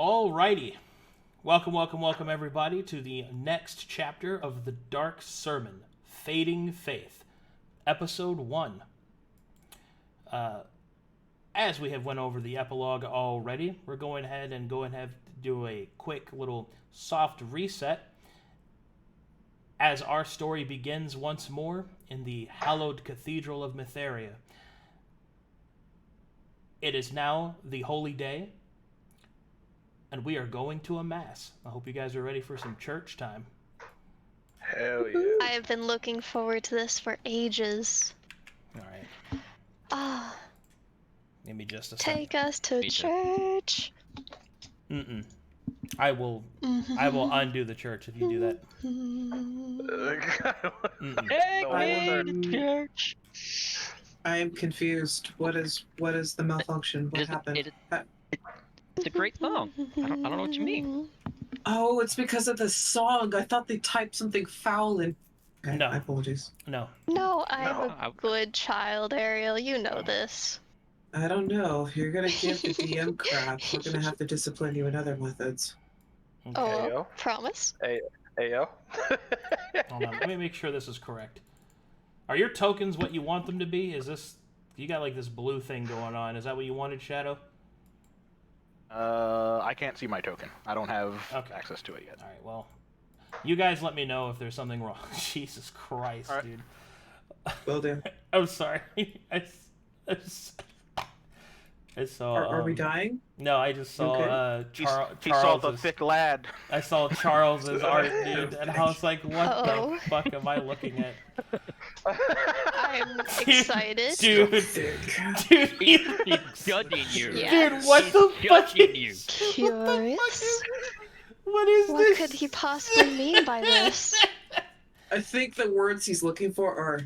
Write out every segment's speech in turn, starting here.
Alrighty. Welcome everybody to the next chapter of the Dark Sermon, Fading Faith, Episode 1. As we have went over the epilogue already, we're going ahead and do a quick little soft reset as our story begins once more in the hallowed Cathedral of Mytheria. It is now the holy day, and we are going to a mass. I hope you guys are ready for some church time. Hell yeah. I have been looking forward to this for ages. Alright. Ah, Give me just a second. take us to church. I will undo the church if you do that. Church. I am confused. What is the malfunction? What happened? It's a great song. I don't know what you mean. Oh, it's because of the song. I thought they typed something foul in. Okay, No. my apologies. No. No, I'm a good child, Ariel. You know this. I don't know. If you're gonna give the DM crap, we're gonna have to discipline you in other methods. Okay. Oh, yo. promise? Hey yo. Hold on. Let me make sure this is correct. Are your tokens what you want them to be? Is this... You got like this blue thing going on. Is that what you wanted, Shadow? I can't see my token. I don't have Okay. access to it yet. Alright, well... You guys let me know if there's something wrong. Jesus Christ, Alright. dude. Will do. I'm sorry. I saw... Are we dying? No, I just saw Okay. He saw the Charles's... thick lad. I saw Charles's art, dude, and I was like, what Uh-oh. the fuck am I looking at? I'm excited. Dude, He's judging you. Yeah. dude, what the fuck Judging is... you. Curious. What is What this? could he possibly mean by this? I think the words he's looking for are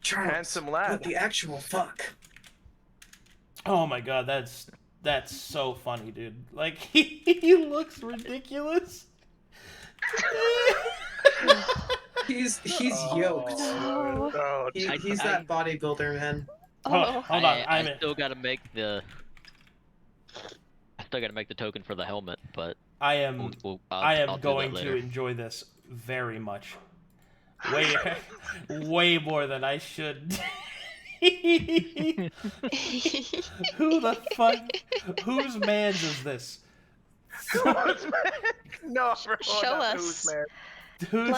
Charles. Handsome lad. What the actual fuck? Oh my god, that's so funny, dude. Like, he looks ridiculous. He's yoked. Oh. Oh, He's that bodybuilder, man. Hold on, I still gotta make the. I still gotta make the token for the helmet, but I am I'll do going that to later. enjoy this very much. Way more than I should. Who the fuck? Whose man's is this? No, bro, Show not us. Who's, man. Who's,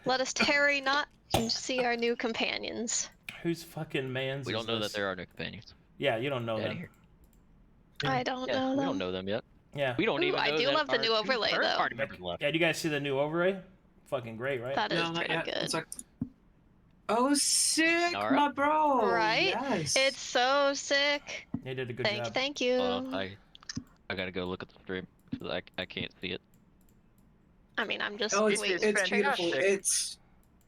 Let us tarry not and see our new companions. whose fucking man's We is don't know this? that there are no companions. Yeah, you don't know Get outta them. here. I don't Yeah, know we them. don't know them yet. Yeah. We don't Ooh, even I know do that love the our new two overlay, though. third-party members left. Yeah, do you guys see the new overlay? Fucking great, right? That is No, not pretty yet. good. It's like, oh, sick, Nara? my bro. Right? Yes. It's so sick. They did a good job. Thank you. I gotta go look at the stream because I can't see it. I mean, I'm just Oh, it's waiting beautiful. for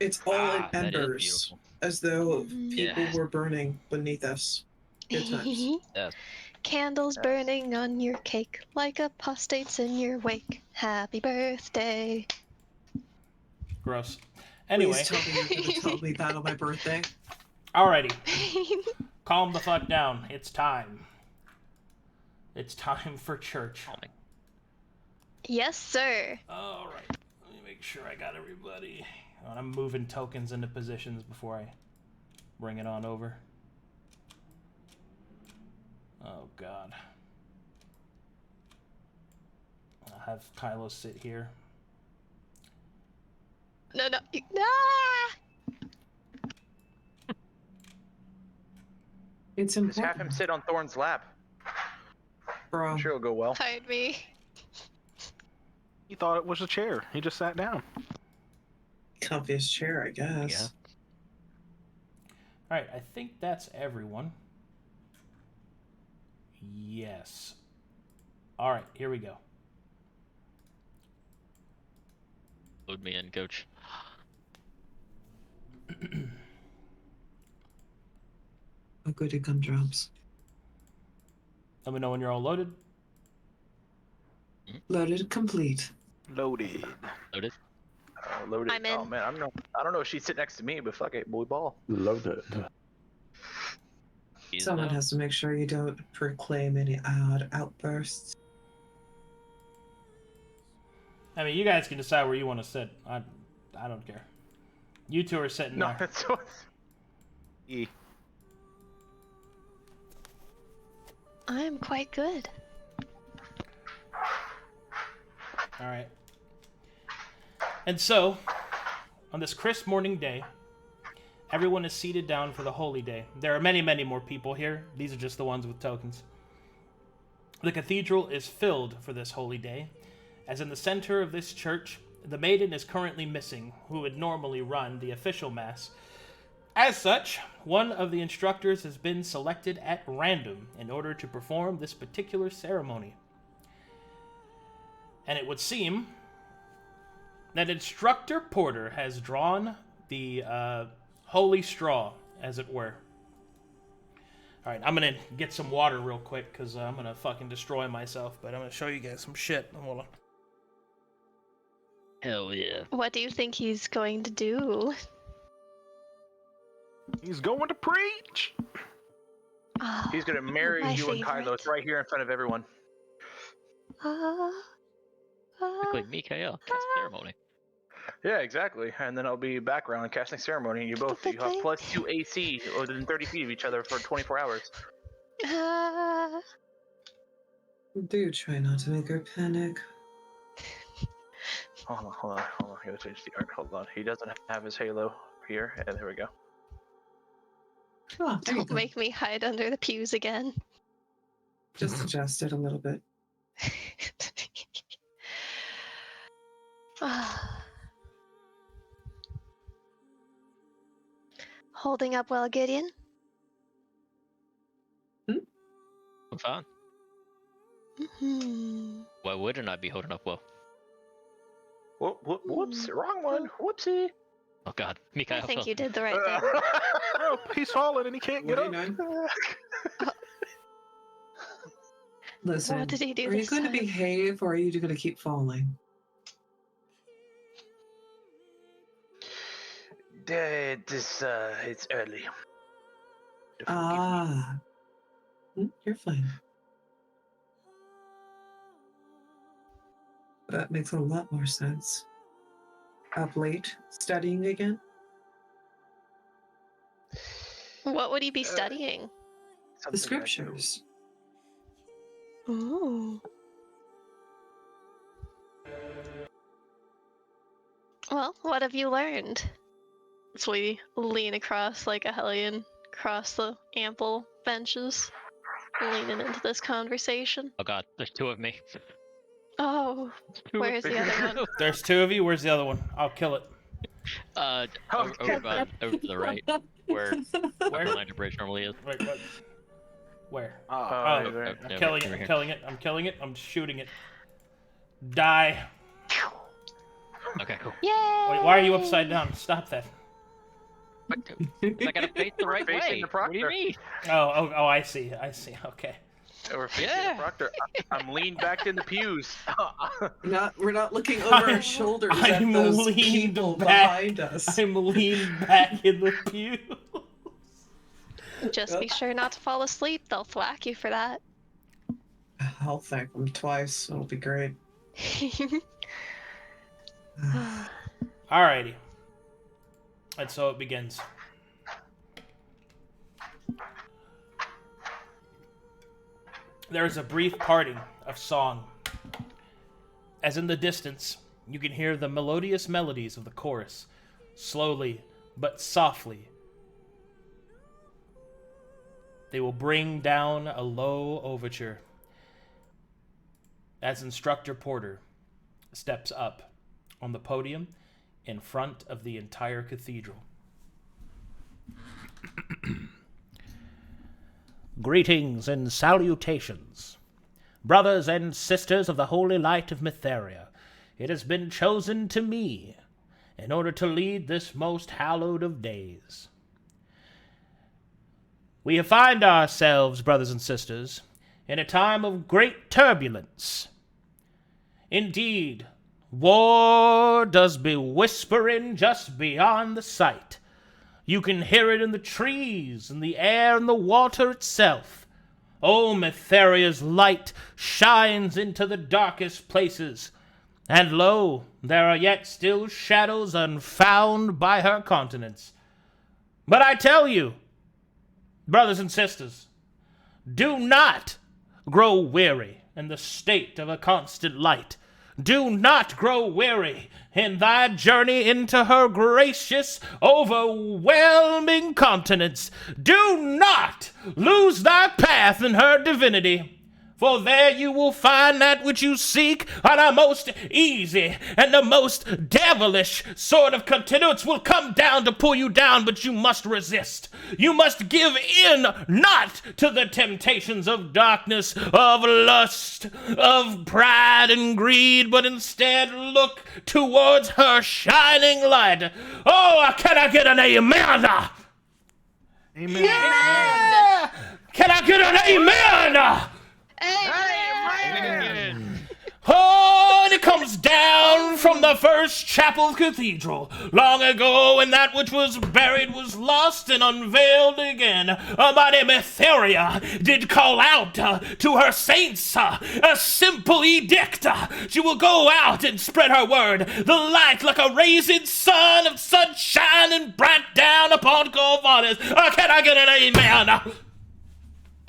It's all in That is embers, beautiful. as though Mhm. people Yeah. were burning beneath us. Good times. Yes. Candles burning on your cake like apostates in your wake. Happy birthday. Gross. Anyway, Please tell me you're gonna tell me that on my birthday. alrighty. Calm the fuck down. It's time. It's time for church. Yes, sir. Alright. Let me make sure I got everybody. I'm moving tokens into positions before I bring it on over. Oh god. I'll have Kylo sit here. No. Ah! It's Just have him important, sit on Thorne's lap. bro. I'm sure it'll go well. Hide me. He thought it was a chair. He just sat down. Comfiest chair, I guess. Alright, I think that's everyone. Yes. Alright, here we go. Load me in, coach. Oh, goody gumdrops. Let me know when you're all loaded. Loaded, complete. Loaded. Loaded. Loaded. I'm in. Oh man, I don't know if she'd sit next to me, but fuck it, boy ball. Loaded. He's Someone now. has to make sure you don't proclaim any odd outbursts. I mean, you guys can decide where you want to sit. I don't care. You two are sitting No, there. it's E. I'm quite good. All right. And so, on this crisp morning day, everyone is seated down for the holy day. There are many, many more people here. These are just the ones with tokens. The cathedral is filled for this holy day, as in the center of this church, the maiden is currently missing, who would normally run the official mass. As such, one of the instructors has been selected at random in order to perform this particular ceremony. And it would seem that Instructor Porter has drawn the holy straw, as it were. Alright, I'm gonna get some water real quick, because I'm gonna fucking destroy myself, but I'm gonna show you guys some shit. Hold on. Hell yeah. What do you think he's going to do? He's going to preach. Oh, He's gonna marry my you and favorite. Kylos right here in front of everyone. Like Micha'el, cast ceremony. Yeah, exactly. And then I'll be background casting ceremony, and you have +2 AC within 30 feet of each other for 24 hours. Do try not to make her panic. Hold on. I gotta change the art. Hold on. He doesn't have his halo here, and there we go. Oh, there you Don't go. make me hide under the pews again. Just adjust it a little bit. Holding up well, Gideon? I'm fine. Mm-hmm. Why wouldn't I be holding up well? Whoops, wrong one. Whoopsie. Oh god, I Micha'el think fell. you did the right thing. Oh, he's falling and he can't get up. 49. Listen, What did he do are you this going to time? behave or are you going to keep falling? It's early. Ah. You're fine. That makes a lot more sense. Up late, studying again? What would he be studying? The scriptures. Ooh. Well, what have you learned? So we lean across like a hellion, across the ample benches, leaning into this conversation. Oh god, there's two of me. Oh, Two of where's me. the other one? There's two of you. Where's the other one? I'll kill it. Over to the right, where Where? the Land Bridge normally is. Wait, what? Where? Oh, Oh, there. I'm no, killing over it. I'm here. killing it. I'm killing it. I'm shooting it. Die. Okay, cool. Yay! Wait, why are you upside down? Stop that. But, I gotta face the right Facing way. the What do you proctor. mean? Oh, I see. Okay. We're facing Yeah. the proctor. I'm leaned back in the pews. We're not looking over our shoulders at I'm those leaned people back. behind us. I'm leaned back in the pew. Just be sure not to fall asleep. They'll thwack you for that. I'll thank them twice. It'll be great. Alrighty. And so it begins. There is a brief parting of song. As in the distance, you can hear the melodious melodies of the chorus, slowly but softly. They will bring down a low overture as Instructor Porter steps up on the podium in front of the entire cathedral. Greetings and salutations. Brothers and sisters of the holy light of Mytheria, it has been chosen to me in order to lead this most hallowed of days. We find ourselves, brothers and sisters, in a time of great turbulence. Indeed, war does be whispering just beyond the sight. You can hear it in the trees, in the air, and the water itself. Oh, Mytheria's light shines into the darkest places. And lo, there are yet still shadows unfound by her countenance. But I tell you, brothers and sisters, do not grow weary in the state of a constant light. Do not grow weary in thy journey into her gracious, overwhelming countenance. Do not lose thy path in her divinity. For there you will find that which you seek on a most easy and the most devilish sort of continuance will come down to pull you down, but you must resist. You must give in not to the temptations of darkness, of lust, of pride and greed, but instead look towards her shining light. Oh, can I get an amen? Amen. Yeah! Can I get an amen? Amen. Oh, and it comes down from the first chapel cathedral. Long ago, when that which was buried was lost and unveiled again, a mighty Mythos did call out to her saints a simple edict. She will go out and spread her word, the light like a raising sun of sunshine and bright down upon Colossus. Can I get an amen?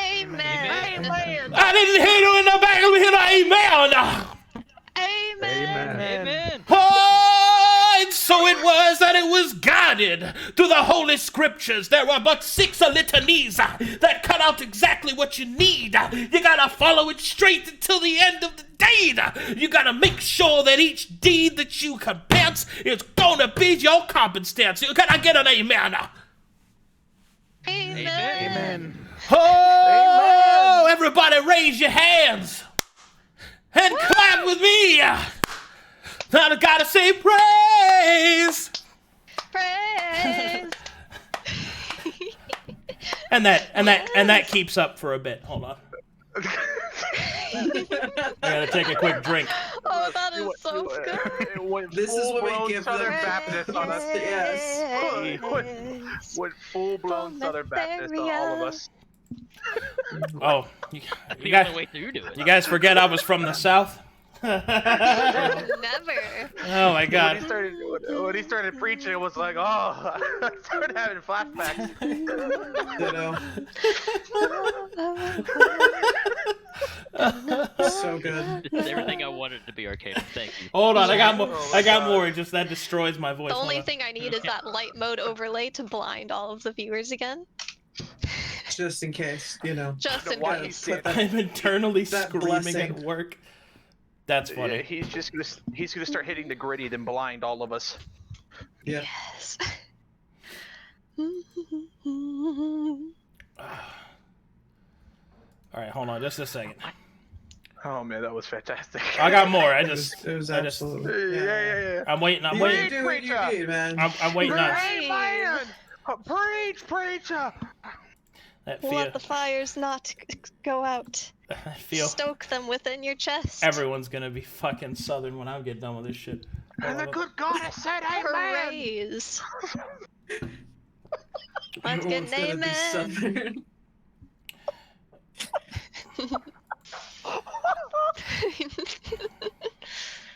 Amen. I didn't hear you in the back of me. Amen. Amen. Amen. Oh, and so it was that it was guided through the Holy Scriptures. There were but 6 litanies that cut out exactly what you need. You gotta follow it straight until the end of the deed. You gotta make sure that each deed that you commence is gonna be your competence. You gotta get an amen. Amen. Oh, everybody raise your hands and clap with me. Now I gotta say praise. Praise. And that keeps up for a bit. Hold on. I gotta take a quick drink. Oh, that is so good. This is what we give Southern them. Baptist on us. Yes. Went full-blown Southern Baptist on all of us. Oh, you The guys, only way through to it. you guys forget I was from the South? Never. Oh my God. When he started preaching, it was like, oh, I started having flashbacks. So good. It's everything I wanted to be Arcadum. Thank you. Hold on, I got more. I got more. Just that destroys my voice. The Hold only on. thing I need is that light mode overlay to blind all of the viewers again. Just in case, you know. Just in Why case. Put that- I'm internally that screaming blessing. at work. That's Yeah, funny. he's gonna start hitting the gritty, then blind all of us. Yeah. Yes. All right, hold on, just a second. Oh man, that was fantastic. I got more. It was I just- absolutely. Yeah. I'm waiting. I'm You waiting. do what you do, man. I'm waiting on Amen. Preach, preacher. that feel. Let the fires not go out. I feel Stoke them within your chest. everyone's gonna be fucking Southern when I get done with this shit. And the good goddess said amen. Praise. Let's get Everyone's an gonna be amen. Southern.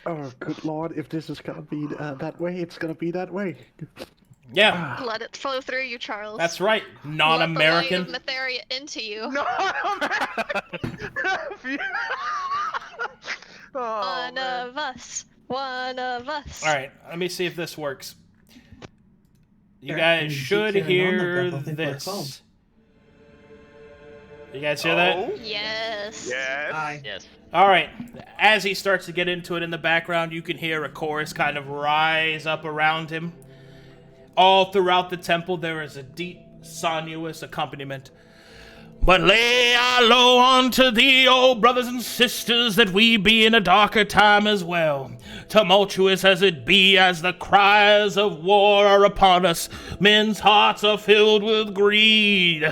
Oh, good lord, if this is gonna be that way, it's gonna be that way. Yeah, Let it flow through you, Charles. that's right. Non-American. Let the light of Mytheria into you. No. One of us. One of us. All right, let me see if this works. You Here, guys you should keep carrying on hear like that, I think we're calm. this. You guys hear that? Yes. Yes. Aye. Yes. All right. As he starts to get into it in the background, you can hear a chorus kind of rise up around him. All throughout the temple, there is a deep, sonorous accompaniment. But lay our low unto thee, O brothers and sisters, that we be in a darker time as well. Tumultuous as it be, as the cries of war are upon us, men's hearts are filled with greed,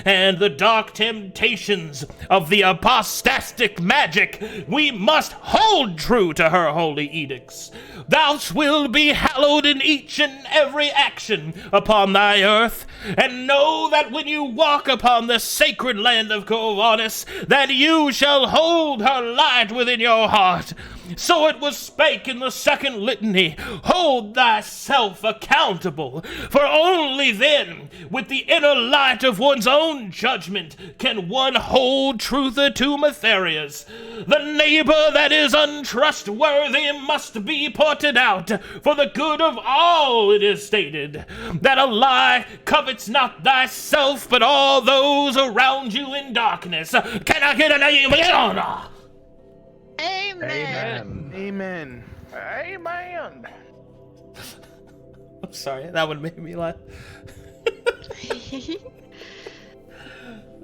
and the dark temptations of the apostatic magic, we must hold true to her holy edicts. Thou wilt be hallowed in each and every action upon thy earth, and know that when you walk upon the sacred land of Colossus, that you shall hold her light within your heart. So it was spake in the second litany, hold thyself accountable, for only then, with the inner light of one's own judgment, can one hold truther to Mytheria's. The neighbor that is untrustworthy must be ported out, for the good of all it is stated, that a lie covets not thyself, but all those around you in darkness. Can I get an amen? Amen. Amen. Amen. I'm sorry, that one made me laugh.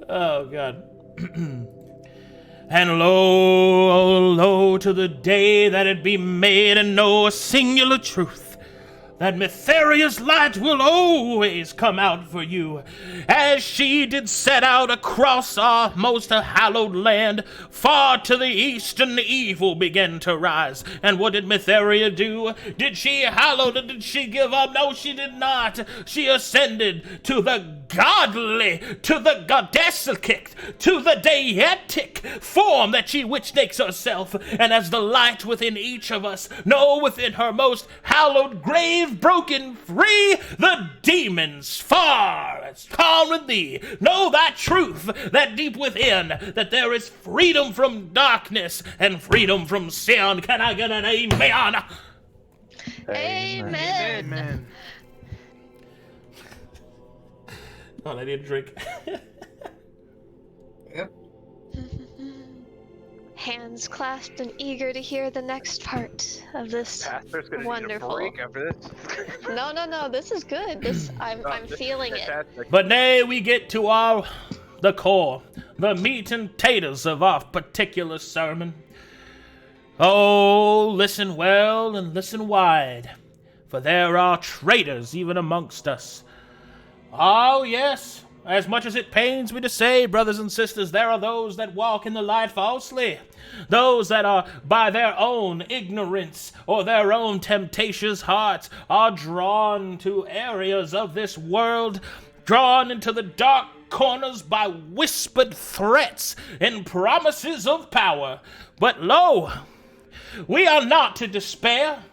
Oh, God. And lo, oh, lo, to the day that it be made and know a singular truth, that Mytheria's light will always come out for you, as she did set out across our most hallowed land. Far to the east an evil began to rise. And what did Mytheria do? Did she hallow? Did she give up? No, she did not. She ascended to the godly, to the goddessic, to the deetic form that she which makes herself, and as the light within each of us, no, within her most hallowed grave broken free, the demons far as calm with thee. Know that truth, that deep within, that there is freedom from darkness and freedom from sin. Can I get an amen? Amen. Amen. Oh, I need a drink. Yep. Hands clasped and eager to hear the next part of this. Pastor's gonna Wonderful. need a break after this. No, this is good. I'm This is feeling it. fantastic. But nay, we get to the core, the meat and taters of our particular sermon. Oh, listen well and listen wide, for there are traitors even amongst us. Oh, yes, as much as it pains me to say, brothers and sisters, there are those that walk in the light falsely. Those that are by their own ignorance or their own temptatious hearts are drawn to areas of this world, drawn into the dark corners by whispered threats and promises of power. But lo, we are not to despair,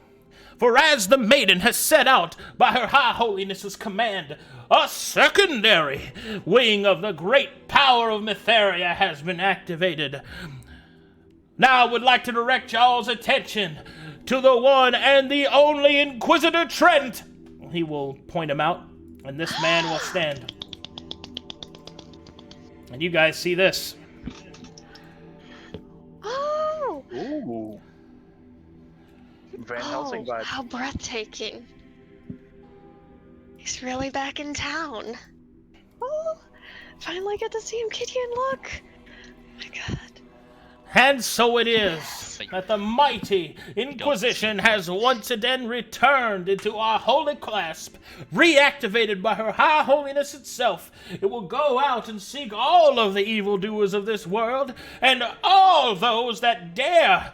for as the maiden has set out by her high holiness's command, a secondary wing of the great power of Mytheria has been activated. Now I would like to direct y'all's attention to the one and the only Inquisitor Trent. He will point him out, and this man will stand. And you guys see this. Oh! Ooh. Van Helsing vibes. How breathtaking. He's really back in town. Oh, finally get to see him, Gideon, look. My God. And so it is that the mighty Inquisition has once again returned into our holy clasp, reactivated by her high holiness itself. It will go out and seek all of the evildoers of this world, and all those that dare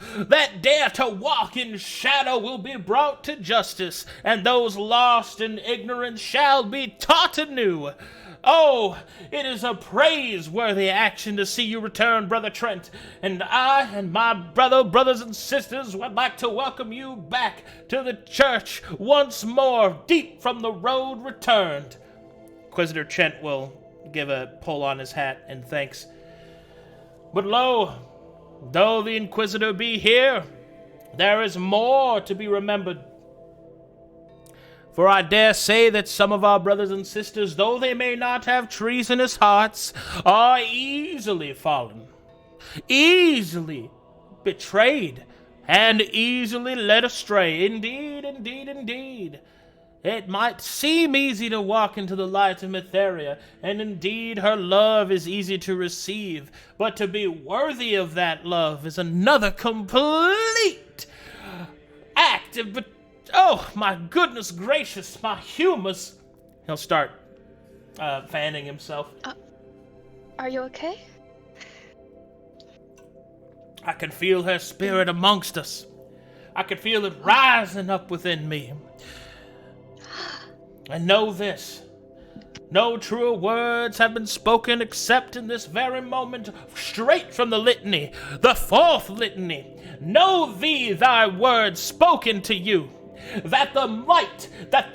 to walk in shadow will be brought to justice, and those lost in ignorance shall be taught anew. Oh, it is a praiseworthy action to see you return, Brother Trent, and I and my brothers and sisters would like to welcome you back to the church once more, deep from the road returned. Inquisitor Trent will give a pull on his hat in thanks. But lo, though the Inquisitor be here, there is more to be remembered. For I dare say that some of our brothers and sisters, though they may not have treasonous hearts, are easily fallen, easily betrayed, and easily led astray. Indeed, indeed, indeed. It might seem easy to walk into the light of Mytheria, and indeed her love is easy to receive, but to be worthy of that love is another complete act of betrayal. Oh, my goodness gracious, my humors. He'll start fanning himself. Are you okay? I can feel her spirit amongst us. I can feel it rising up within me. And know this. No truer words have been spoken except in this very moment, straight from the litany, the fourth litany. Know thee thy words spoken to you, that the light, that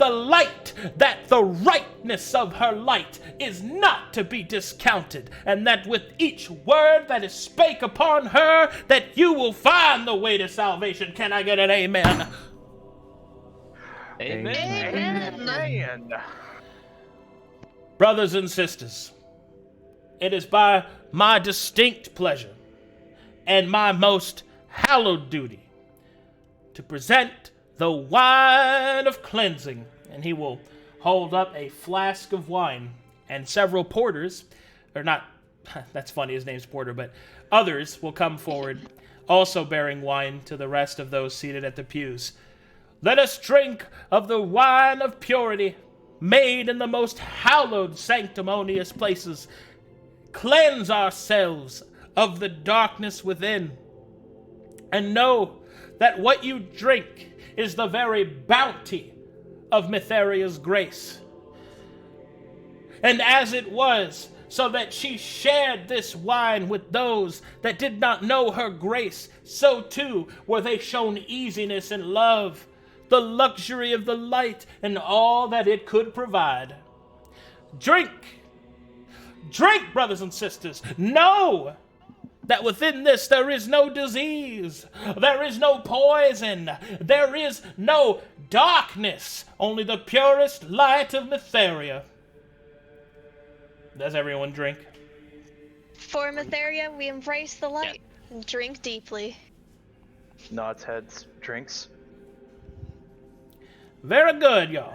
the rightness of her light is not to be discounted, and that with each word that is spake upon her, that you will find the way to salvation. Can I get an amen? Amen. Man. Brothers and sisters, it is by my distinct pleasure and my most hallowed duty to present the wine of cleansing. And he will hold up a flask of wine, and several porters, or not, that's funny, his name's Porter, but others will come forward, also bearing wine to the rest of those seated at the pews. Let us drink of the wine of purity, made in the most hallowed sanctimonious places. Cleanse ourselves of the darkness within, and know that what you drink is the very bounty of Mytheria's grace. And as it was, so that she shared this wine with those that did not know her grace, so too were they shown easiness and love, the luxury of the light, and all that it could provide. Drink! Drink, brothers and sisters! Know that within this there is no disease, there is no poison, there is no darkness, only the purest light of Mytheria. Does everyone drink? For Mytheria, we embrace the light and drink deeply. Nods heads, drinks. Very good, y'all.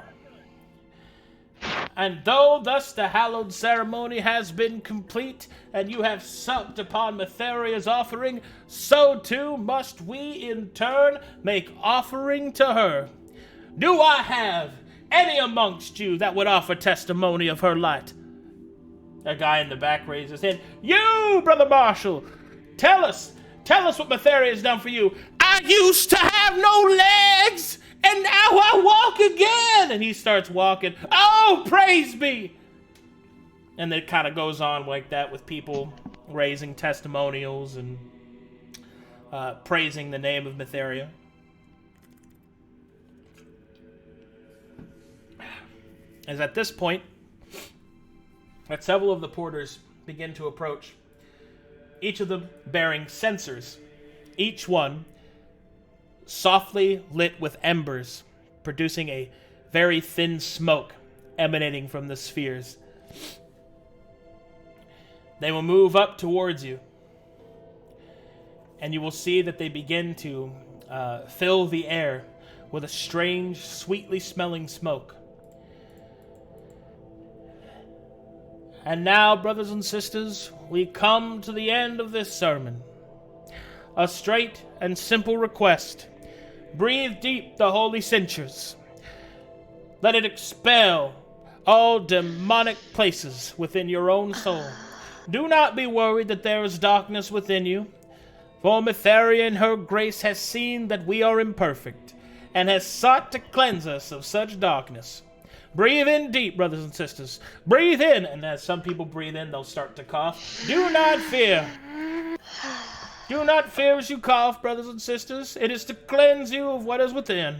And though thus the hallowed ceremony has been complete, and you have supped upon Mytheria's offering, so too must we in turn make offering to her. Do I have any amongst you that would offer testimony of her light? A guy in the back raised his hand. You, Brother Marshall, tell us what Mytheria has done for you. I used to have no legs, and now I walk again. And he starts walking. Oh, praise be. And it kind of goes on like that with people raising testimonials and praising the name of Mytheria. As at this point, that several of the porters begin to approach, each of them bearing censers, each one softly lit with embers, producing a very thin smoke emanating from the spheres. They will move up towards you, and you will see that they begin to fill the air with a strange, sweetly smelling smoke. And now, brothers and sisters, we come to the end of this sermon. A straight and simple request. Breathe deep the holy censers. Let it expel all demonic places within your own soul. Do not be worried that there is darkness within you, for Mytheria in her grace has seen that we are imperfect, and has sought to cleanse us of such darkness. Breathe in deep, brothers and sisters. Breathe in. And as some people breathe in, they'll start to cough. Do not fear. Do not fear as you cough, brothers and sisters. It is to cleanse you of what is within.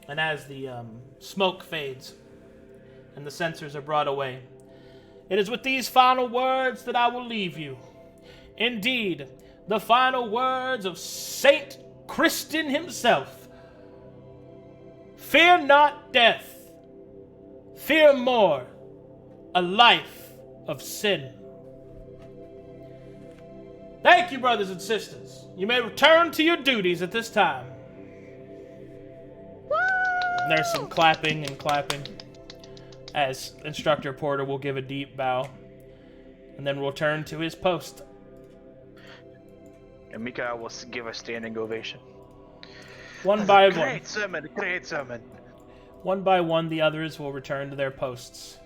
And as the smoke fades and the censers are brought away, it is with these final words that I will leave you. Indeed, the final words of Saint Christian himself. Fear not death. Fear more a life of sin. Thank you, brothers and sisters. You may return to your duties at this time. There's some clapping and clapping as Instructor Porter will give a deep bow and then return to his post. And Micha'el will give a standing ovation. One by one. Great sermon, great sermon. One by one, the others will return to their posts.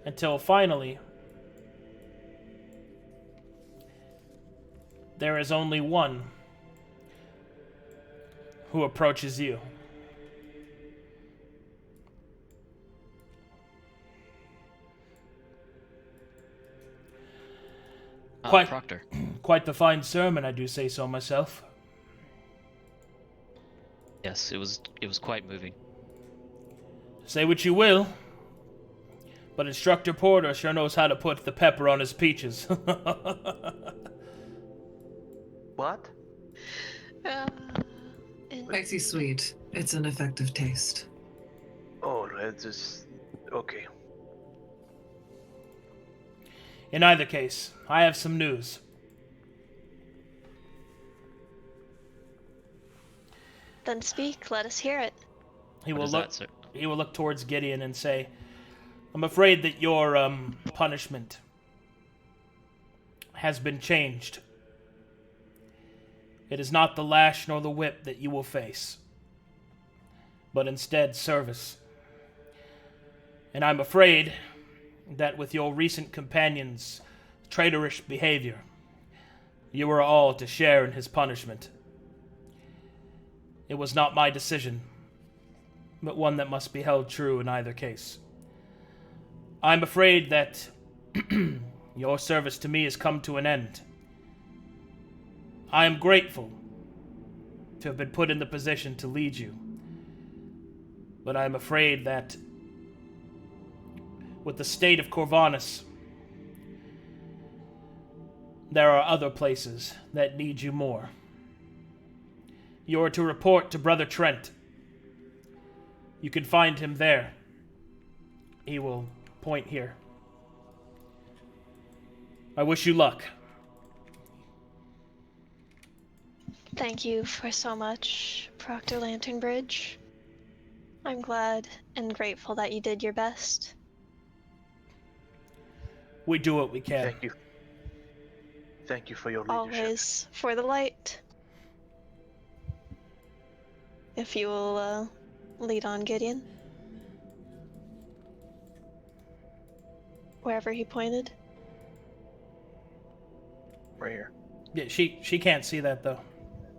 Until finally, there is only one who approaches you. Proctor. Quite the fine sermon, I do say so myself. Yes, it was quite moving. Say what you will, but Instructor Porter sure knows how to put the pepper on his peaches. What? Spicy sweet. It's an effective taste. Oh, it's just okay. In either case, I have some news. Then speak, let us hear it. He What will is look. that, sir? He will look towards Gideon and say, "I'm afraid that your punishment has been changed. It is not the lash nor the whip that you will face, but instead service. And I'm afraid that with your recent companion's traitorous behavior, you are all to share in his punishment. It was not my decision, but one that must be held true in either case. I'm afraid that your service to me has come to an end. I am grateful to have been put in the position to lead you, but I am afraid that with the state of Corvanus, there are other places that need you more. You are to report to Brother Trent. You can find him there. He will point here. I wish you luck." Thank you for so much, Proctor Lanternbridge. I'm glad and grateful that you did your best. We do what we can. Thank you. Thank you for your leadership. Always for the light. If you will lead on, Gideon. Wherever he pointed. Right here. Yeah, she can't see that though.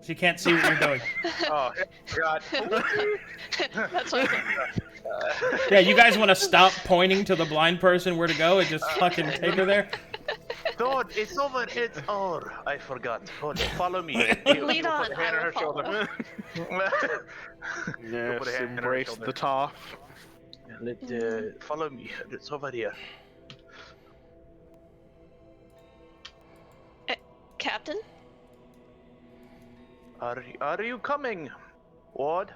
She can't see what you're doing. Oh God. That's what Yeah, you guys want to stop pointing to the blind person where to go and just fucking take her there? Thorne, it's over. It's over. I forgot. Hold on. Follow me. Lead on, Put a hand I on her will shoulder. Yes, put a hand on her embrace shoulder. the toff. Follow me. It's over here. Captain? Are you coming, Ward?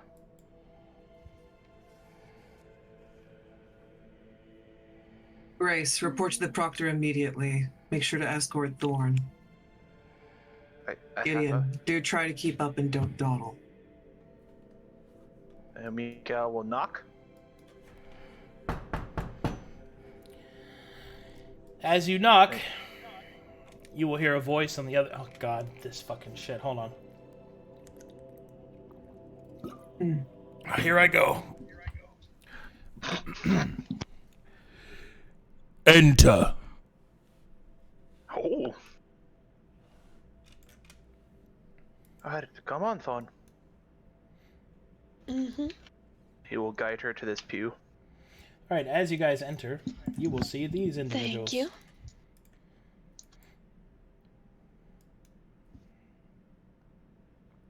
Grace, report to the proctor immediately. Make sure to escort Thorne. I Gideon, do try to keep up and don't dawdle. Micha'el will knock. As you knock, you will hear a voice on the other. Oh God, this fucking shit. Hold on. Here I go. Enter. Oh. Alright, come on, Thorne. Mm-hmm. He will guide her to this pew. All right, as you guys enter, you will see these individuals. Thank you.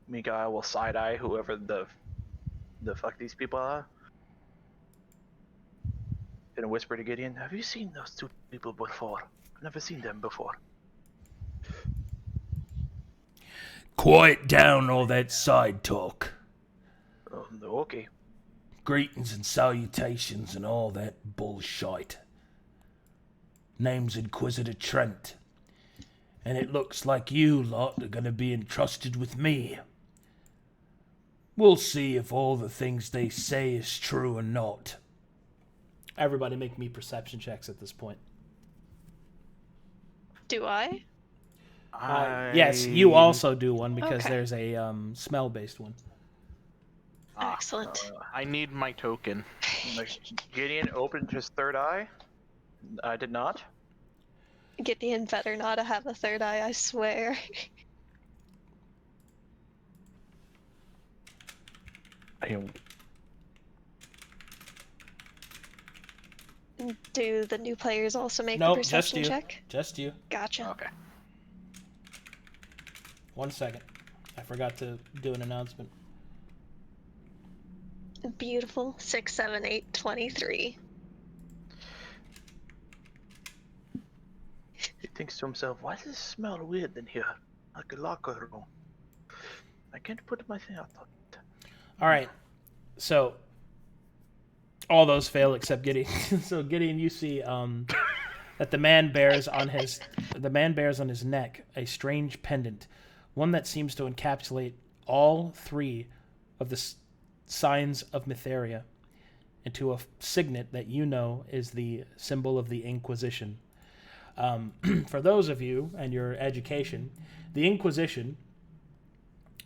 Micha'el will side-eye whoever the fuck these people are. And whisper to Gideon, "Have you seen those two people before? I've never seen them before." Quiet down all that side talk. Okay. Greetings and salutations and all that bullshit. Name's Inquisitor Trent. And it looks like you lot are gonna be entrusted with me. We'll see if all the things they say is true or not. Everybody make me perception checks at this point. Do I? Yes, you also do one because Okay. there's a smell-based one. Excellent. I need my token. Gideon opened his third eye. I did not. Gideon better not have a third eye, I swear. Do the new players also make the Nope, just perception you. check? Just you. Gotcha. Okay. 1 second. I forgot to do an announcement. Beautiful. 6, 7, 8, 23. He thinks to himself, why does it smell weird in here? Like a locker room. I can't put my thing out. All right. So all those fail except Gideon. So Gideon, you see that the man bears on his neck a strange pendant, one that seems to encapsulate all three of the signs of Mytheria into a signet that you know is the symbol of the Inquisition. For those of you and your education, the Inquisition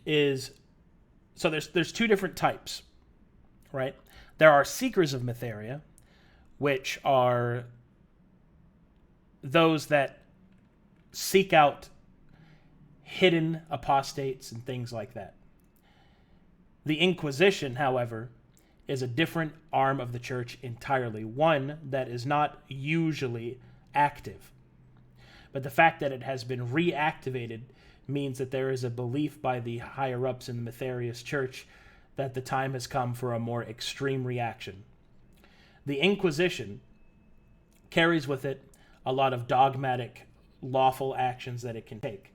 is... So there's two different types, right? There are Seekers of Mytheria, which are those that seek out hidden apostates and things like that. The Inquisition, however, is a different arm of the church entirely, one that is not usually active. But the fact that it has been reactivated means that there is a belief by the higher-ups in the Mytherius church that the time has come for a more extreme reaction. The Inquisition carries with it a lot of dogmatic, lawful actions that it can take.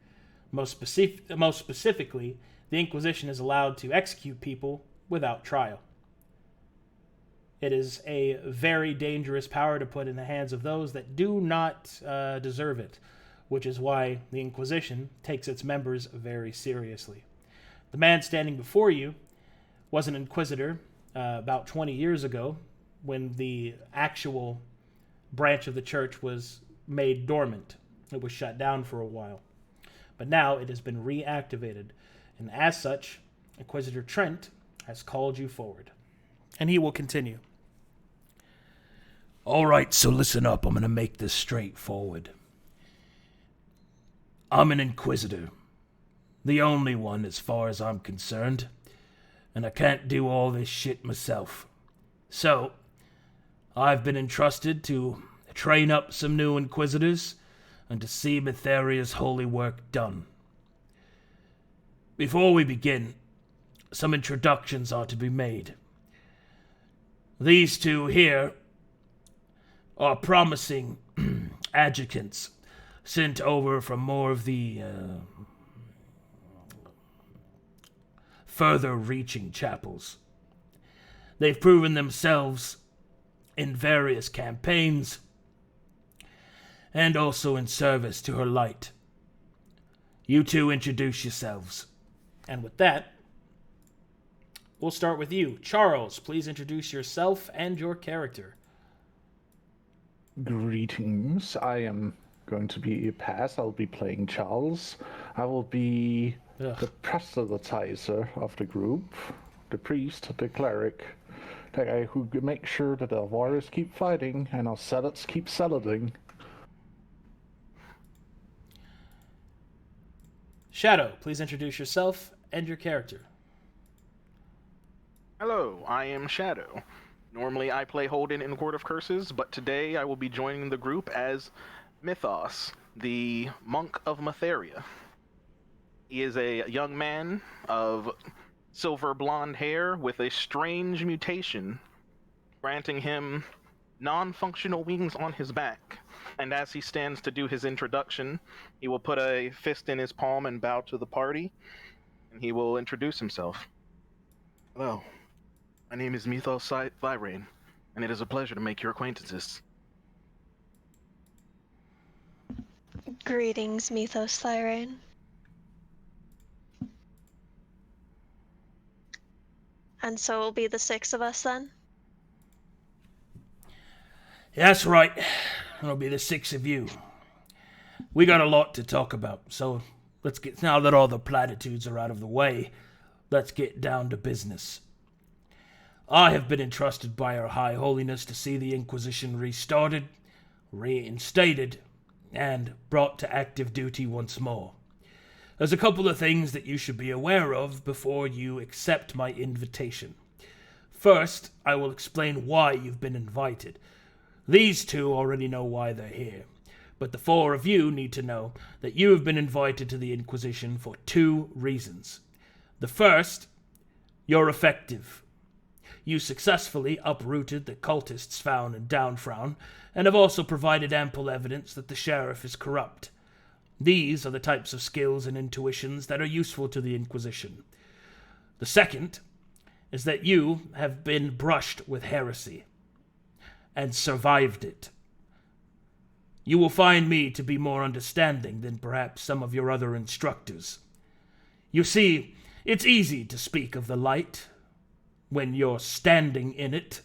Most specifically, the Inquisition is allowed to execute people without trial. It is a very dangerous power to put in the hands of those that do not deserve it, which is why the Inquisition takes its members very seriously. The man standing before you was an Inquisitor about 20 years ago when the actual branch of the church was made dormant. It was shut down for a while. But now it has been reactivated, and as such, Inquisitor Trent has called you forward. And he will continue. All right, so listen up. I'm going to make this straightforward. I'm an Inquisitor. The only one as far as I'm concerned. And I can't do all this shit myself. So, I've been entrusted to train up some new Inquisitors and to see Mytheria's holy work done. Before we begin, some introductions are to be made. These two here are promising adjutants sent over from more of the further-reaching chapels. They've proven themselves in various campaigns and also in service to her light. You two introduce yourselves. And with that, we'll start with you. Charles, please introduce yourself and your character. Greetings. I am going to be Paz. I'll be playing Charles. I will be the proselytizer of the group, the priest, the cleric, the guy who makes sure that the warriors keep fighting and our zealots keep zealoting. Shadow, please introduce yourself and your character. Hello, I am Shadow. Normally I play Holden in Court of Curses, but today I will be joining the group as Mythos, the monk of Mytheria. He is a young man of silver blonde hair with a strange mutation, granting him non-functional wings on his back. And as he stands to do his introduction, he will put a fist in his palm and bow to the party, and he will introduce himself. Hello, my name is Mythos Thirain, and it is a pleasure to make your acquaintances. Greetings, Mythos Thirain. And so it'll be the 6 of us then? That's right. It'll be the 6 of you. We got a lot to talk about, so let's get, now that all the platitudes are out of the way, let's get down to business. I have been entrusted by Her High Holiness to see the Inquisition restarted, reinstated, and brought to active duty once more. There's a couple of things that you should be aware of before you accept my invitation. First, I will explain why you've been invited. These two already know why they're here. But the 4 of you need to know that you have been invited to the Inquisition for 2 reasons. The first, you're effective. You successfully uprooted the cultists found in Downfrown, and have also provided ample evidence that the sheriff is corrupt. These are the types of skills and intuitions that are useful to the Inquisition. The second is that you have been brushed with heresy, and survived it. You will find me to be more understanding than perhaps some of your other instructors. You see, it's easy to speak of the light when you're standing in it.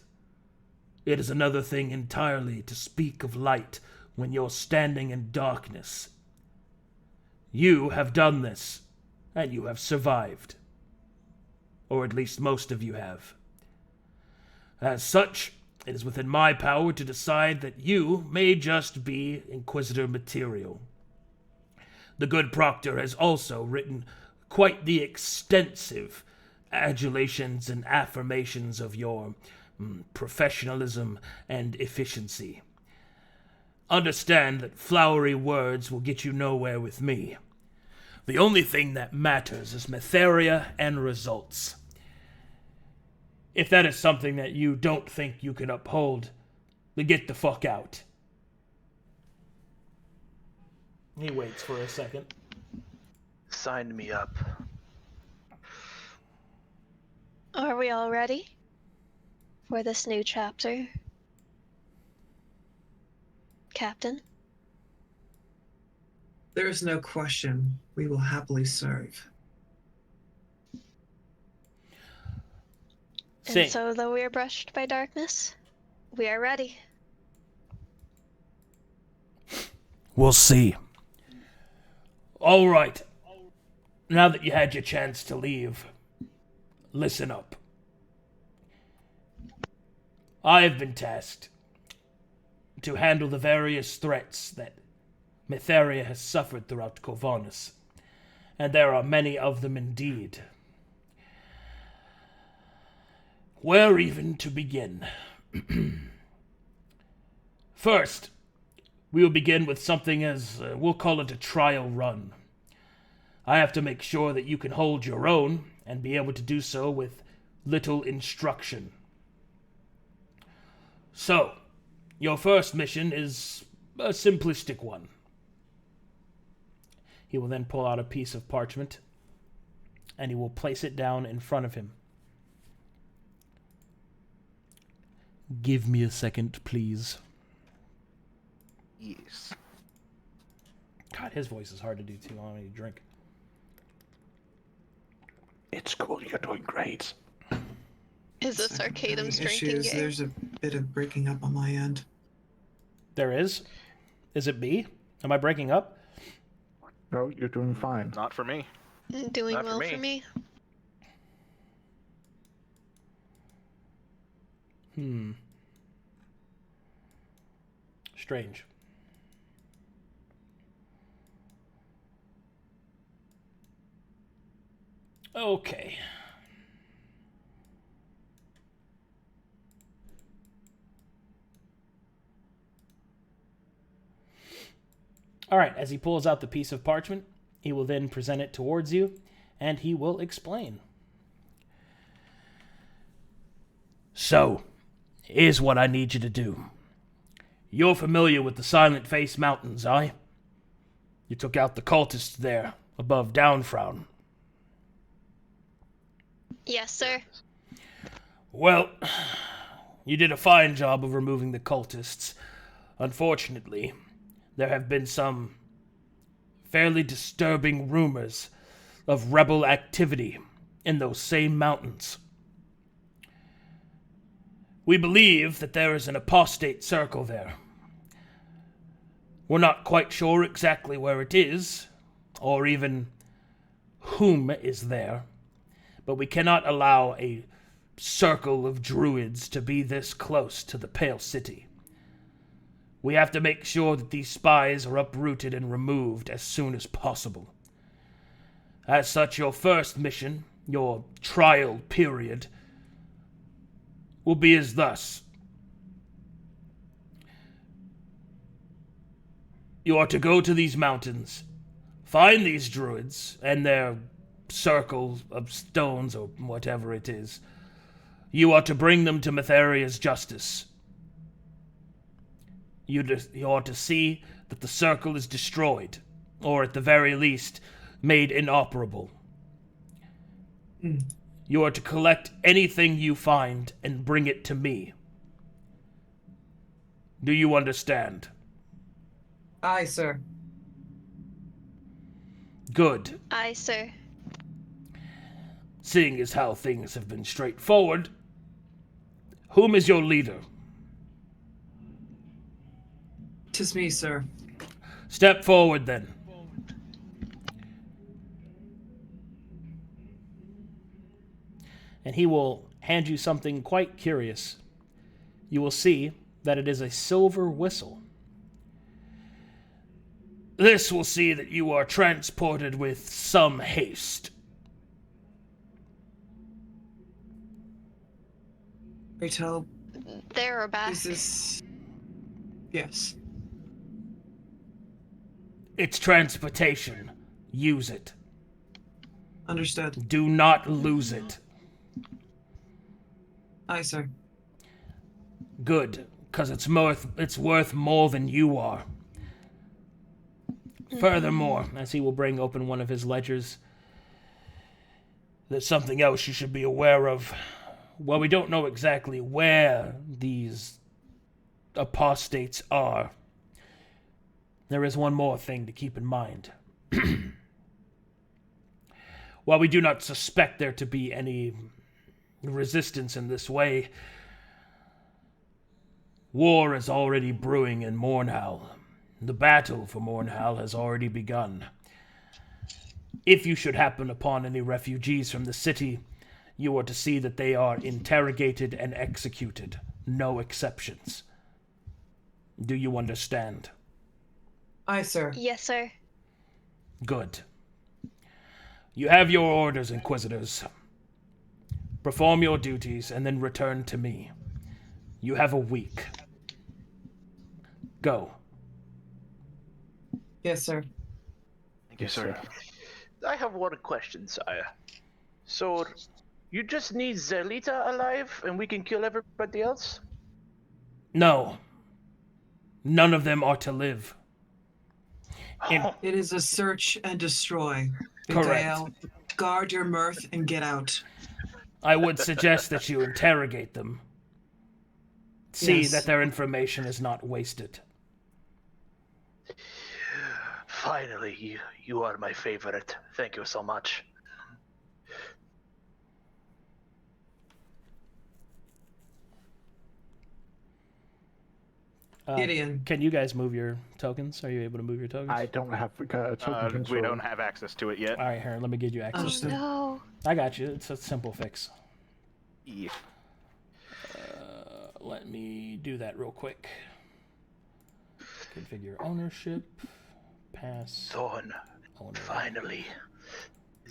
It is another thing entirely to speak of light when you're standing in darkness. You have done this, and you have survived. Or at least most of you have. As such, it is within my power to decide that you may just be Inquisitor material. The good Proctor has also written quite the extensive adulations and affirmations of your professionalism and efficiency. Understand that flowery words will get you nowhere with me. The only thing that matters is Mytheria and results. If that is something that you don't think you can uphold, then get the fuck out. He waits for a second. Sign me up. Are we all ready for this new chapter? Captain? There is no question. We will happily serve. And so, though we are brushed by darkness, we are ready. We'll see. All right. Now that you had your chance to leave, listen up. I have been tasked to handle the various threats that Mytheria has suffered throughout Corvinus, and there are many of them indeed. Where even to begin? First, we will begin with something as, we'll call it a trial run. I have to make sure that you can hold your own, and be able to do so with little instruction. So, your first mission is a simplistic one. He will then pull out a piece of parchment, and he will place it down in front of him. Give me a second, please. Yes. God, his voice is hard to do too. I need to drink. It's cool, you're doing great. Is this Second, Arcadum's having drinking issues. game? There's a bit of breaking up on my end. There is? Is it me? Am I breaking up? No, you're doing fine. Not for me. Doing Not for well me. for me. Strange. Okay. All right, as he pulls out the piece of parchment, he will then present it towards you, and he will explain. So, here's what I need you to do. You're familiar with the Silent Face Mountains, aye? You took out the cultists there, above Downfrown. Yes, sir. Well, you did a fine job of removing the cultists. Unfortunately, there have been some fairly disturbing rumors of rebel activity in those same mountains. We believe that there is an apostate circle there. We're not quite sure exactly where it is, or even whom is there, but we cannot allow a circle of druids to be this close to the Pale City. We have to make sure that these spies are uprooted and removed as soon as possible. As such, your first mission, your trial period, will be as thus. You are to go to these mountains, find these druids and their circle of stones or whatever it is. You are to bring them to Mytharia's justice. You are to see that the circle is destroyed, or at the very least, made inoperable. You are to collect anything you find and bring it to me. Do you understand? Aye, sir. Good. Aye, sir. Seeing as how things have been straightforward, whom is your leader? 'Tis me, sir. Step forward, then. And he will hand you something quite curious. You will see that it is a silver whistle. This will see that you are transported with some haste. Rachel, There or back. is this... Yes. It's transportation. Use it. Understood. Do not lose it. Aye, sir. Good, because it's worth more than you are. Furthermore, as he will bring open one of his ledgers, there's something else you should be aware of. Well, we don't know exactly where these apostates are. There is one more thing to keep in mind. While we do not suspect there to be any resistance in this way, war is already brewing in Mournhal. The battle for Mournhal has already begun. If you should happen upon any refugees from the city, you are to see that they are interrogated and executed. No exceptions. Do you understand? Aye, sir. Yes, sir. Good. You have your orders, Inquisitors. Perform your duties and then return to me. You have a week. Go. Yes, sir. Thank you, sir. I have one question, sire. So, you just need Zelita alive and we can kill everybody else? No. None of them are to live. Oh, It is a search and destroy. Correct. Micha'el, guard your mirth and get out. I would suggest that you interrogate them. See Yes. that their information is not wasted. finally, you are my favorite. Thank you so much. Gideon. Can you guys move your tokens? Are you able to move your tokens? I don't have token control. We don't have access to it yet. All right, here, let me get you Oh access. Understood. no. I got you. It's a simple fix. Yeah. Let me do that real quick. Configure ownership. Pass. Thorne, Owner. finally.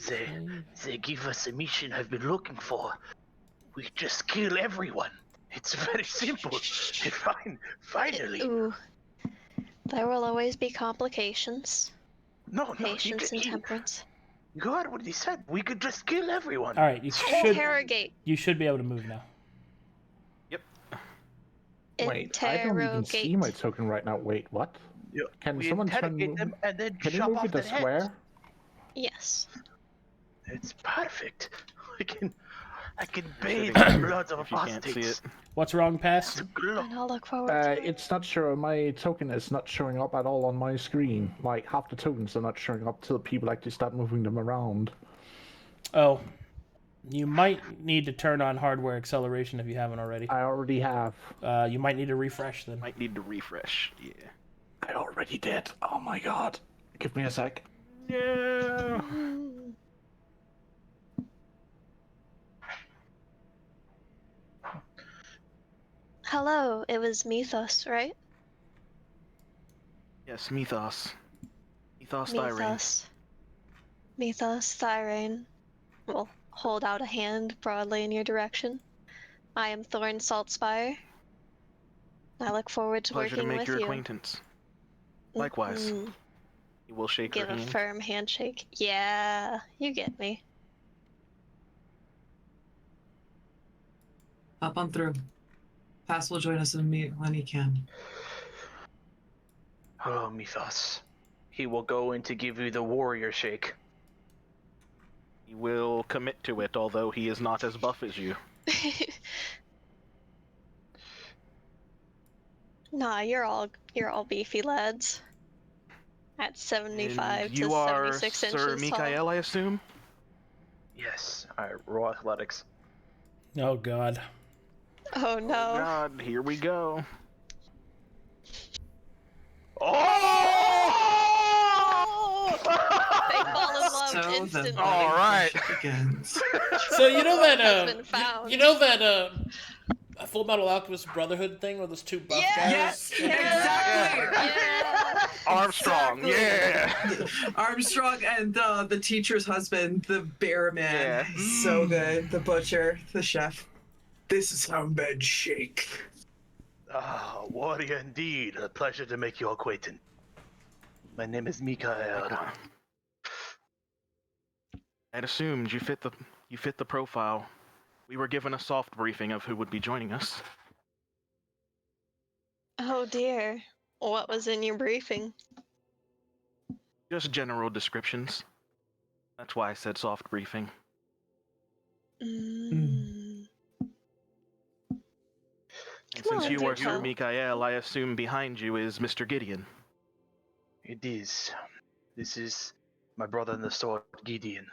They give us a mission I've been looking for. We just kill everyone. It's very simple. Finally. Ooh. There will always be complications. No, Patience and temperance. you heard what he said. We could just kill everyone. All right, you should be able to move now. Wait, I don't even see my token right now. Wait, what? Yeah, Can we someone interrogate them and then Can you chop move off it to their heads. square? Yes. It's perfect. I can bathe Should in the blood of if you can't see apostates. it. What's wrong, Pass? And I'll look forward to it. It's not sure. My token is not showing up at all on my screen. Like, half the tokens are not showing up till people actually start moving them around. Oh, you might need to turn on hardware acceleration if you haven't already. I already have. You might need to refresh then. Might need to refresh. Yeah. I already did. Oh my god. Give me a sec. Yeah. Hello, it was Mythos, right? Yes, Mythos. Mythos Thirain. Mythos, Thirain. Will hold out a hand broadly in your direction. I am Thorne Saltspire. I look forward to Pleasure to working make with your you. acquaintance. Likewise. He will shake Give her a hand. firm handshake. Yeah, you get me. Hop on through. Pass will join us when he can. Oh, Mythos. He will go in to give you the warrior shake. He will commit to it, although he is not as buff as you. Nah, you're all beefy lads. At 75 And to you are 76 Sir inches tall. Micha'el, I assume? Yes. Alright, roll athletics. Oh God. Oh no. Oh God, here we go. Oh! They fall in love So the instantly. All right. begins. So you know that Has been found. you know that Full Metal Alchemist Brotherhood thing where those two buff guys? Yes, Yeah. exactly. Yeah. Armstrong, Exactly. yeah. Armstrong and the teacher's husband, the bear man. Yeah. He's so good. The butcher, the chef. This is how men shake. Ah, warrior indeed. A pleasure to make your acquaintance. My name is Micha'el. I'd assumed you fit the profile. We were given a soft briefing of who would be joining us. Oh dear. What was in your briefing? Just general descriptions. That's why I said soft briefing. Mm. And Come since on, you are do Sir tell. Micha'el, I assume behind you is Mr. Gideon. It is. This is my brother in the sword, Gideon.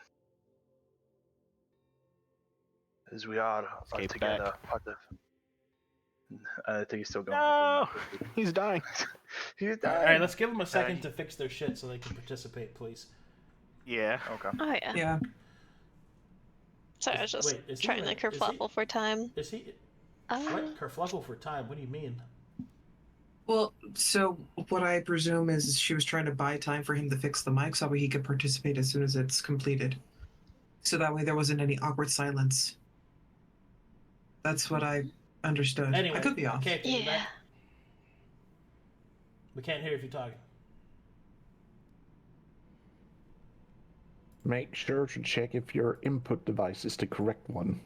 As we are Escape together, back. part of. I think he's still going. No! He's dying. He's All dying. right, let's give them a second to fix their shit so they can participate, please. Yeah. Okay. Oh yeah. Yeah. Sorry, I was just Wait, is he trying to like- is he- kerfluffle for time. Is he Uh, what? Kerfluffle for time? What do you mean? Well, so what I presume is she was trying to buy time for him to fix the mic so he could participate as soon as it's completed. So that way there wasn't any awkward silence. That's what I understood. Anyway, I could be off. Captain, you yeah. back? We can't hear if you're talking. Make sure to check if your input device is the correct one.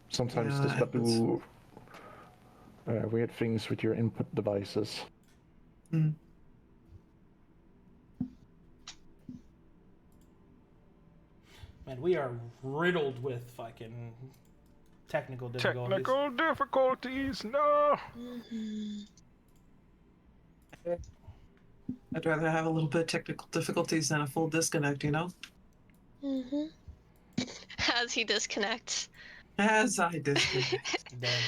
Sometimes Yeah, this got it's- do weird things with your input devices. Mm. Man, we are riddled with fucking technical difficulties. Technical difficulties, no! Mhm. I'd rather have a little bit of technical difficulties than a full disconnect, you know? Mhm. As he disconnects. As I disconnect. Then,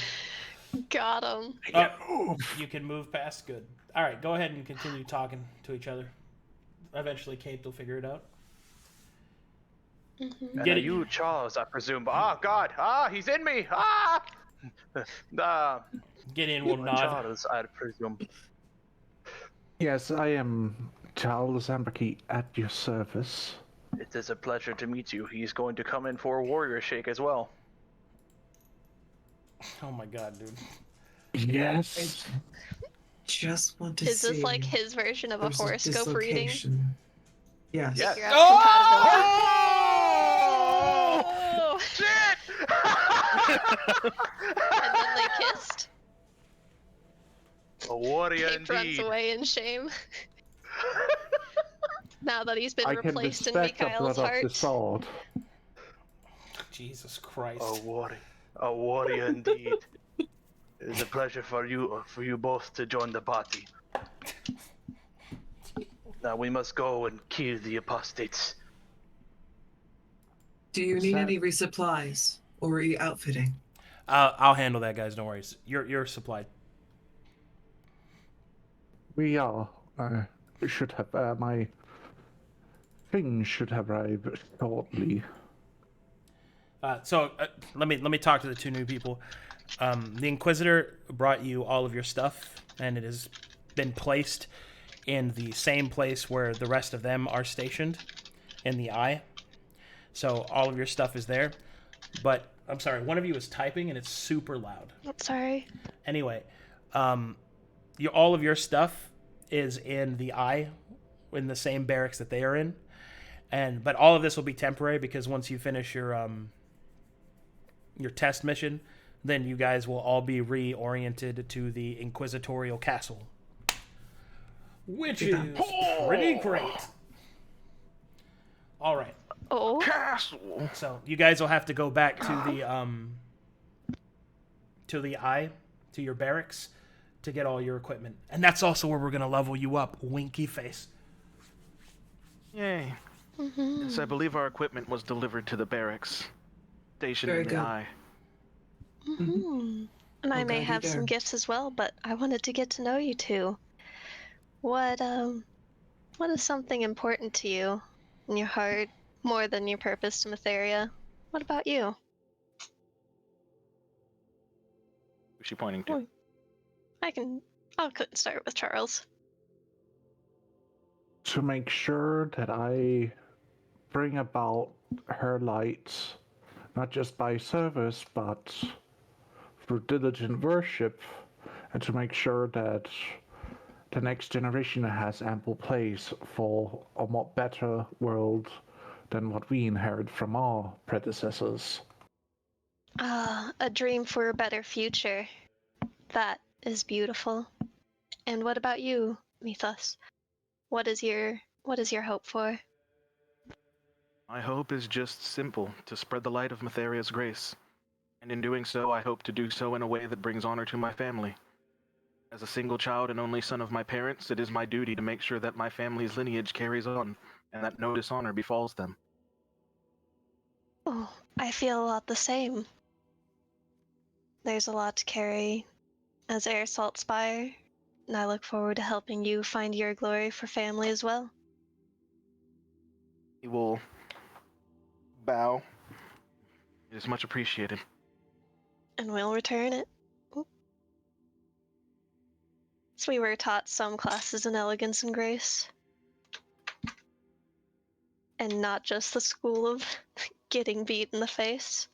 Got him. oh, you can move past. Good. All right, go ahead and continue talking to each other. Eventually, Cape will figure it out. Mhm. And Get are it. you Charles, I presume? Ah, God! He's in me! Gideon will nod. Charles, I presume. Yes, I am Charles Amberkeep at your service. It is a pleasure to meet you. He's going to come in for a warrior shake as well. Oh my god, dude. Yes. Just want to Is see. this like his version of a there's horoscope reading? dislocation. Yes. Yes. Figure out Oh! compatibility. And then they kissed. A warrior Cape runs indeed. away in shame. Now that he's been I can replaced in respect the Michael's blood of the heart. sword. Jesus Christ. A warrior indeed. It is a pleasure for you both to join the party. Now we must go and kill the apostates. Do you need any resupplies? Or are you outfitting? I'll handle that, guys. Don't worry. You're supplied. We are. We should have my things should have arrived shortly. So let me talk to the two new people. The Inquisitor brought you all of your stuff, and it has been placed in the same place where the rest of them are stationed, in the eye. So all of your stuff is there. But I'm sorry, one of you is typing, and it's super loud. Sorry. Anyway, all of your stuff is in the Eye, in the same barracks that they are in. But all of this will be temporary because once you finish your test mission, then you guys will all be reoriented to the Inquisitorial Castle, which is pretty great. All right. Oh. Castle. So you guys will have to go back to the Eye, to your barracks, to get all your equipment, and that's also where we're gonna level you up. Winky face. Yay. Yes, I believe our equipment was delivered to the barracks. Stationed Very in the good. Eye. And I Oh, may God, have you some there. gifts as well, but I wanted to get to know you two. What is something important to you in your heart more than your purpose to Mytheria? What about you? Who's she pointing to? I'll start with Charles. To make sure that I bring about her light, not just by service, but through diligent worship, and to make sure that the next generation has ample place for a more better world than what we inherit from our predecessors. A dream for a better future. That is beautiful. And what about you, Mythos? What is your hope for? My hope is just simple, to spread the light of Mytheria's grace. And in doing so, I hope to do so in a way that brings honor to my family. As a single child and only son of my parents, it is my duty to make sure that my family's lineage carries on, and that no dishonor befalls them. Oh, I feel a lot the same. There's a lot to carry as heir Saltspire, and I look forward to helping you find your glory for family as well. He will bow. It is much appreciated. And we'll return it. Oop. So we were taught some classes in elegance and grace. And not just the school of getting beat in the face.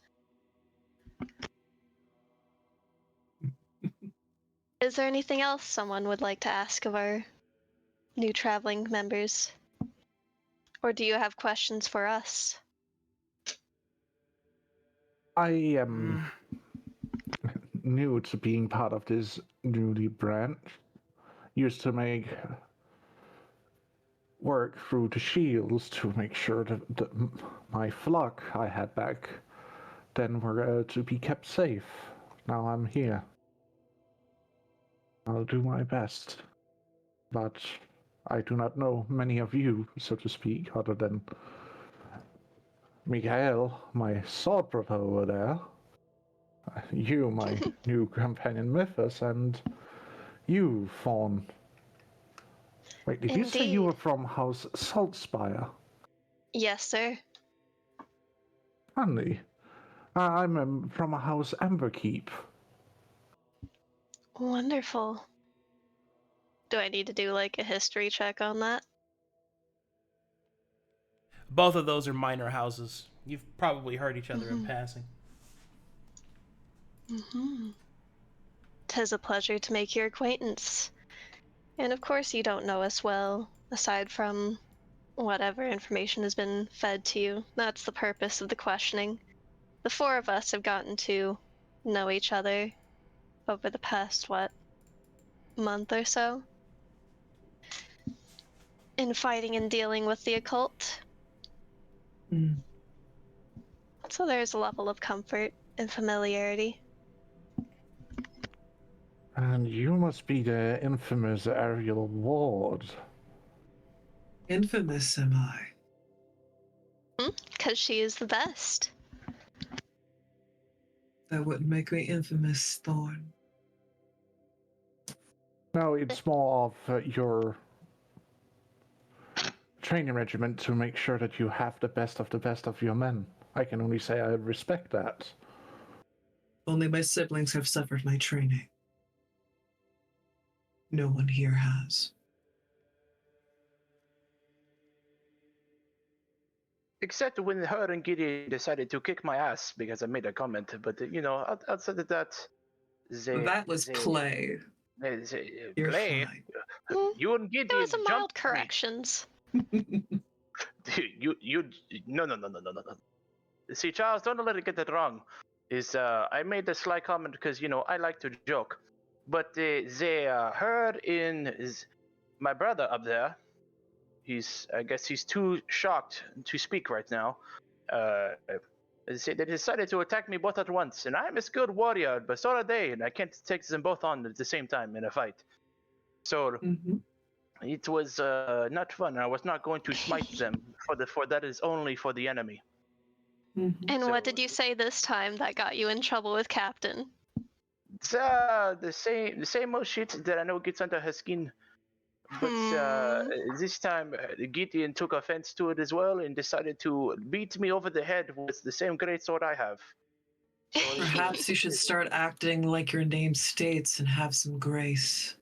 Is there anything else someone would like to ask of our new traveling members? Or do you have questions for us? I am new to being part of this newly branch. Used to make work through the shields to make sure that my flock I had back then were to be kept safe. Now I'm here. I'll do my best. But I do not know many of you, so to speak, other than Micha'el, my sword brother over there. You, my new companion Mythos, and you, Thorne. Wait, did you say you Indeed. were from House Saltspire? Yes, sir. Funny. I'm from a House Amberkeep. Wonderful. Do I need to do like a history check on that? Both of those are minor houses. You've probably heard each other in passing. 'Tis a pleasure to make your acquaintance. And of course you don't know us well, aside from whatever information has been fed to you. That's the purpose of the questioning. The four of us have gotten to know each other over the past, month or so? In fighting and dealing with the occult. So there's a level of comfort and familiarity. And you must be the infamous Ariel Ward. Infamous, am I? 'Cause she is the best. That wouldn't make me infamous, Thorne. No, it's more of your training regiment to make sure that you have the best of your men. I can only say I respect that. Only my siblings have suffered my training. No one here has. Except when her and Gideon decided to kick my ass because I made a comment. But outside of that, That was play. You're Play. fine. You and Gideon There was some mild jumped me. corrections. You no. See, Charles, don't let it get that wrong. I made a sly comment because I like to joke, but they heard my brother up there. I guess he's too shocked to speak right now. They decided to attack me both at once, and I'm a skilled warrior, but so are they, and I can't take them both on at the same time in a fight. So it was not fun. I was not going to smite them for that is only for the enemy. And So- what did you say this time that got you in trouble with Captain? It's the same old shit that I know gets under her skin. But this time, Gideon took offense to it as well and decided to beat me over the head with the same greatsword I have. Perhaps you should start acting like your name states and have some grace.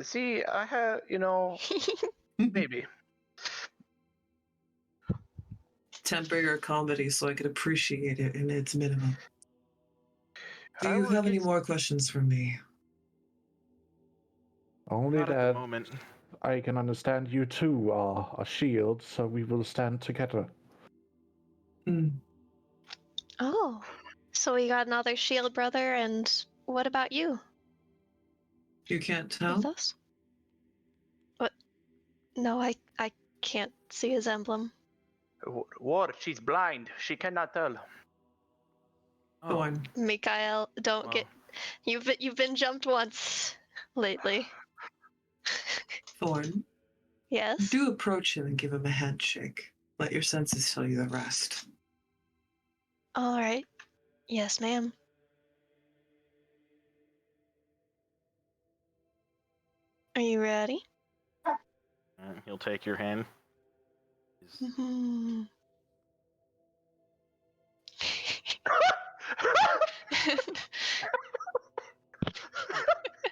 See, I have, maybe. Temper your comedy so I could appreciate it in its minimum. Do I you will have any get- more questions for me? Only Not at the that moment. I can understand you two are a shield, so we will stand together. Oh, so we got another shield brother, and what about you? You can't tell? Mythos? What? No, I can't see his emblem. War, she's blind. She cannot tell. Oh, Thorne. Micha'el, don't Well. get. You've been jumped once lately. Thorne, Yes. do approach him and give him a handshake. Let your senses tell you the rest. All right. Yes, ma'am. Are you ready? He'll take your hand. Mhm.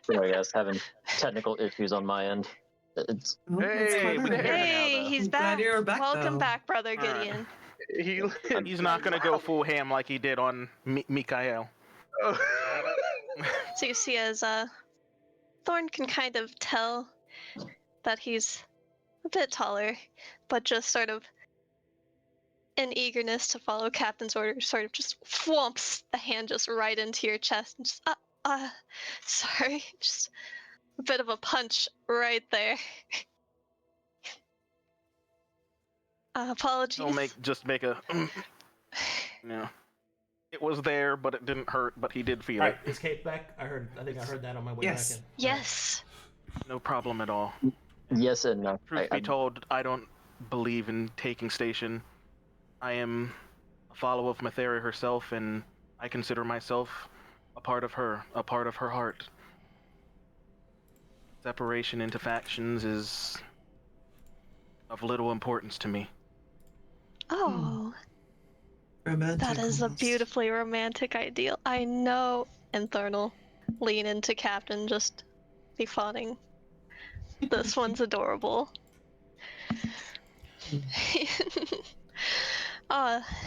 Sorry, guys, having technical issues on my end. It's Oh, that's Hey, quite we all can right. hear you now, Hey, though. he's I'm glad back. you're back, Welcome though. back, Brother All right. Gideon. He's not gonna go full ham like he did on Micha'el. So you see, as Thorne can kind of tell that he's a bit taller, but just sort of in eagerness to follow Captain's orders, sort of just whomps the hand just right into your chest and just sorry, just a bit of a punch right there. Apologies. He'll make a. Yeah. It was there, but it didn't hurt. But he did feel All right, it. is Kate back? I think I heard that on my way Yes. back in. Yes. No problem at all. yes and no. Truth be told, I don't believe in taking station. I am a follower of Mytheria herself, and I consider myself a part of her heart. Separation into factions is of little importance to me. Oh, Romantic. that is a almost. beautifully romantic ideal. I know. And Thorne will lean into Captain, just be fawning. This one's adorable.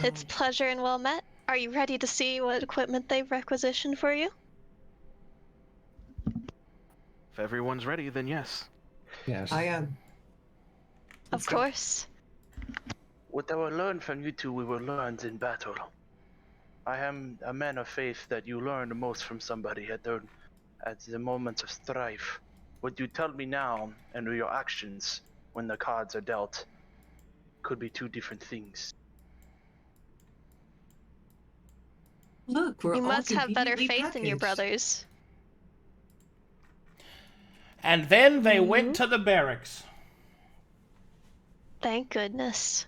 It's pleasure and well met. Are you ready to see what equipment they've requisitioned for you? If everyone's ready, then yes. Yes. I am. Of course. What I will learn from you two, we will learn in battle. I am a man of faith that you learn the most from somebody at the moments of strife. What you tell me now and your actions when the cards are dealt could be two different things. Look, we're You all must have better conveniently faith in your packaged. brothers. And then they went to the barracks. Thank goodness.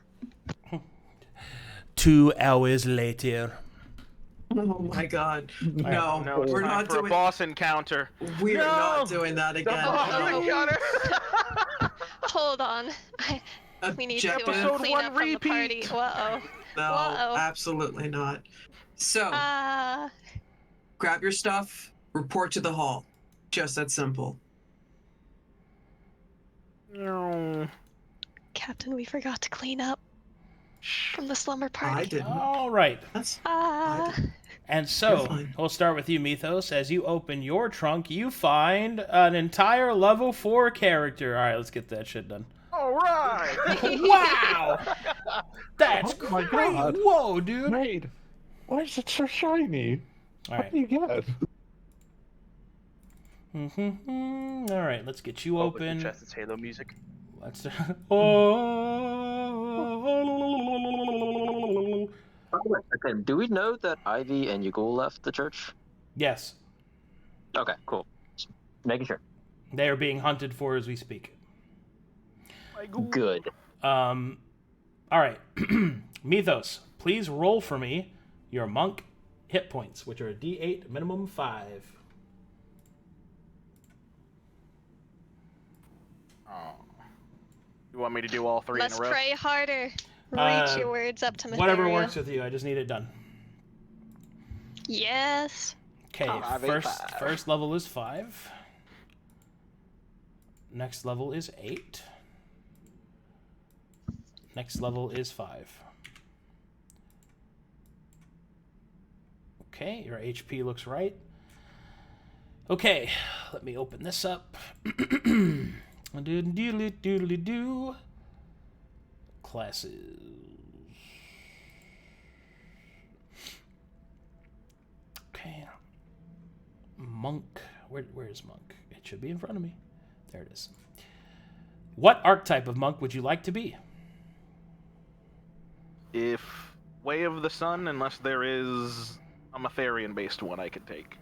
2 hours later. Oh my god. No, No, it's we're time not for a doing boss encounter. We're No! not doing that again. No. Hold on. We need to Objective. Episode clean one up from the party. repeat. Uh-oh. No, Uh-oh. absolutely not. So, grab your stuff, report to the hall. Just that simple. No. Captain, we forgot to clean up. from the slumber party. I didn't. All right. That's. Ah. And You're so, fine. we'll start with you, Mythos. As you open your trunk, you find an entire level 4 character. All right, let's get that shit done. All right. Wow! That's Oh my great! God. Whoa, dude! Wait, why is it so shiny? All What right. do you get? All right, let's get you Open open. the chest, it's Halo music. Let's. Oh. Okay, do we know that Ivy and Ygul left the church? Yes, Okay, cool. Just making sure. they are being hunted for as we speak. Good. All right, Mythos, please roll for me your monk hit points, which are a D8 minimum 5. You want me to do all three Must in a row? pray harder. Reach your words up to Mytheria. Whatever works with you. I just need it done. Yes. Okay, 5, 8, 5. first level is 5. Next level is 8. Next level is 5. Okay, your HP looks right. Okay, let me open this up. Doodly-doodly-doodly-doo. Classes. Okay. Monk. Where is Monk? It should be in front of me. There it is. What archetype of monk would you like to be? If Way of the Sun, unless there is a Matharian-based one I could take.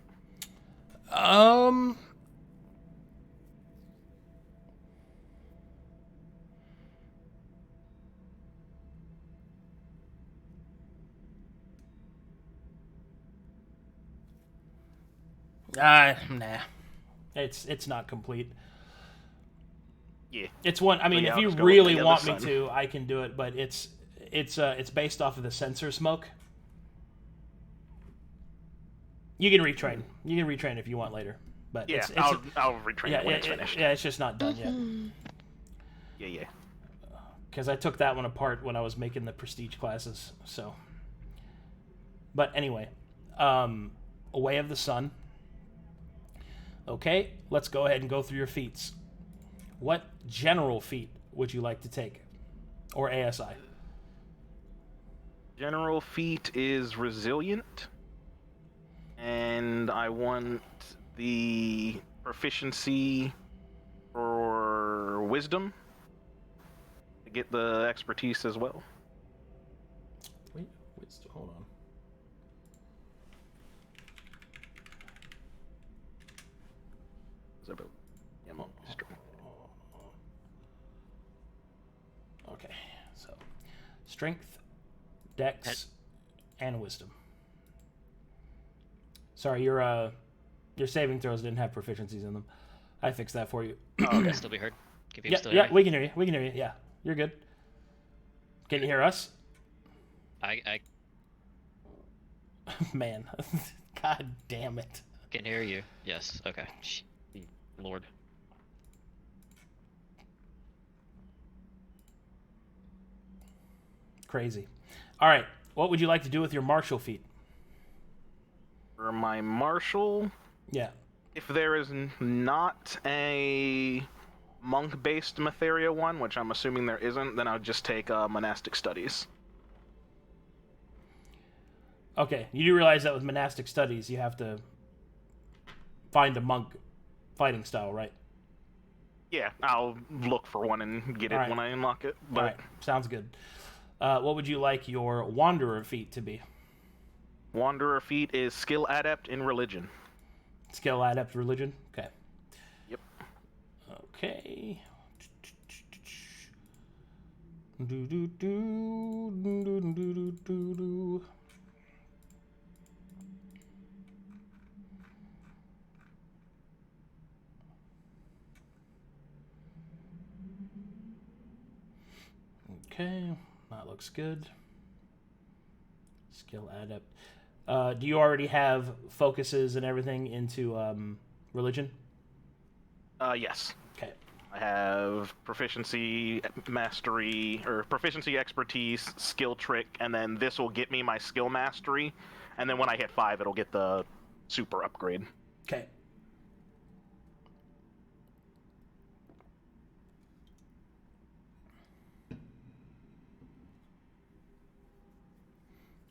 Nah. It's not complete. Yeah. It's one. I mean, Yeah, if I'll you just go with really the other want me sun. to, I can do it. But it's based off of the sensor smoke. You can retrain. You can retrain if you want later. But Yeah, it's I'll retrain it when it's finished. Yeah, it's just not done yet. Yeah. Because I took that one apart when I was making the prestige classes. So, but anyway, Way of the Sun. Okay, let's go ahead and go through your feats. What general feat would you like to take, or ASI? General feat is Resilient, and I want the proficiency for Wisdom to get the expertise as well. Wait, hold on. Okay, so strength, dex, and wisdom. Sorry, your saving throws didn't have proficiencies in them. I fixed that for you. Can I still be heard? Can people still hear Yeah, me? we can hear you. We can hear you. Yeah, you're good. Can you hear us? I Man, god damn it. can hear you. Yes. Okay. Lord. Crazy. All right, what would you like to do with your martial feat? For my martial, Yeah. if there is not a monk-based Matheria one, which I'm assuming there isn't, then I'll just take monastic studies. Okay, you do realize that with monastic studies, you have to find a monk fighting style, right? Yeah, I'll look for one and get it Alright. when I unlock it. But All right, sounds good. What would you like your wanderer feat to be? Wanderer feat is skill adept in religion. Skill adept religion? Okay. Yep. Okay. Do, do, do, do, do, do, do, do. Okay, that looks good. Skill adept. Do you already have focuses and everything into religion? Yes. Okay. I have proficiency, mastery, or proficiency, expertise, skill trick, and then this will get me my skill mastery. And then when I hit 5, it'll get the super upgrade. Okay.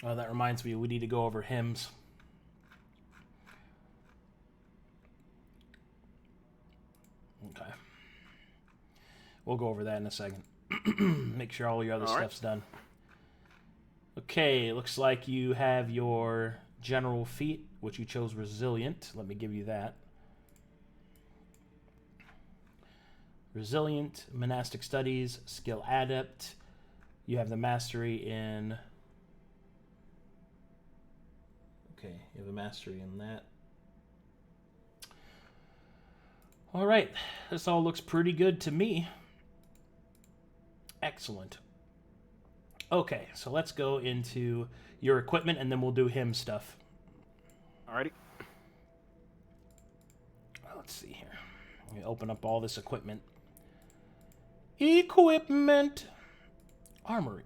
Oh, that reminds me, we need to go over hymns. Okay. We'll go over that in a second. Make sure all your other stuff's done. Okay, looks like you have your general feat, which you chose resilient. Let me give you that. Resilient, monastic studies, skill adept. You have the mastery in... Okay, you have a mastery in that. All right, this all looks pretty good to me. Excellent. Okay, so let's go into your equipment, and then we'll do him stuff. Alrighty. Let's see here. Let me open up all this equipment. Equipment. Armory.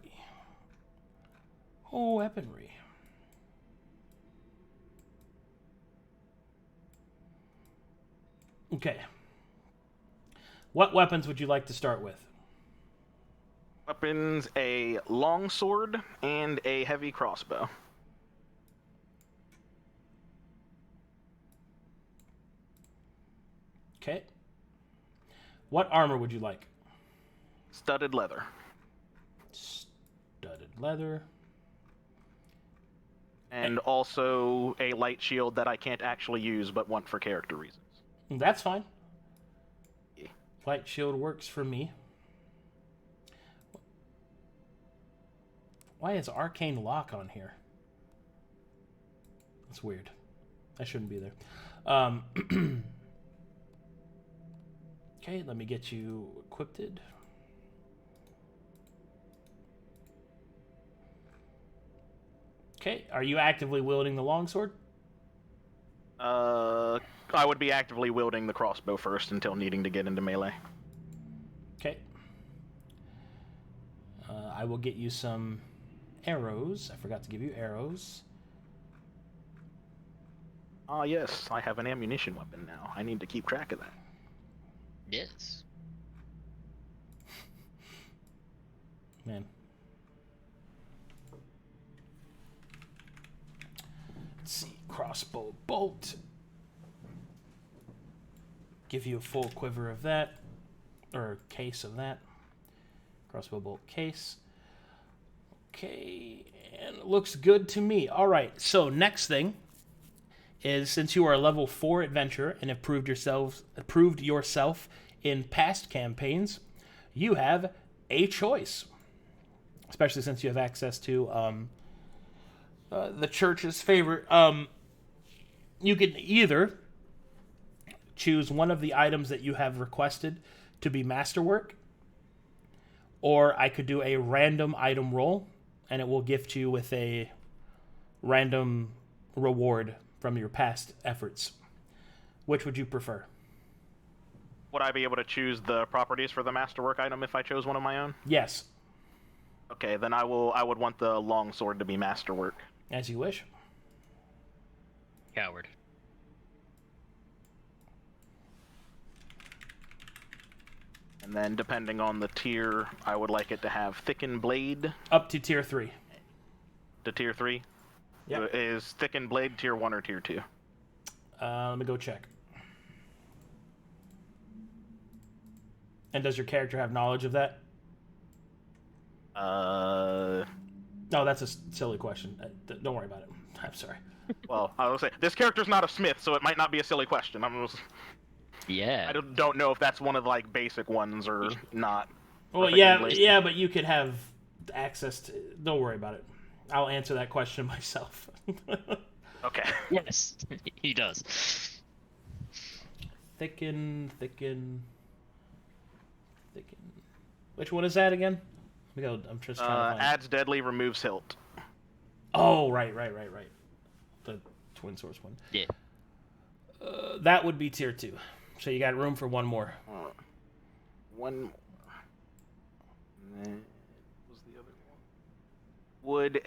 Oh, weaponry. Okay. What weapons would you like to start with? Weapons, a longsword and a heavy crossbow. Okay. What armor would you like? Studded leather. Studded leather. And also a light shield that I can't actually use but want for character reasons. That's fine. Yeah. Light shield works for me. Why is Arcane Lock on here? That's weird. That shouldn't be there. Okay, let me get you equipped. Okay, are you actively wielding the longsword? I would be actively wielding the crossbow first until needing to get into melee. Okay. I will get you some arrows. I forgot to give you arrows. Ah, yes, I have an ammunition weapon now. I need to keep track of that. Yes. Man. Let's see. Crossbow bolt. Give you a full quiver of that. Or case of that. Crossbow bolt case. Okay. And it looks good to me. Alright, so next thing is, since you are a level 4 adventurer and have proved yourself in past campaigns, you have a choice. Especially since you have access to the church's favorite. You can either choose one of the items that you have requested to be masterwork, or I could do a random item roll, and it will gift you with a random reward from your past efforts. Which would you prefer? Would I be able to choose the properties for the masterwork item if I chose one of my own? Yes. Okay, then I would want the longsword to be masterwork. As you wish. Coward. And then depending on the tier, I would like it to have thickened blade. Up to tier 3. To tier 3? Yep. Is thickened blade tier 1 or tier 2? Let me go check. And does your character have knowledge of that? No, that's a silly question. Don't worry about it. I'm sorry. Well, I will say, this character's not a smith, so it might not be a silly question. Yeah. I don't know if that's one of, like, basic ones or not. Well, yeah, but you could have access to... Don't worry about it. I'll answer that question myself. Okay. Yes, he does. Thicken. Which one is that again? Let me go. I'm just trying to find adds deadly, removes hilt. Oh, right. The twin source one. Yeah. That would be tier 2. So you got room for one more. one more. And then, what was the other one? Would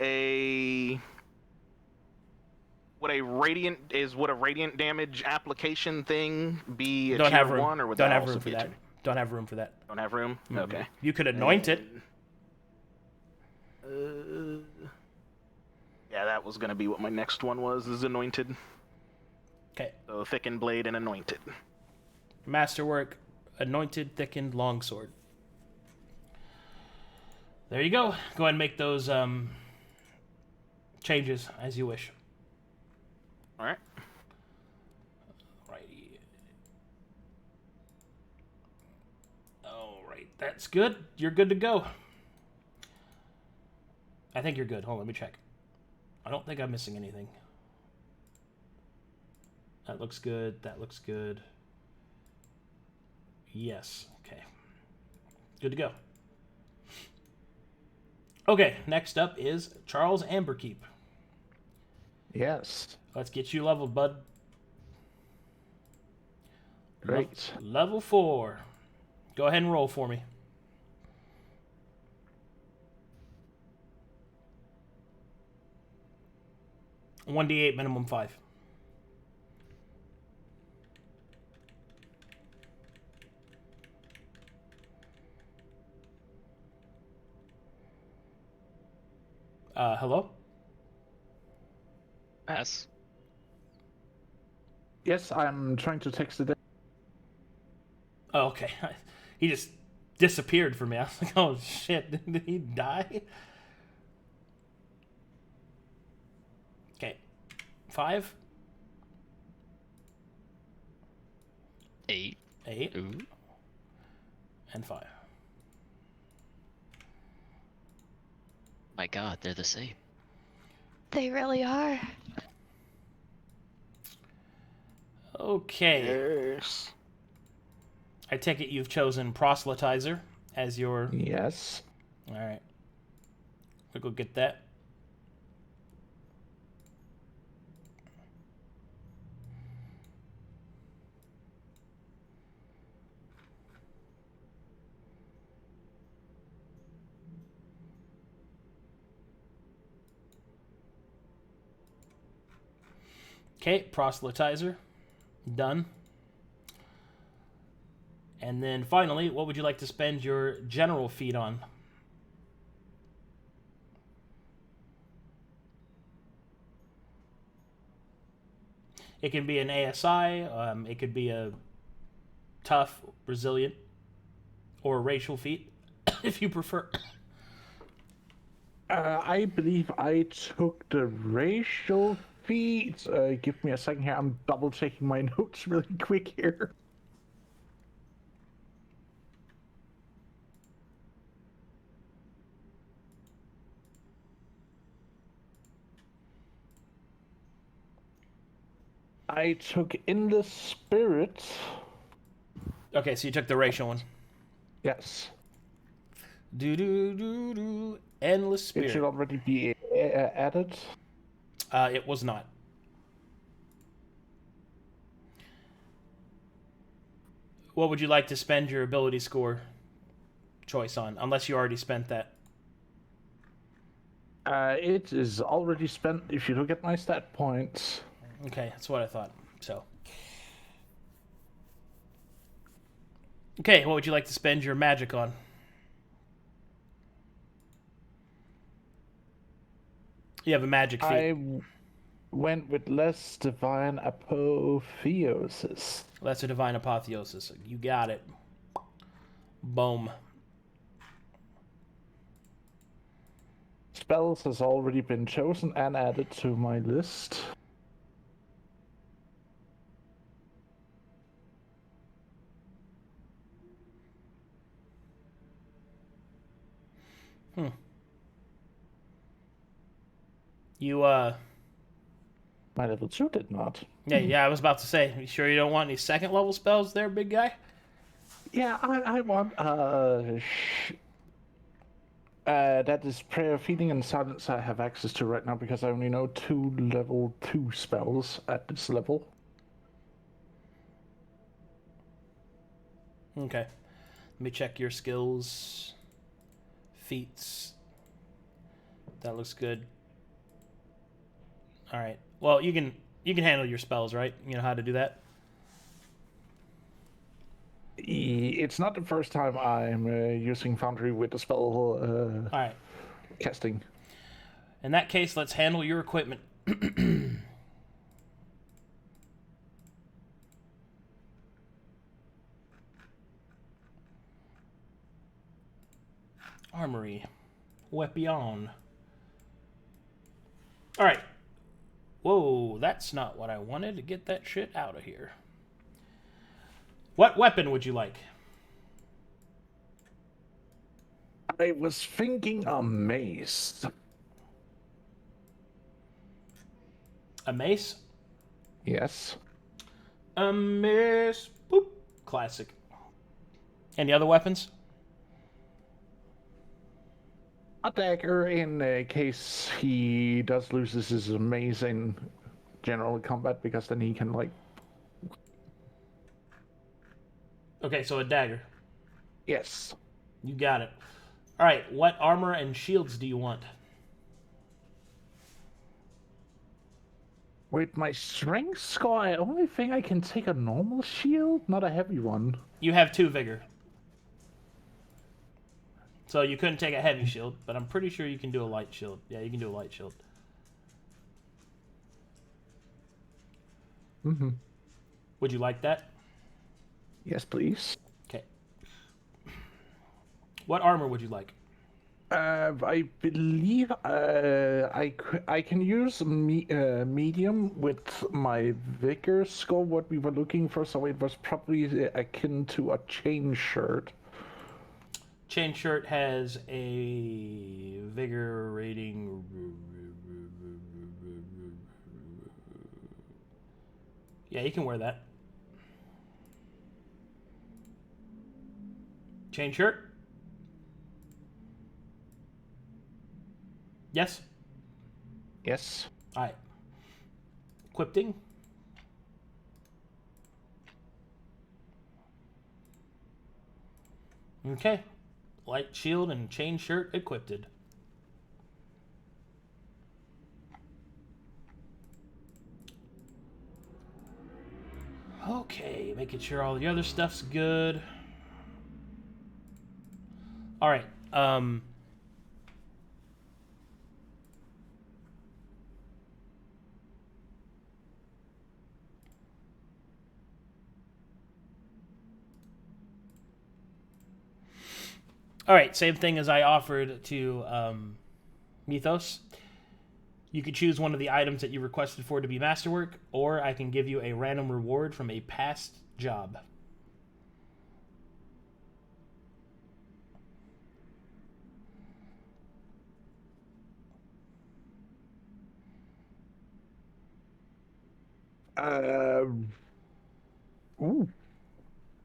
a radiant damage application thing be a Don't tier have room. 1, or would Don't that have also room for be a that. tier? Don't have room for that. Don't have room? Okay. You could anoint it. Yeah, that was gonna be what my next one was, is anointed. Okay. So thickened blade and anointed. Masterwork, anointed, thickened, longsword. There you go. Go ahead and make those changes as you wish. Alright. Righty. Alright, that's good. You're good to go. I think you're good. Hold on, let me check. I don't think I'm missing anything. That looks good. That looks good. Yes. Okay. Good to go. Okay, next up is Charles Amberkeep. Yes. Let's get you leveled, bud. Great. Level 4. Go ahead and roll for me. $1d8, minimum 5. Hello? Pass. Yes, I'm trying to text it. Oh, okay. He just disappeared from me. I was like, oh shit, did he die? Okay. 5. 8. 8. Ooh. And 5. My god, they're the same. They really are. Okay. Yes. I take it you've chosen Proselytizer as your... Yes. Alright. We'll go get that. Okay, Proselytizer. Done. And then finally, what would you like to spend your general feat on? It can be an ASI, it could be a tough, resilient, or a racial feat, if you prefer. I believe I took the racial feat. Give me a second here. I'm double checking my notes really quick here. I took Endless Spirit. Okay, so you took the racial one. Yes. Endless Spirit. It should already be added. It was not. What would you like to spend your ability score choice on? Unless you already spent that. It is already spent if you look at my stat points. Okay, that's what I thought. So. Okay, what would you like to spend your magic on? You have a magic feat. I went with less divine apotheosis. Lesser divine apotheosis. You got it. Boom. Spells has already been chosen and added to my list. You, My level 2 did not. Yeah, I was about to say, you sure you don't want any second level spells there, big guy? Yeah, I want, that is Prayer, Feeding, and Silence I have access to right now because I only know 2 level 2 spells at this level. Okay. me check your skills. Feats. That looks good. All right. Well, you can handle your spells, right? You know how to do that? It's not the first time I'm using Foundry with the spell All right. casting. In that case, let's handle your equipment. Armory. Weapon. Alright. Whoa, that's not what I wanted. To get that shit out of here. What weapon would you like? I was thinking a mace. A mace? Yes. A mace. Boop. Classic. Any other weapons? A dagger in case he does loses his mace in general combat, because then he can, like... Okay, so a dagger. Yes. You got it. Alright, what armor and shields do you want? With my strength score, I only think I can take a normal shield, not a heavy one. You have 2 vigor. So you couldn't take a heavy shield, but I'm pretty sure you can do a light shield. Yeah, you can do a light shield. Mm-hmm. Would you like that? Yes, please. Okay. What armor would you like? I believe I can use medium with my vigor score, what we were looking for, so it was probably akin to a chain shirt. Chain shirt has a vigor rating. Yeah, you can wear that. Chain shirt? Yes? Yes. Alright. Equipping. Okay. Light shield and chain shirt equipped. Okay, making sure all the other stuff's good. Alright, Alright, same thing as I offered to Mythos. You could choose one of the items that you requested for to be masterwork, or I can give you a random reward from a past job.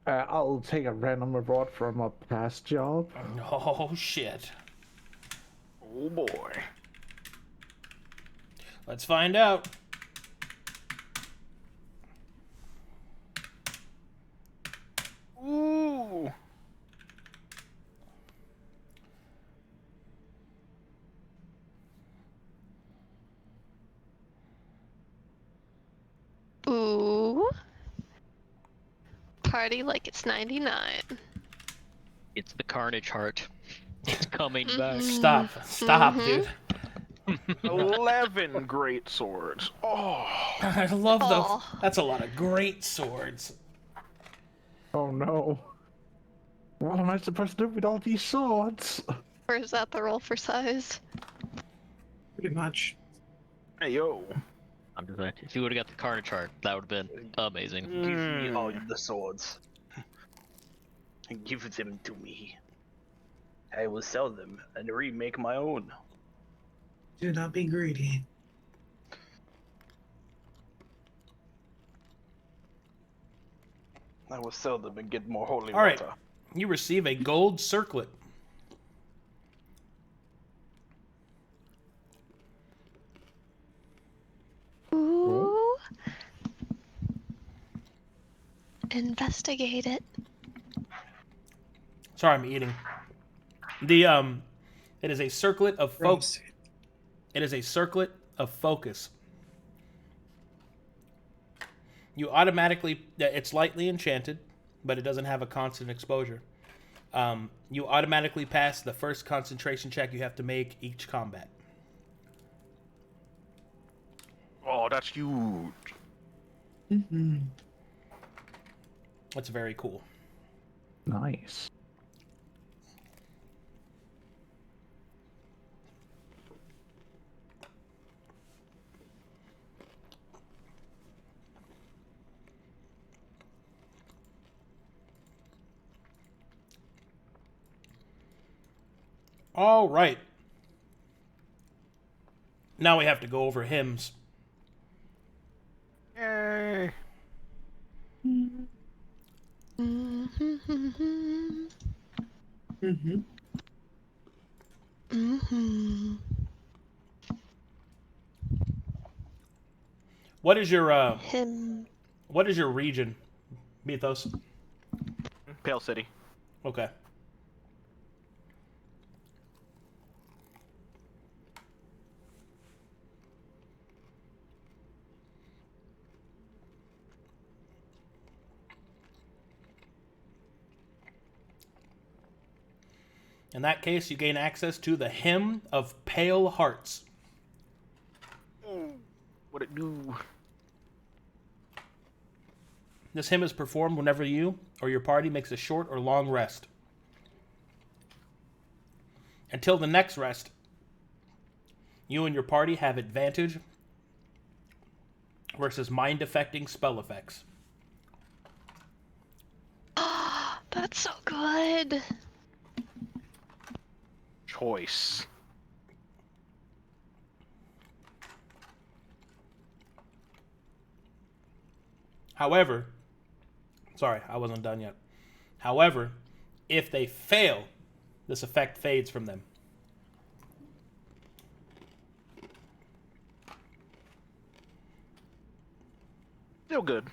I'll take a random reward from a past job. Oh, shit. Oh boy. Let's find out. Ooh. Ooh. Party like it's 99. It's the Carnage Heart. It's coming back. Stop, dude. 11 great swords. Oh. I love those. Aw. That's a lot of great swords. Oh no. What am I supposed to do with all these swords? Or is that the roll for size? Pretty much. Hey yo. I'm just saying, if you would have got the Carnage Heart, that would have been amazing. Give me all the swords. Give them to me. I will sell them and remake my own. Do not be greedy. I will sell them and get more holy All right. water. You receive a gold circlet. Ooh. Investigate it. Sorry, I'm eating. It is a circlet of focus. It is a circlet of focus. You automatically, it's lightly enchanted, but it doesn't have a constant exposure. You automatically pass the first concentration check you have to make each combat. Oh, that's huge. Mm-hmm. That's very cool. Nice. All right. Now we have to go over hymns. Yay. What is your Him. What is your region, Mythos? Pale City. Okay. In that case, you gain access to the Hymn of Pale Hearts. What it do? This hymn is performed whenever you or your party makes a short or long rest. Until the next rest, you and your party have advantage versus mind-affecting spell effects. That's so good. Choice. However, sorry, I wasn't done yet. However, if they fail, this effect fades from them. Still good.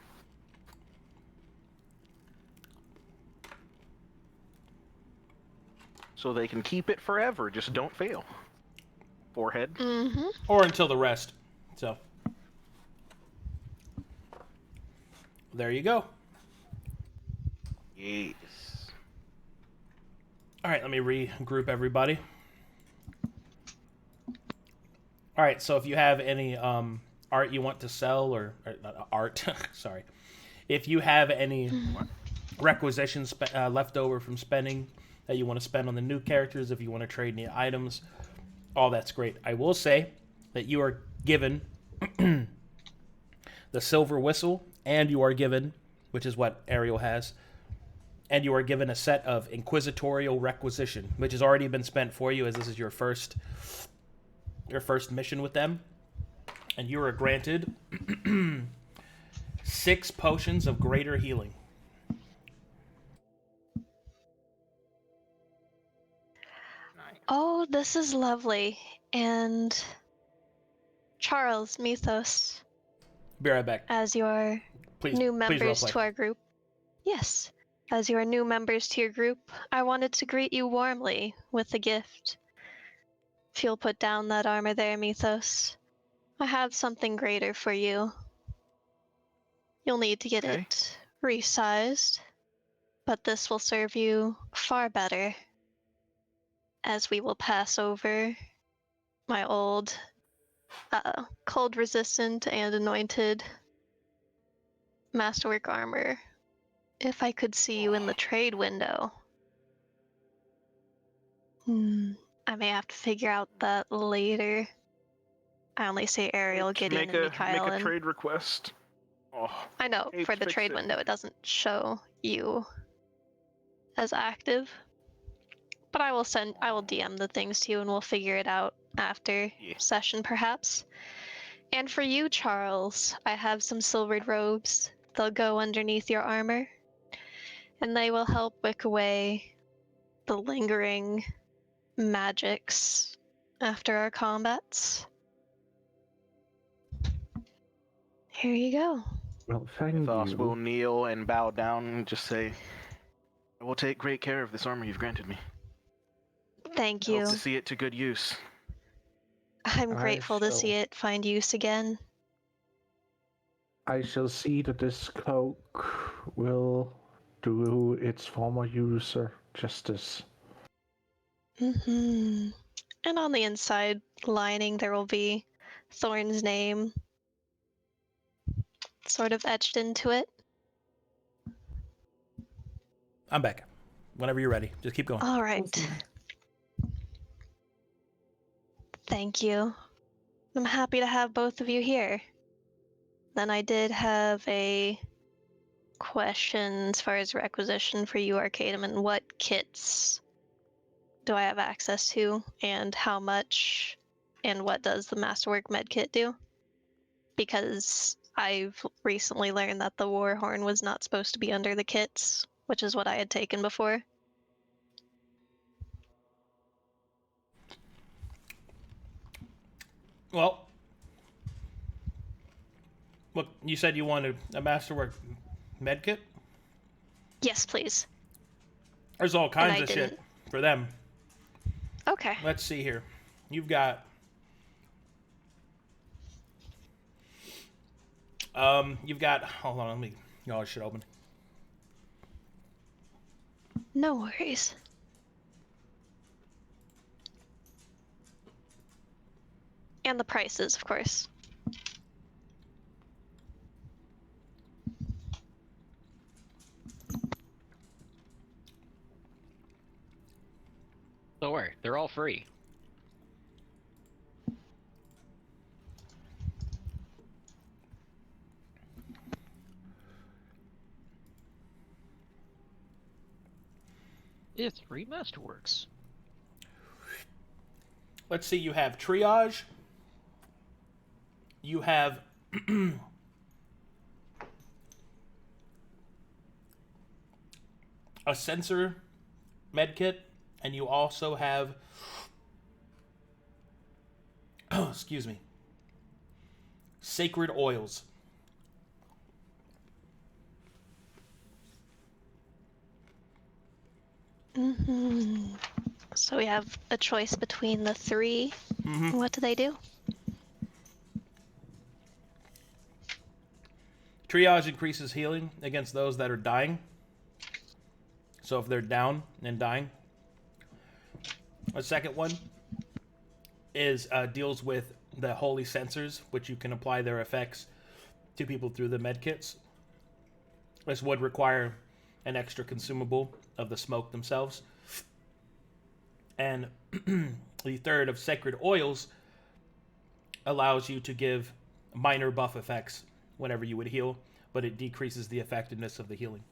So they can keep it forever, just don't fail. Forehead. Mm-hmm. Or until the rest. So, there you go. Yes. All right, let me regroup everybody. All right, so if you have any art you want to sell, or not art, sorry. If you have any requisitions left over from spending that you want to spend on the new characters, if you want to trade any items, all that's great. I will say that you are given the Silver Whistle, and you are given, which is what Ariel has, and you are given a set of Inquisitorial Requisition, which has already been spent for you, as this is your first mission with them. And you are granted 6 potions of greater healing. Oh, this is lovely. And Charles, Mythos, Be right back. as your new members roleplay. to our group. Yes, as your new members to your group, I wanted to greet you warmly with a gift. If you'll put down that armor there, Mythos, I have something greater for you. You'll need to get it resized, but this will serve you far better, as we will pass over my old cold resistant and anointed masterwork armor. If I could see you in the trade window. I may have to figure out that later. I only say Ariel, Gideon, and Micha'el. Make a trade request. Oh, I know, for the trade window it doesn't show you as active. But I will DM the things to you and we'll figure it out after session perhaps. And for you, Charles, I have some silvered robes. They'll go underneath your armor. And they will help wick away the lingering magics after our combats. Here you go. Well, thank Mythos you. will kneel and bow down and just say, I will take great care of this armor you've granted me. Thank I you. hope to see it to good use. I'm I grateful to shall- see it find use again. I shall see that this cloak will do its former user justice. And on the inside lining, there will be Thorne's name sort of etched into it. I'm back. Whenever you're ready, just keep going. All right. Thank you. I'm happy to have both of you here. Then I did have a question as far as requisition for you, Arcadum, and what kits do I have access to, and how much, and what does the Masterwork medkit do? Because I've recently learned that the Warhorn was not supposed to be under the kits, which is what I had taken before. Well, look, you said you wanted a Masterwork medkit? Yes, please. There's all kinds I of shit didn't. for them. Okay. Let's see here. You've got hold on, let me get all this shit open. No worries. And the prices, of course. Don't worry, they're all free. It's free Masterworks. Let's see, you have triage. You have a sensor medkit, and you also have excuse me, sacred oils. So we have a choice between the three. What do they do? Triage increases healing against those that are dying. So if they're down and dying. A second one is deals with the holy sensors, which you can apply their effects to people through the medkits. This would require an extra consumable of the smoke themselves. And the third of sacred oils allows you to give minor buff effects whenever you would heal, but it decreases the effectiveness of the healing.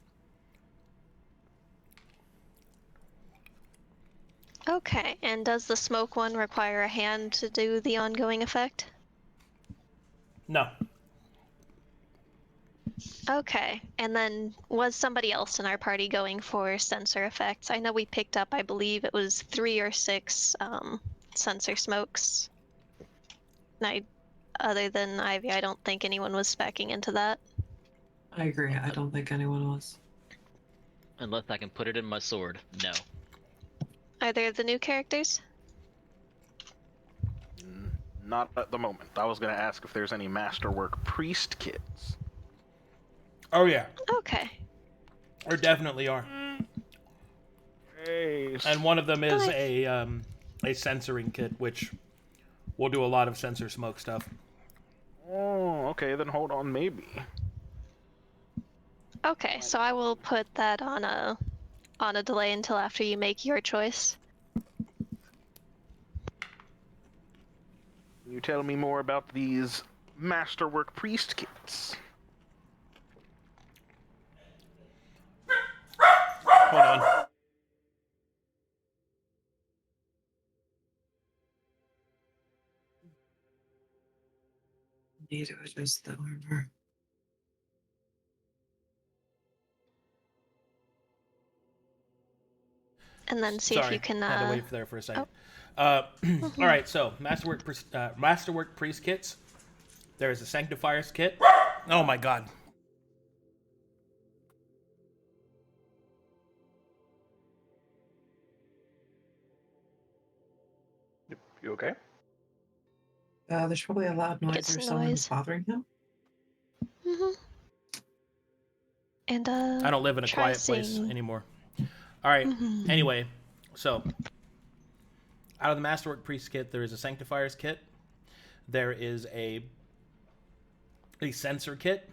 Okay, and does the smoke one require a hand to do the ongoing effect? No. Okay, and then was somebody else in our party going for sensor effects? I know we picked up, I believe it was 3 or 6 sensor smokes. And other than Ivy, I don't think anyone was speccing into that. I agree. I don't think anyone was. Unless I can put it in my sword. No. Are there the new characters? Not at the moment. I was going to ask if there's any Masterwork priest kits. Oh yeah, Okay. there definitely are. Hey. And one of them is Nice. a censoring kit, which will do a lot of sensor smoke stuff. Oh, okay, then hold on, maybe. Okay, so I will put that on a delay until after you make your choice. Can you tell me more about these Masterwork priest kits? Hold on. Need to adjust the armor. And then see Sorry, if you can had to wait there for a second. All right, so Masterwork priest kits. There's a Sanctifier's kit. Oh my god. You okay? There's probably a loud noise It's or a someone noise. bothering him. And I don't live in a try quiet place seeing- anymore. All right. Mhm. Anyway, so out of the Masterwork Priest kit, there is a Sanctifier's kit. There is a Sensor kit,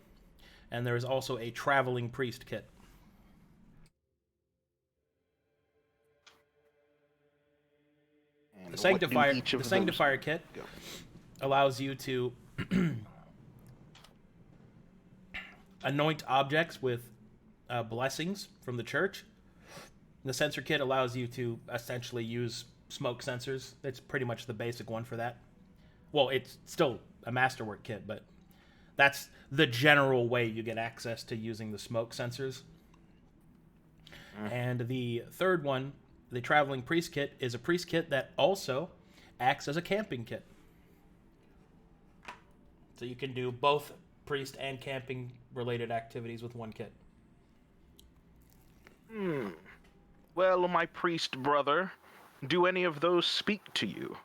and there is also a Traveling Priest kit. And The Sanctifier, what do each of the those Sanctifier kit go? allows you to anoint objects with blessings from the church. The Sensor kit allows you to essentially use smoke sensors. It's pretty much the basic one for that. Well, it's still a Masterwork kit, but that's the general way you get access to using the smoke sensors. And the third one, the Traveling Priest kit, is a priest kit that also acts as a camping kit. So you can do both priest and camping related activities with one kit. Well, my priest brother, do any of those speak to you?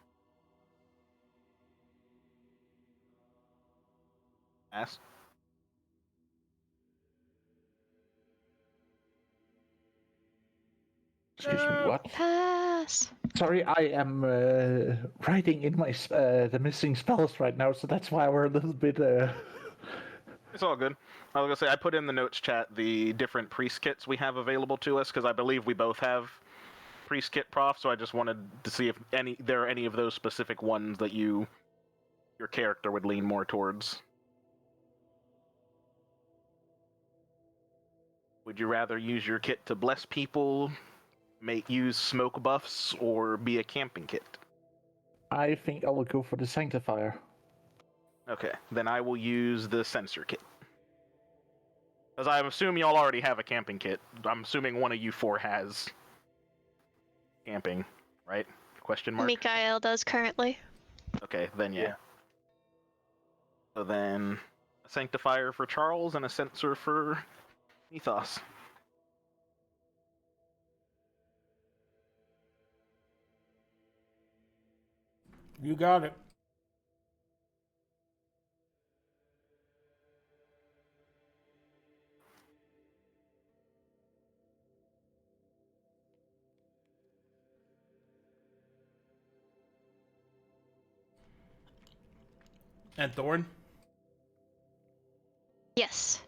Ask. Excuse me, what? Pass. Sorry, I am writing in my the missing spells right now, so that's why we're a little bit. It's all good. I was gonna say I put in the notes chat the different priest kits we have available to us because I believe we both have priest kit prof. So I just wanted to see if there are any of those specific ones that your character would lean more towards. Would you rather use your kit to bless people, use smoke buffs, or be a camping kit? I think I will go for the Sanctifier. Okay, then I will use the sensor kit. Because I'm assuming y'all already have a camping kit. I'm assuming one of you four has camping, right? Question mark? Micha'el does currently. Okay, then yeah. Yeah. So then a Sanctifier for Charles and a sensor for Mythos. You got it. And Thorne, Yes.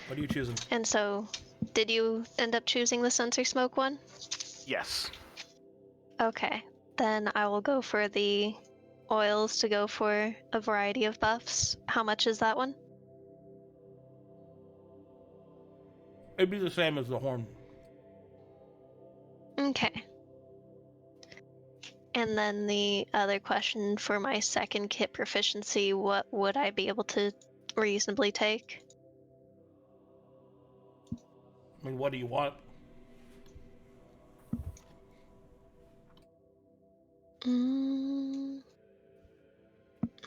what are you choosing? And so, did you end up choosing the sensor smoke one? Yes. Okay. Then I will go for the oils to go for a variety of buffs. How much is that one? It'd be the same as the horn. Okay. And then the other question for my second kit proficiency, what would I be able to reasonably take? I mean, what do you want?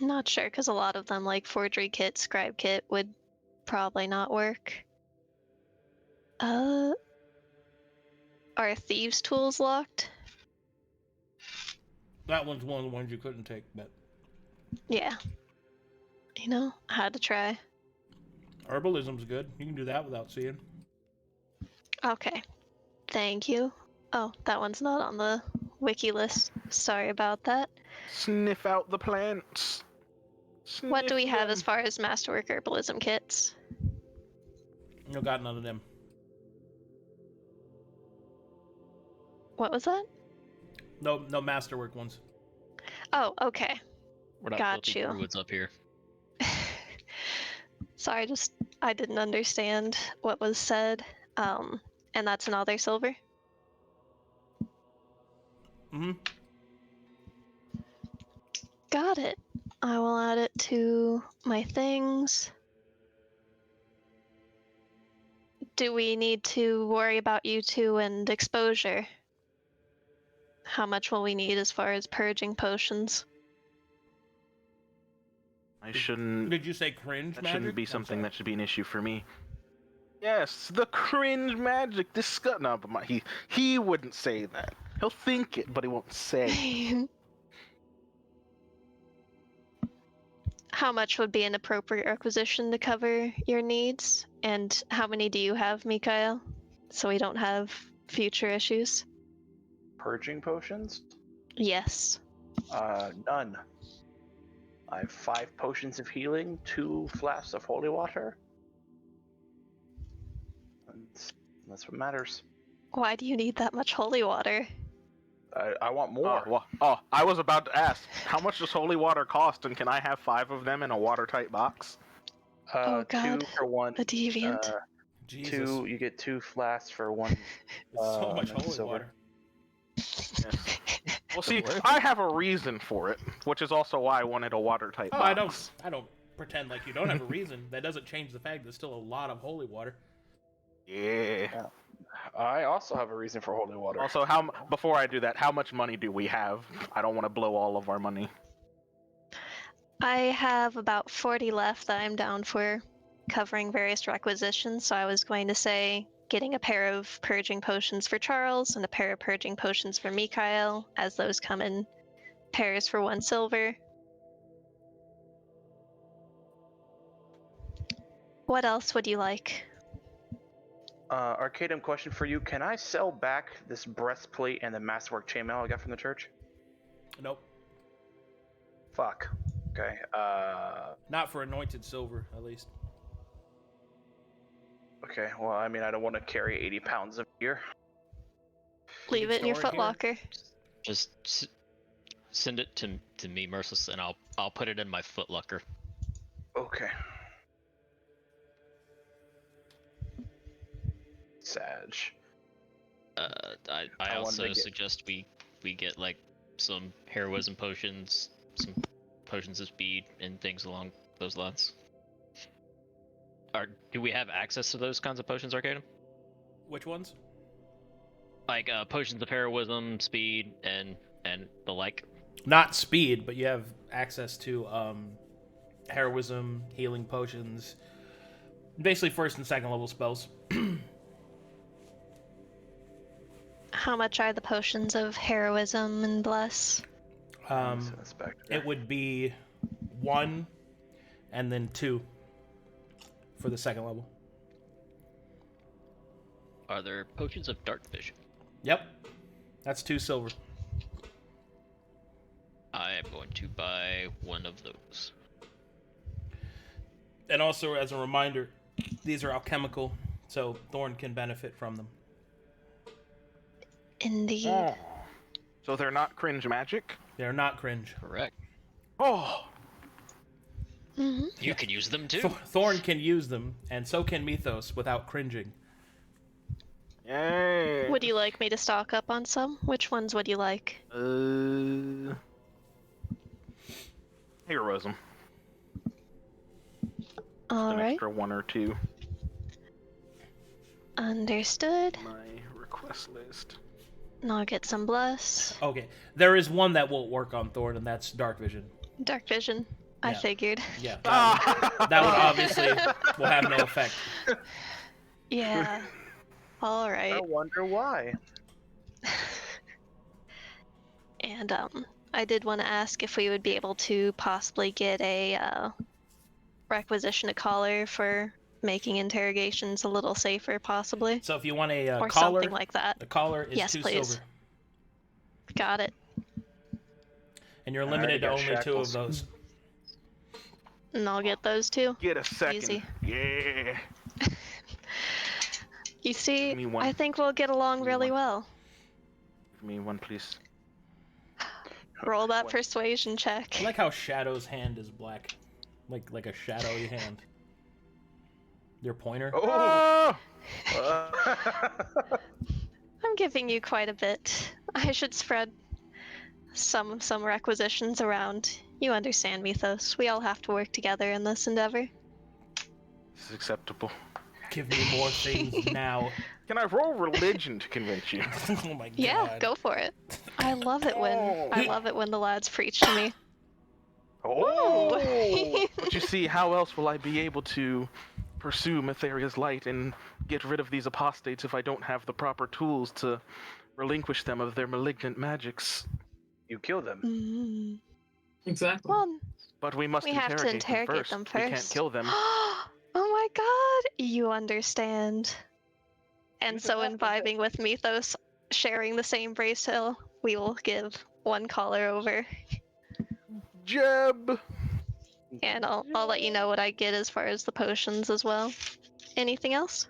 Not sure, because a lot of them, like Forgery Kit, Scribe Kit, would probably not work. Are Thieves' Tools locked? That one's one of the ones you couldn't take, but Yeah. You know, I had to try. Herbalism's good. You can do that without seeing. Okay. Thank you. Oh, that one's not on the wiki list. Sorry about that. Sniff out the plants. What do we Sniff have them. as far as Masterwork Herbalism kits? You got none of them. What was that? No masterwork ones. Oh, okay. We're not Got filthy you. druids up here. Sorry, I didn't understand what was said. And that's another silver? Mm-hmm. Got it. I will add it to my things. Do we need to worry about you two and exposure? How much will we need as far as purging potions? I shouldn't. Did you say cringe That magic? shouldn't be I'm something sorry. that should be an issue for me. Yes, the cringe magic. No, but he wouldn't say that. He'll think it, but he won't say. how much would be an appropriate requisition to cover your needs? And how many do you have, Micha'el? So we don't have future issues. Purging potions? Yes. None. I have 5 potions of healing, 2 flasks of holy water. And that's what matters. Why do you need that much holy water? I want more. I was about to ask, how much does holy water cost, and can I have 5 of them in a watertight box? Oh God, 2 for 1. a deviant. Jesus. 2, you get 2 flasks for 1. So much and then holy silver. water. Yes. Well, see, I have a reason for it, which is also why I wanted a watertight Oh, box. I don't pretend like you don't have a reason. That doesn't change the fact there's still a lot of holy water. Yeah. I also have a reason for holy water. Also, before I do that, how much money do we have? I don't want to blow all of our money. I have about 40 left that I'm down for covering various requisitions, so I was going to say getting a pair of purging potions for Charles and a pair of purging potions for Micha'el, as those come in pairs for 1 silver. What else would you like? Arcadum, question for you. Can I sell back this breastplate and the masterwork chainmail I got from the church? Nope. Fuck. Okay. Not for anointed silver, at least. Okay, well, I mean, I don't want to carry 80 pounds of gear. Leave it in your store it here. footlocker. Just send it to me, Merciless, and I'll put it in my footlocker. Okay. Sag. I I wanted also to get- suggest we get like some heroism potions, some potions of speed, and things along those lines. Do we have access to those kinds of potions, Arcadum? Which ones? Like potions of heroism, speed, and the like. Not speed, but you have access to heroism, healing potions, basically 1st and 2nd level spells. How much are the potions of heroism and bless? It would be 1 and then 2 for the 2nd level. Are there potions of dark vision? Yep. That's 2 silver. I am going to buy 1 of those. And also, as a reminder, these are alchemical, so Thorne can benefit from them. Indeed. Oh. So they're not cringe magic? They're not cringe. Correct. Oh! Mm-hmm. You can use them too. Thorne can use them, and so can Mythos without cringing. Yay! Would you like me to stock up on some? Which ones would you like? Heroism. All An right. extra 1 or 2. Understood. My request list. And I'll get some bless. Okay, there is one that won't work on Thorne, and that's Dark Vision. Dark vision. I Yeah. figured. Yeah, that would obviously will have no effect. Yeah. All I right. wonder why. And I did want to ask if we would be able to possibly get a requisition a collar for making interrogations a little safer, possibly, So if you want a or collar, something like that. the collar is Yes, 2 please. silver, Got it. and you're I already limited to got only 2 of shackles. those. And I'll get those too. Get a second. Easy. Yeah. You see, Give me one. I think we'll get along Give me really one. well. Give me 1, please. Roll that What? persuasion check. I like how Shadow's hand is black, like a shadowy hand. Your pointer. Oh! I'm giving you quite a bit. I should spread some requisitions around. You understand, Mythos. We all have to work together in this endeavor. This is acceptable. Give me more things now. Can I roll religion to convince you? Oh my god. Yeah, go for it. I love it when the lads preach to me. Oh! But you see, how else will I be able to pursue Mytheria's light and get rid of these apostates if I don't have the proper tools to relinquish them of their malignant magics? You kill them. Mm. Exactly. Well, But we must we have to interrogate them first. We can't kill them. Oh my god, you understand. And so, have to imbibing with Mythos, sharing the same brace hill, we will give one collar over. Jeb! And I'll let you know what I get as far as the potions as well. Anything else?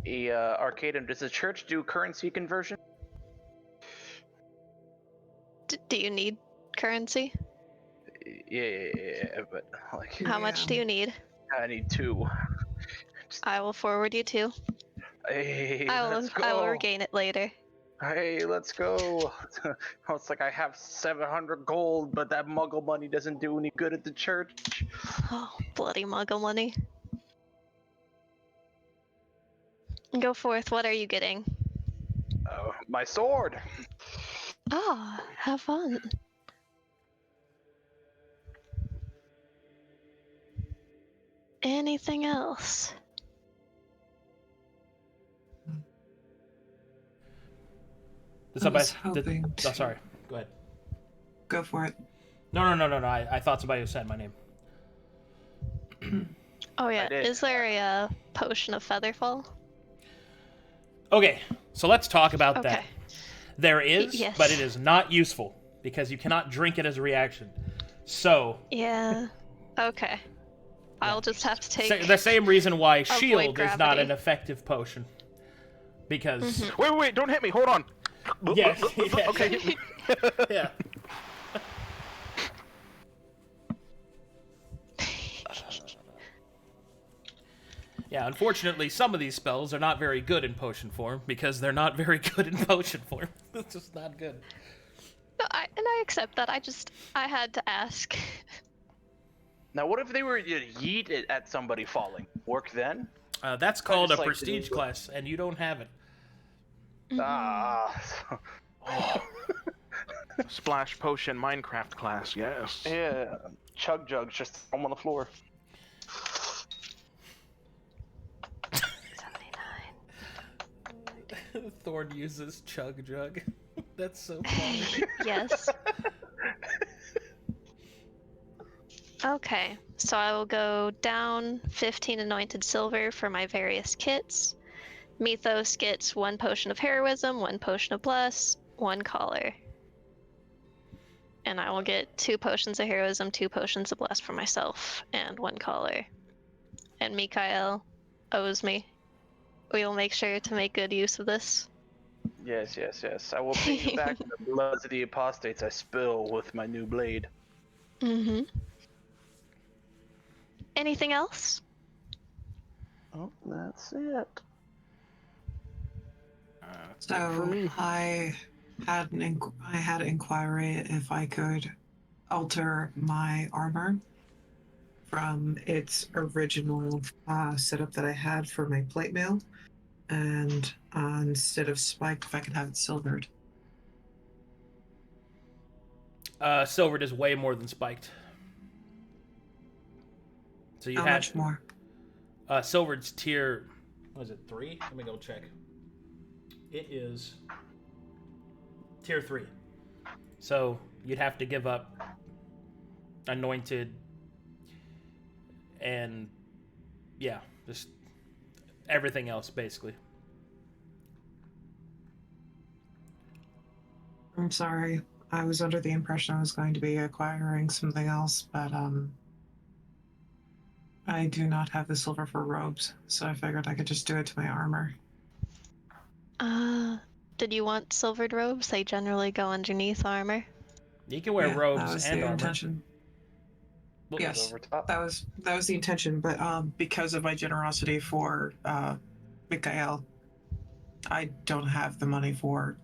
Arcadum, does the church do currency conversion? Do you need currency? Yeah, but like How much do you need? I need 2. I will forward you 2. Hey, let's go. I will regain it later. Hey, let's go. It's like I have 700 gold, but that muggle money doesn't do any good at the church. Oh, bloody muggle money. Go forth, what are you getting? My sword. Ah, have fun. Anything else? Does I was somebody? hoping Oh, sorry. Go ahead. Go for it. No. I thought somebody was saying my name. Oh yeah, did. is there a potion of featherfall? Okay, so let's talk about that. Okay. There is, Yes. but it is not useful because you cannot drink it as a reaction. So Yeah. Okay. I'll just have to take the same reason why Avoid shield is not gravity. an effective potion. Because Wait, don't hit me. Hold on. yes, Okay, hit me. yeah. Yeah, unfortunately, some of these spells are not very good in potion form because they're not very good in potion form. It's just not good. No, I accept that. I had to ask. Now, what if they were to yeet it at somebody falling? Work then? That's called a just like prestige the- class, and you don't have it. Ah. Splash potion Minecraft class, yes. Yeah. Chug jugs just throw 'em on the floor. 79. Thorne uses chug jug. That's so funny. Yes. Okay, so I will go down 15 anointed silver for my various kits. Mythos gets 1 potion of heroism, 1 potion of bless, 1 collar. And I will get 2 potions of heroism, 2 potions of bless for myself, and 1 collar. And Micha'el owes me. We will make sure to make good use of this. Yes. I will pay you back the bloods of the apostates I spill with my new blade. Mm-hmm. Anything else? Oh, that's it. So I had an inquiry if I could alter my armor from its original setup that I had for my plate mail, and instead of spiked, if I could have it silvered. Silvered is way more than spiked. So you How had much more? Silvered's tier. What is it? 3? Let me go check. It is tier 3. So you'd have to give up anointed and just everything else basically. I'm sorry. I was under the impression I was going to be acquiring something else, but I do not have the silver for robes, so I figured I could just do it to my armor. Did you want silvered robes? They generally go underneath armor. You can wear Yeah, robes that was and the armor. intention. Well, Yes, Over top. that was the intention, but because of my generosity for Micha'el, I don't have the money for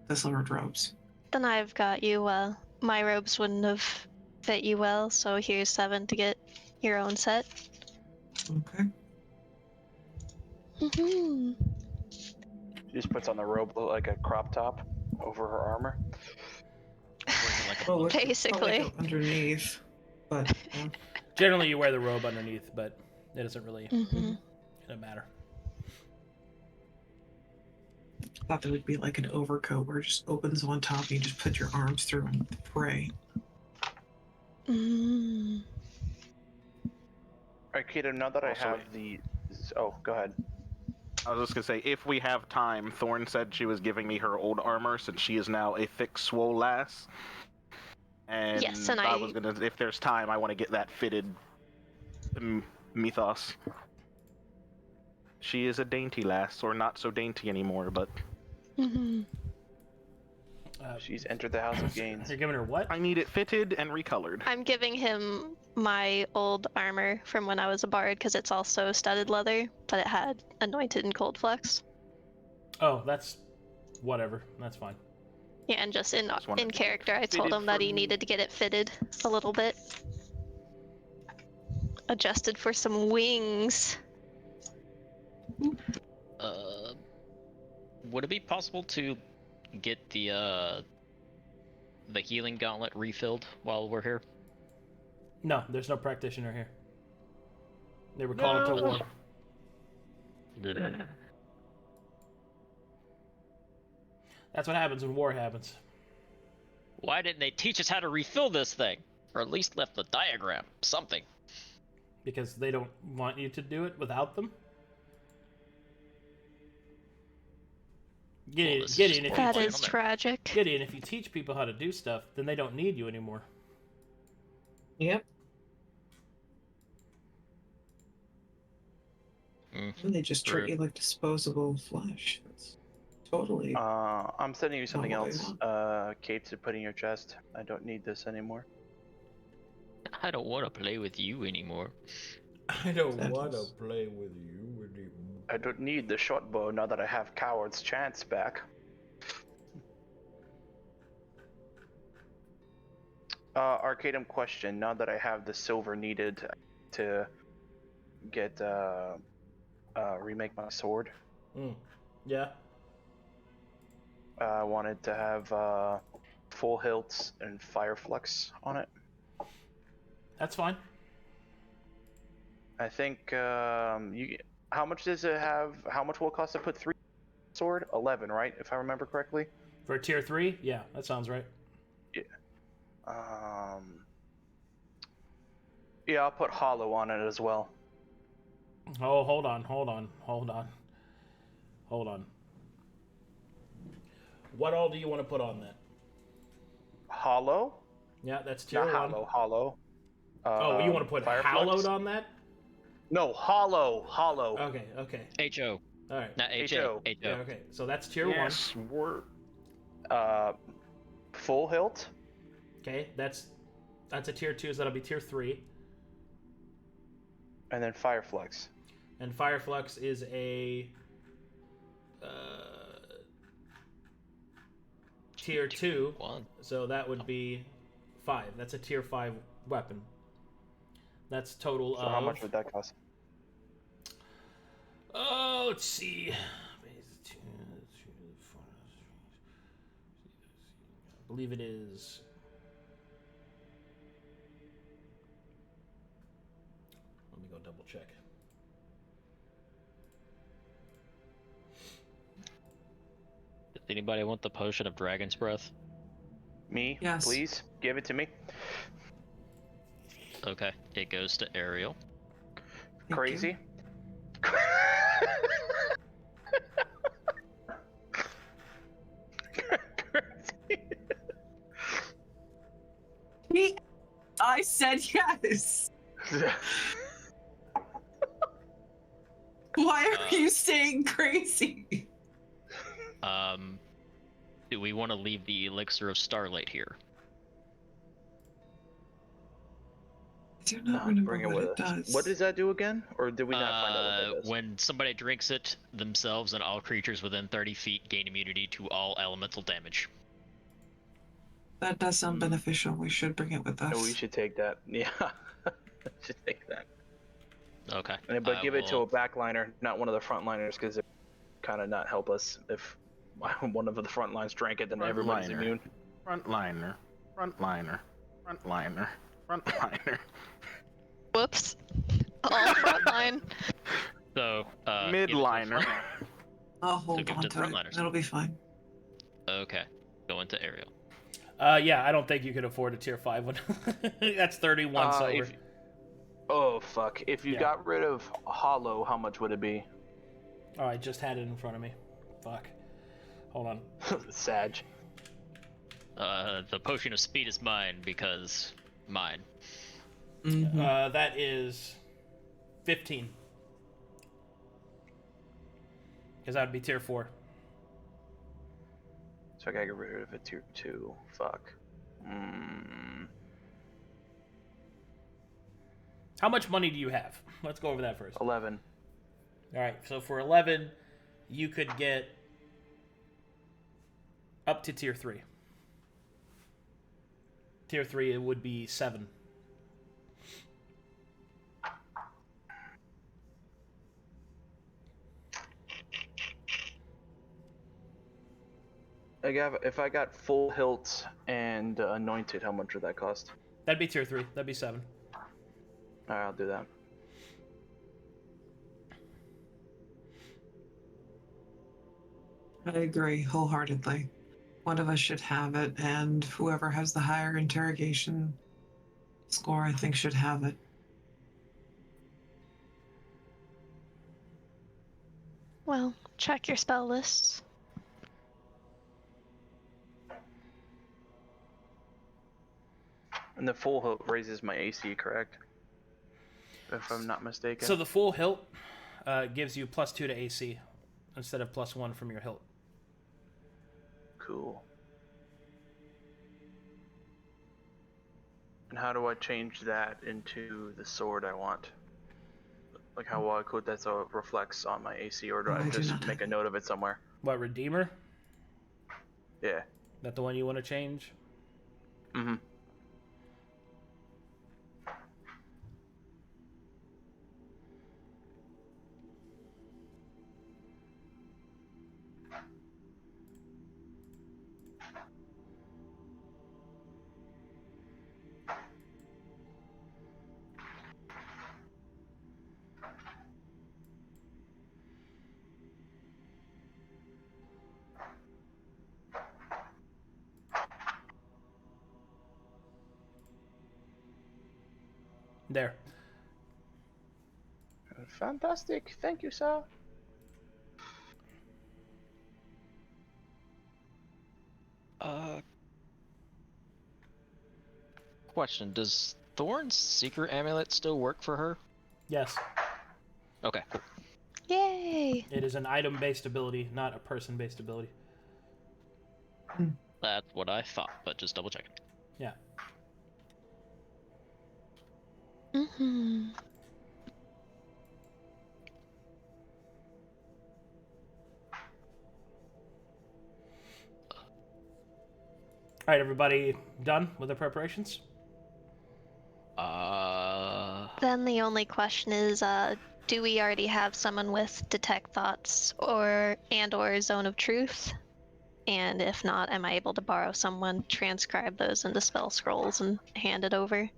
the silvered robes. Then I've got you. My robes wouldn't have fit you well, so here's 7 to get your own set. Okay. Mm-hmm. She just puts on the robe like a crop top over her armor. Well, it's Basically. probably go underneath, but Generally, you wear the robe underneath, but it doesn't really Mm-hmm. matter. Thought there would be like an overcoat where it just opens on top and you just put your arms through and pray. Mm. Arcadum, now that I Also, have the... Oh, go ahead. I was just gonna say, if we have time, Thorne said she was giving me her old armor since she is now a thick, swole lass. And, Yes, and I was gonna, if there's time, I want to get that fitted to Mythos. She is a dainty lass, or not so dainty anymore, but Mm-hmm. She's entered the House of Gains. You're giving her what? I need it fitted and recolored. I'm giving him my old armor from when I was a bard because it's also studded leather, but it had anointed and cold flex. Oh, that's whatever. That's fine. Yeah, and just in wanted to get character, I it told fitted him that for he me. needed to get it fitted a little bit. Adjusted for some wings. Would it be possible to get the healing gauntlet refilled while we're here? No, there's no practitioner here. They were calling to war. That's what happens when war happens. Why didn't they teach us how to refill this thing? Or at least left the diagram, something. Because they don't want you to do it without them? Gideon, this is Gideon, just if you That Fine, is I'm there. tragic. Gideon, if you teach people how to do stuff, then they don't need you anymore. Yep. Mm, And they just treat True. you like disposable flesh. That's totally. I'm sending you something Oh, else. Cape to put in your chest. I don't need this anymore. I don't want to play with you anymore. I don't That want to is- play with you anymore. I don't need the short bow now that I have Coward's Chance back. Arcadum question. Now that I have the silver needed to get remake my sword, Yeah. I wanted to have full hilts and fire flux on it. That's fine. I think how much does it have? How much will it cost to put 3 sword? 11, right? If I remember correctly. For tier 3? Yeah, that sounds right. Yeah, I'll put hollow on it as well. Oh, hold on. What all do you want to put on that? Hollow? Yeah, that's tier Not 1. hollow. Oh, you want to put Fire hallowed flux? on that? No, hollow. Okay. HO. All right. Not HO. HO. Yeah, okay. So that's tier Yes, we're... Full hilt. 1. Okay, that's a tier 2, so that'll be tier 3. And then fire flux. And Fire Flux is a tier 2, 1. so that would be 5. That's a tier 5 weapon. That's total So of... how much would that cost? Oh, let's see. I believe it is... Let me go double check. Does anybody want the potion of Dragon's Breath? Me? Yes. Please give it to me. Okay, it goes to Ariel. Thank Crazy. I said yes. Why are you saying crazy? Do we want to leave the Elixir of Starlight here? I do not remember Bring it what with it us. does. What does that do again? Or did we not find out what it does? When somebody drinks it, themselves and all creatures within 30 feet gain immunity to all elemental damage. That does sound beneficial. We should bring it with us. No, we should take that. Yeah. should take that. Okay. But I give it to will- a backliner, not one of the frontliners, because it kind of not help us if one of the front lines drank it, then everybody's Frontliner. immune. Frontliner. Whoops. All frontline. So, Midliner. I'll hold give it on to the to it. frontliners. It'll be fine. Okay, going to Ariel. Yeah, I don't think you could afford a tier 5 one. That's 31 silver. Oh, fuck. If you got rid of Hollow, how much would it be? Oh, I just had it in front of me. Fuck. Hold on. Sag. The potion of speed is mine because mine. Mm-hmm. That is 15. Because that would be tier 4. So I gotta get rid of a tier 2. Fuck. How much money do you have? Let's go over that first. 11. Alright, so for 11, you could get up to tier 3. Tier 3, it would be 7. If I got full hilt and anointed, how much would that cost? That'd be tier 3. That'd be 7. Alright, I'll do that. I agree wholeheartedly. One of us should have it, and whoever has the higher interrogation score, I think, should have it. Well, check your spell lists. And the full hilt raises my AC, correct? If I'm not mistaken. So the full hilt gives you +2 to AC instead of +1 from your hilt. Cool. And how do I change that into the sword I want? Like how will I code that so it reflects on my AC, or do I just make a note of it somewhere? What, Redeemer? Yeah. That the one you want to change? Mm-hmm. There. Fantastic. Thank you, sir. Question, does Thorne's secret amulet still work for her? Yes. Okay, cool. Yay! It is an item-based ability, not a person-based ability. That's what I thought, but just double checking. Yeah. Mm-hmm. All right, everybody done with the preparations? Then the only question is, do we already have someone with detect thoughts or zone of truth? And if not, am I able to borrow someone, transcribe those into spell scrolls, and hand it over?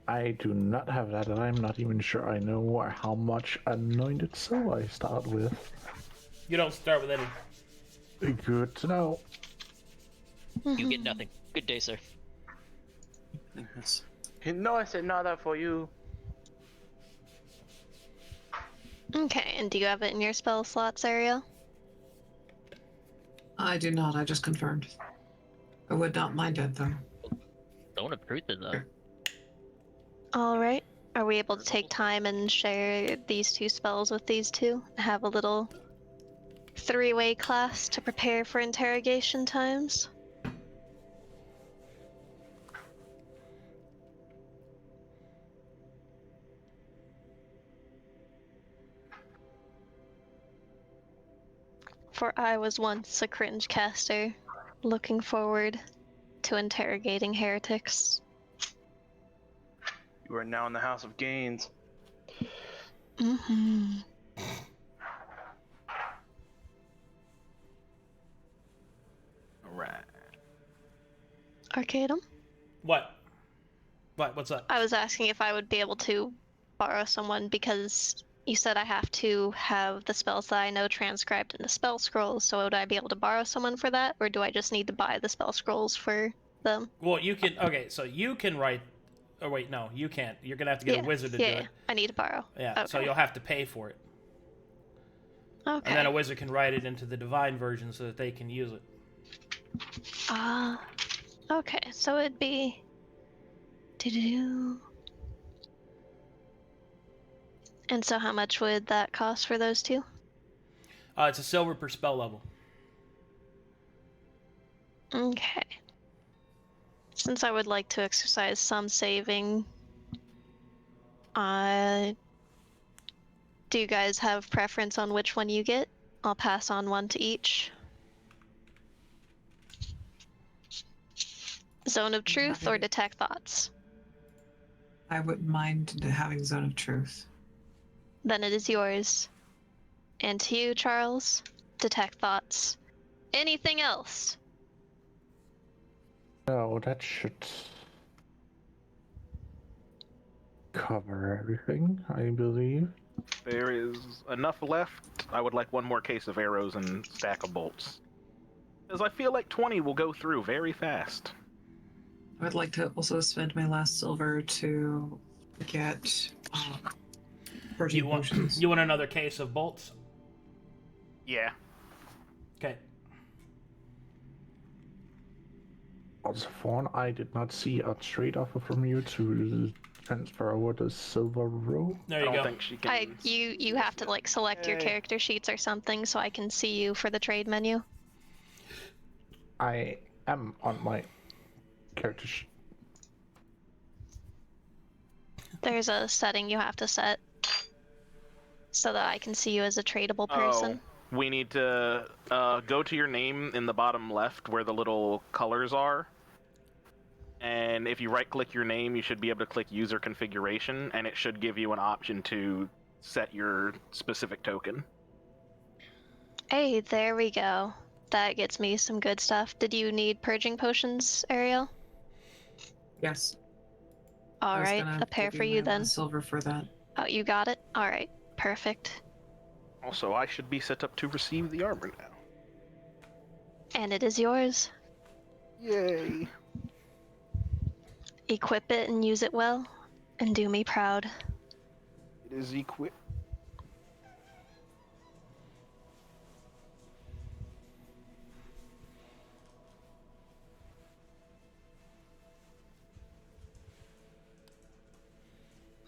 I do not have that, and I'm not even sure I know how much anointed soul I start with. You don't start with any. Good to know. You get nothing. Good day, sir. Yes. No, I said nada for you. Okay, and do you have it in your spell slots, Ariel? I do not. I just confirmed. I would not mind it, though. Don't approve it, though. Alright. Are we able to take time and share these two spells with these two? Have a little three-way class to prepare for interrogation times? For I was once a cringe caster, looking forward to interrogating heretics. You are now in the House of Gains. Mm-hmm. Alright. Arcadum? What? What's up? I was asking if I would be able to borrow someone because you said I have to have the spells that I know transcribed into spell scrolls, so would I be able to borrow someone for that, or do I just need to buy the spell scrolls for them? Well, you can. Okay, so you can write. Oh wait, no, you can't. You're gonna have to get a wizard to do it. I need to borrow. Yeah, Okay. so you'll have to pay for it. Okay. And then a wizard can write it into the divine version so that they can use it. Okay, so it'd be... And so how much would that cost for those two? It's a silver per spell level. Okay. Since I would like to exercise some saving, do you guys have preference on which one you get? I'll pass on one to each. Zone of Truth or Detect Thoughts? I wouldn't mind having Zone of Truth. Then it is yours. And to you, Charles, Detect Thoughts. Anything else? No, that should cover everything, I believe. There is enough left. I would like one more case of arrows and stack of bolts. Because I feel like 20 will go through very fast. I would like to also spend my last silver to get You want another case of bolts? Yeah. Okay. Also, Thorne, I did not see a trade offer from you to transfer over the silver row. There you go. I don't think she can... You have to like select your character sheets or something so I can see you for the trade menu. I am on my character sheet. There's a setting you have to set so that I can see you as a tradable person. Oh, we need to go to your name in the bottom left where the little colors are. And if you right-click your name, you should be able to click User Configuration, and it should give you an option to set your specific token. Hey, there we go. That gets me some good stuff. Did you need purging potions, Ariel? Yes. All right, a pair for you then. Silver for that. Oh, you got it? All right, perfect. Also, I should be set up to receive the armor now. And it is yours. Yay! Equip it and use it well, and do me proud. It is equipped.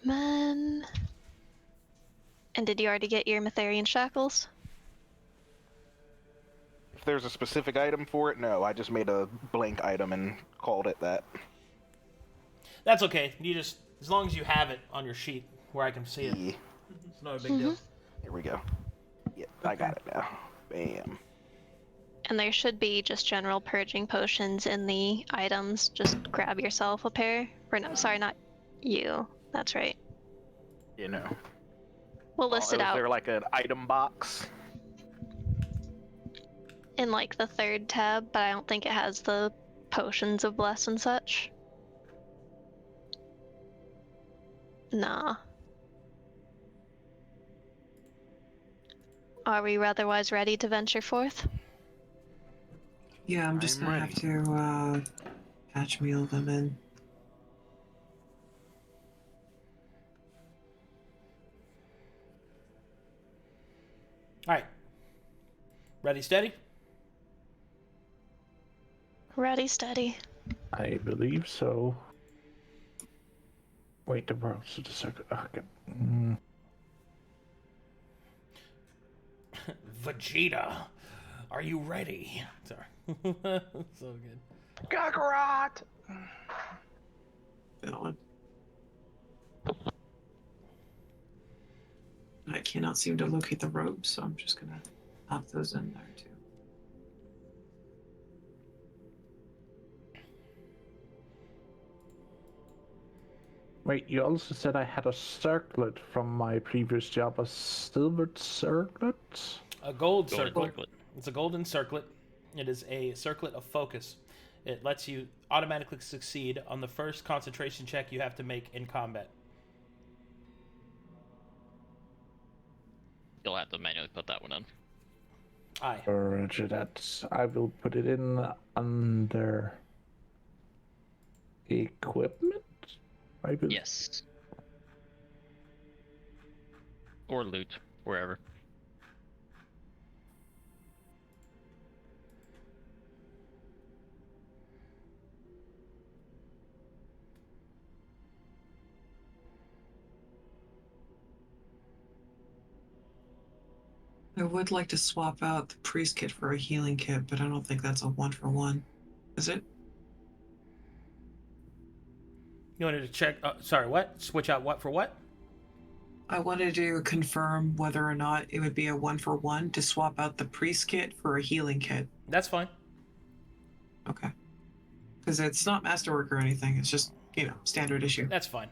Man. And did you already get your Mytharian shackles? If there's a specific item for it, no. I just made a blank item and called it that. That's okay. You just, as long as you have it on your sheet where I can see it. Yeah. It's not a big deal. Here we go. Yep, I got it now. Bam. And there should be just general purging potions in the items. Just grab yourself a pair. Or no, sorry, not you. That's right. You know. We'll list it out. Is there like an item box? In like the third tab, but I don't think it has the potions of bless and such. Nah. Are we otherwise ready to venture forth? Yeah, I'm just gonna have to patch meal them in. Alright. Ready, steady? Ready, steady. I believe so. Wait, the world's to the circle. Okay. Vegeta, are you ready? Sorry. So good. Kakarot! Going. I cannot seem to locate the ropes, so I'm just gonna pop those in there too. Wait, you also said I had a circlet from my previous job, a silver circlet? A gold Golden circlet. circlet. It's a golden circlet. It is a circlet of focus. It lets you automatically succeed on the first concentration check you have to make in combat. You'll have to manually put that one in. Aye. Roger that. I will put it in under equipment. I believe. Yes. Or loot, wherever. I would like to swap out the priest kit for a healing kit, but I don't think that's a 1-for-1. Is it? You wanted to check... sorry, what? Switch out what for what? I wanted to confirm whether or not it would be a 1-for-1 to swap out the priest kit for a healing kit. That's fine. Okay. Because it's not masterwork or anything. It's just, standard issue. That's fine.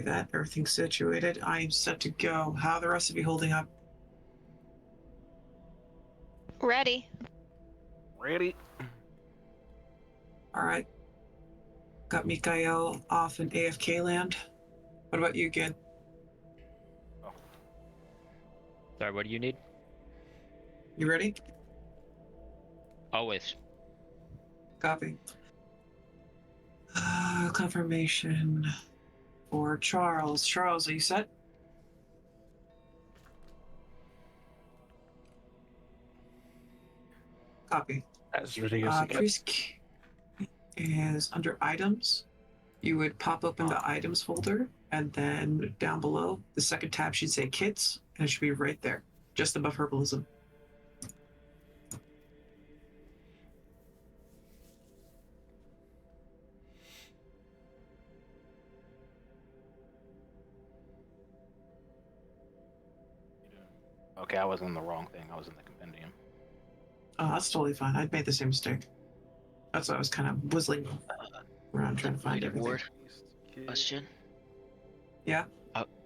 That everything's situated. I am set to go. How are the rest of you holding up? Ready. Ready? All right. Got Micha'el off in AFK land. What about you, Gid? Sorry, what do you need? You ready? Always. Copy. Confirmation for Charles. Charles, are you set? Copy. As ready as it gets. Priest is under items. You would pop open the items folder, and then down below, the second tab should say kits, and it should be right there, just above herbalism. Okay, I was in the wrong thing. I was in the compendium. Oh, that's totally fine. I'd made the same mistake. That's why I was kind of whistling around trying to find everything. Ward, question? Yeah?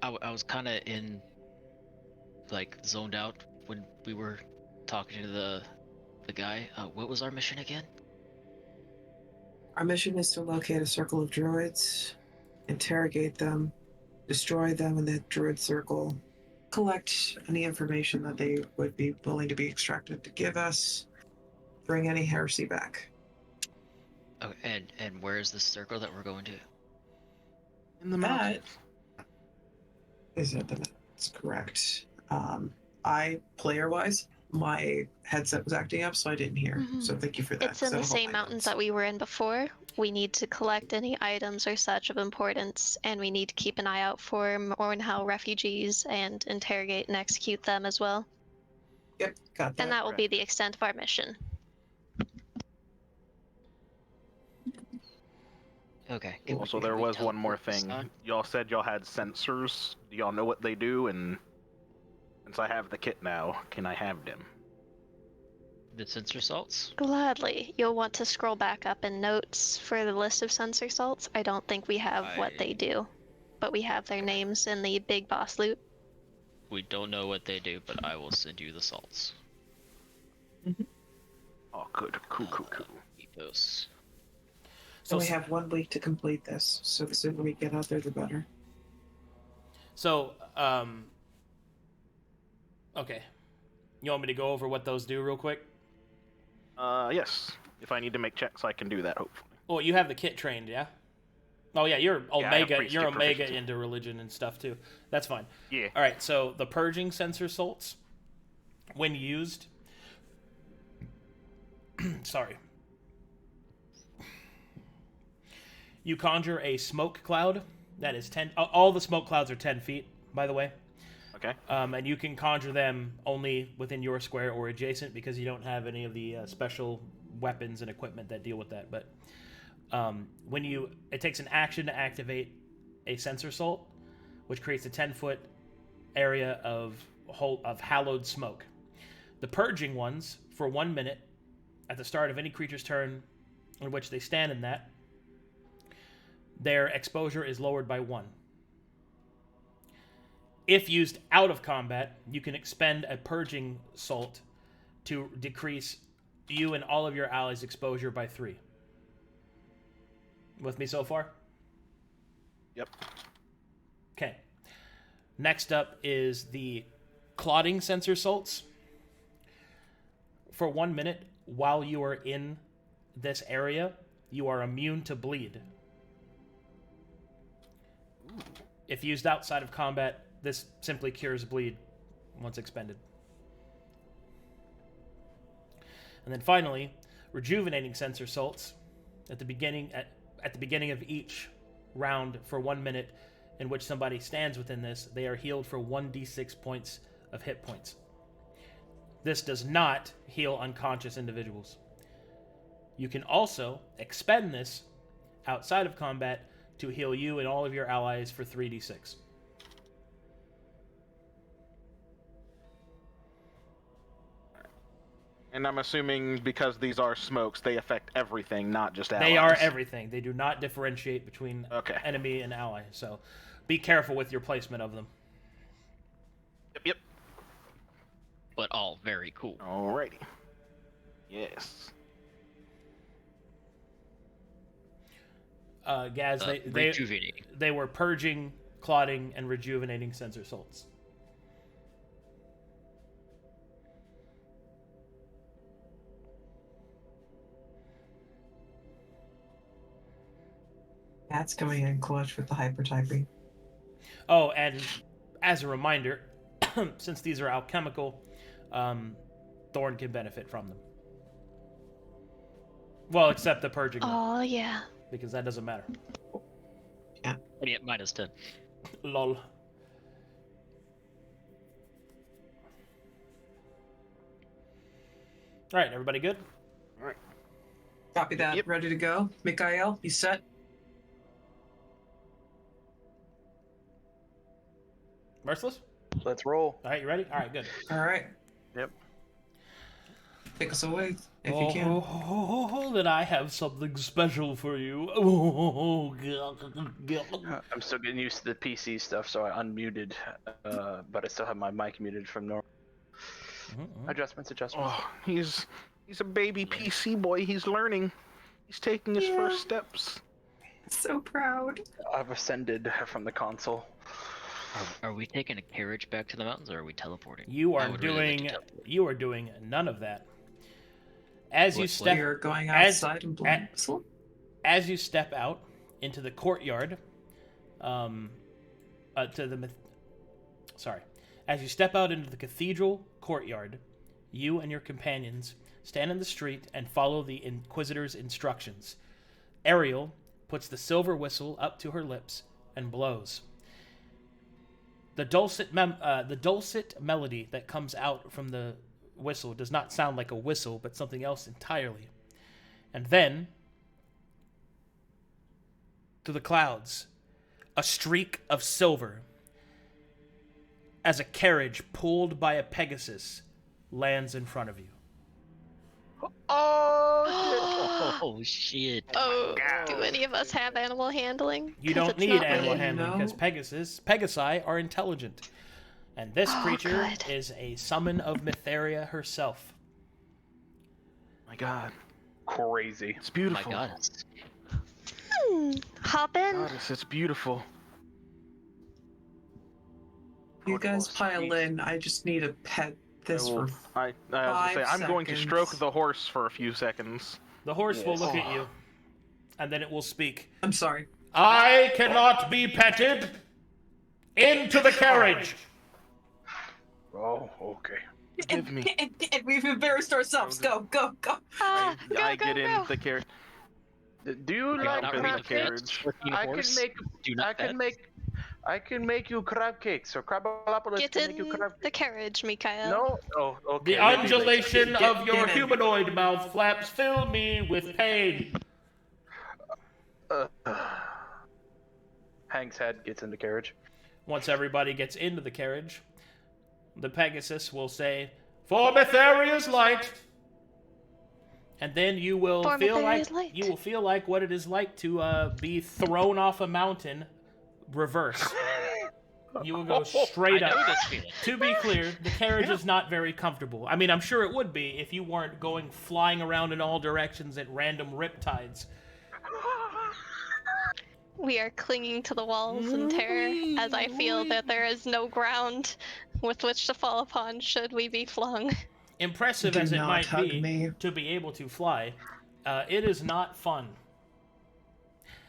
I was kind of zoned out when we were talking to the guy. What was our mission again? Our mission is to locate a circle of druids, interrogate them, destroy them in the druid circle, collect any information that they would be willing to be extracted to give us, bring any heresy back. Oh, and where is this circle that we're going to? In the That mountains. is it. That's correct. Player-wise, my headset was acting up, so I didn't hear. Mhm. So thank you for that. It's in the same mountains that we were in before. We need to collect any items or such of importance, and we need to keep an eye out for Mournhell refugees and interrogate and execute them as well. Yep, got that. And that will be the extent of our mission. Okay. Also, there was one more thing. Y'all said y'all had sensors. Do y'all know what they do? And since I have the kit now, can I have them? The sensor salts? Gladly. You'll want to scroll back up in notes for the list of sensor salts. I don't think we have what they do, but we have their names in the big boss loot. We don't know what they do, but I will send you the salts. Mm-hmm. Oh, good. Cool. Mythos. So we have 1 week to complete this, so the sooner we get out there, the better. So, okay. You want me to go over what those do real quick? Yes. If I need to make checks, I can do that, hopefully. Oh, you have the kit trained, yeah? Oh yeah, you're I have Omega. priest You're kit Omega proficiency. into religion and stuff too. That's fine. Yeah. All right. So the purging sensor salts, when used, sorry, you conjure a smoke cloud that is 10. All the smoke clouds are 10 feet, by the way. Okay. And you can conjure them only within your square or adjacent because you don't have any of the special weapons and equipment that deal with that. But it takes an action to activate a sensor salt, which creates a 10-foot area of hallowed smoke. The purging ones, for 1 minute, at the start of any creature's turn in which they stand in that, their exposure is lowered by 1. If used out of combat, you can expend a purging salt to decrease you and all of your allies' exposure by 3. With me so far? Yep. Okay. Next up is the clotting sensor salts. For 1 minute, while you are in this area, you are immune to bleed. If used outside of combat, this simply cures bleed once expended. And then finally, rejuvenating sensor salts at the beginning of each round for 1 minute in which somebody stands within this, they are healed for 1d6 points of hit points. This does not heal unconscious individuals. You can also expend this outside of combat to heal you and all of your allies for 3d6. And I'm assuming because these are smokes, they affect everything, not just allies. They are everything. They do not differentiate between enemy and ally. So be careful with your placement of them. Yep. But all very cool. Alrighty. Yes. Gaz, they were purging, clotting, and rejuvenating sensor salts. That's coming in clutch with the hypertyping. Oh, and as a reminder, since these are alchemical, Thorne can benefit from them. Well, except the purging one. Oh, yeah. Because that doesn't matter. Yeah. And yet -10. Lol. Alright, everybody good? Alright. Copy that. Yep. Ready to go? Micha'el, you set? Merciless? Let's roll. Alright, you ready? Alright, good. Alright. Yep. Take us away, if you can. That I have something special for you. I'm still getting used to the PC stuff, so I unmuted, but I still have my mic muted from normal. Adjustments. Oh, he's a baby PC boy. He's learning. He's taking his first steps. So proud. I've ascended from the console. Are we taking a carriage back to the mountains, or are we teleporting? You are doing none of that. As you step, You're going outside and blowing whistle? As you step out into the courtyard, as you step out into the cathedral courtyard, you and your companions stand in the street and follow the Inquisitor's instructions. Ariel puts the silver whistle up to her lips and blows. The dulcet melody that comes out from the whistle does not sound like a whistle, but something else entirely. And then, through the clouds, a streak of silver, as a carriage pulled by a Pegasus lands in front of you. Oh shit! Oh, do any of us have animal handling? You don't need animal handling because Pegasi are intelligent. And this creature is a summon of Mytheria herself. My god. Crazy. It's beautiful. My god. Hop in. Goddess, it's beautiful. You guys pile in. I just need to pet this for I was gonna say, I'm going to stroke the horse for a few seconds. The horse will look at you, and then it will speak. I'm sorry. I cannot be petted. Into the carriage. Oh, okay. Give me. And we've embarrassed ourselves. Go. I get in the carriage. Do you like the carriage? I can make I can make you crab cakes, or Crabalopolis Get can make you in crab the carriage, Micha'el. No? Oh, okay. The maybe later. undulation of your get in. humanoid mouth flaps fill me with pain. Hank's head gets in the carriage. Once everybody gets into the carriage, the Pegasus will say, "For Mytharia's light," and then you will For feel Mytharia's like light. you will feel like what it is like to be thrown off a mountain, reverse. You will go straight I up. know this feeling. To be clear, the carriage is not very comfortable. I mean, I'm sure it would be if you weren't going flying around in all directions at random riptides. We are clinging to the walls in terror as I feel that there is no ground with which to fall upon should we be flung. Impressive Do as it not might hug be me. to be able to fly, it is not fun.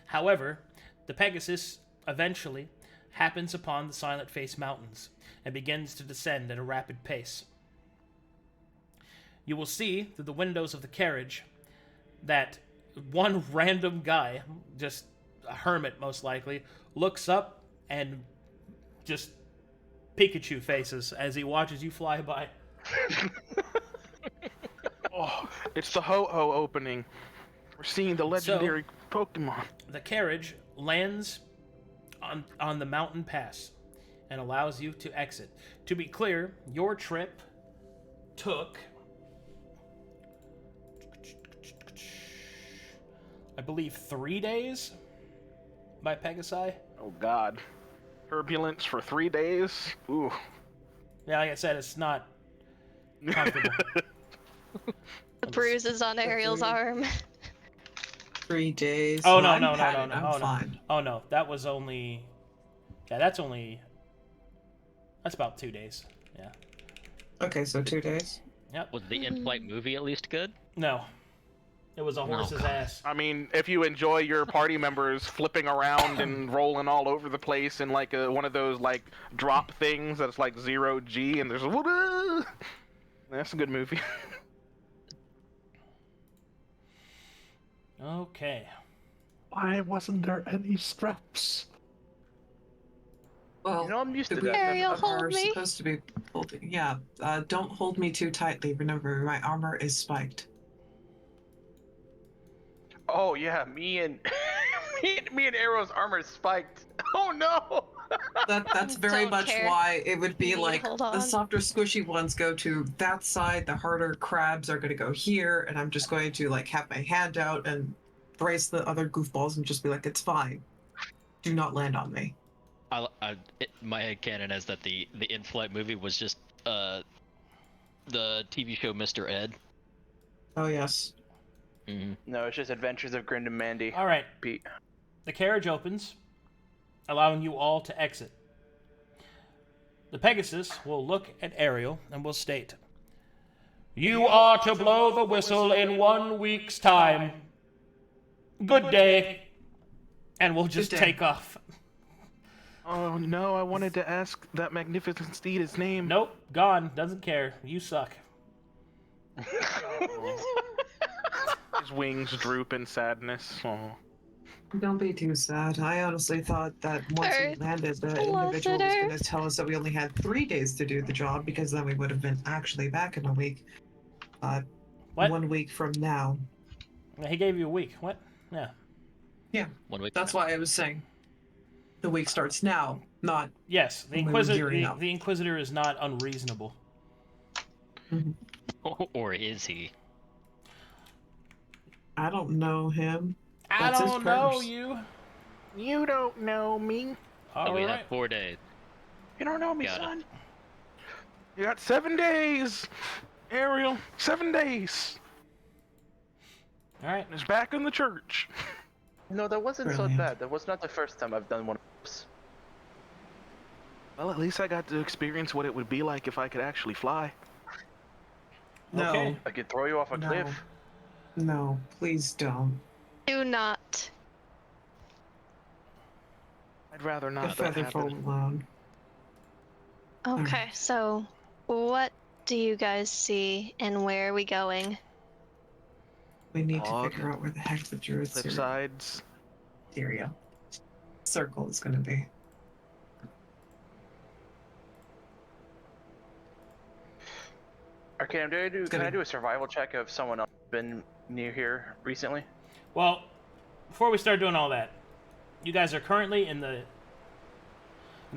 However, the Pegasus eventually happens upon the Silent Face Mountains and begins to descend at a rapid pace. You will see through the windows of the carriage that one random guy, just a hermit most likely, looks up and just Pikachu faces as he watches you fly by. Oh, it's the Ho-Oh opening. We're seeing the legendary Pokemon. The carriage lands on the mountain pass and allows you to exit. To be clear, your trip took, I believe, 3 days by Pegasi. Oh God. Turbulence for 3 days? Ooh. Yeah, like I said, it's not comfortable. The bruises on Ariel's arm. 3 days. Oh, Well, no, I'm no, no, padded, no, I'm no, no. fine. Oh no, that was only. Yeah, that's about 2 days. Yeah. Okay, so 2 days. Yep. Was the in-flight movie at least good? No. It was a horse's God. ass. I mean, if you enjoy your party members flipping around and rolling all over the place in like one of those like drop things that's like 0G and there's a that's a good movie. Okay. Why wasn't there any straps? Well, You know, I'm used to we that. Ariel, are hold me. supposed to be holding. Yeah, don't hold me too tightly. Remember, my armor is spiked. Oh yeah, me and me and Arrow's armor is spiked. Oh no! That's very Don't much care. why it would be You need to like hold the on. softer, squishy ones go to that side. The harder crabs are going to go here, and I'm just going to like have my hand out and brace the other goofballs and just be like, "It's fine. Do not land on me." My headcanon is that the in-flight movie was just the TV show Mr. Ed. Oh yes. Mm-hmm. No, it's just Adventures of Grin and Mandy. All right. Pete. The carriage opens, allowing you all to exit. The Pegasus will look at Ariel and will state, "You are to blow the whistle in 1 week's time. Good day." And we'll just Good day. take off. Oh no, I wanted to ask that magnificent steed his name. Nope, gone. Doesn't care. You suck. His wings droop in sadness. Oh. Don't be too sad. I honestly thought that once we Earth landed, the blessed individual was going to Earth. tell us that we only had 3 days to do the job because then we would have been actually back in a week. What? 1 week from now. He gave you a week. What? Yeah. Yeah, 1 week. that's why I was saying the week starts now, not. Yes, the We were Inquisitor. gearing up. The Inquisitor is not unreasonable. Or is he? I don't know him. I That's his don't know purse. you. You don't know me. All we right. have 4 days. You don't know me, Got it. son. You got 7 days, Ariel. 7 days. All right. And it's back in the church. No, that wasn't so Brilliant. bad. That was not the first time I've done one of those. Well, at least I got to experience what it would be like if I could actually fly. No. Okay. I could throw you off a No. cliff. No, please don't. Do not. I'd rather The not. That feather happen. fall alone. Okay, so what do you guys see and where are we going? We need Log. to figure out where the heck the druid Flip sides. area circle is going to be. Arcadum, can I do a survival check if someone else has been near here recently? Well, before we start doing all that, you guys are currently in the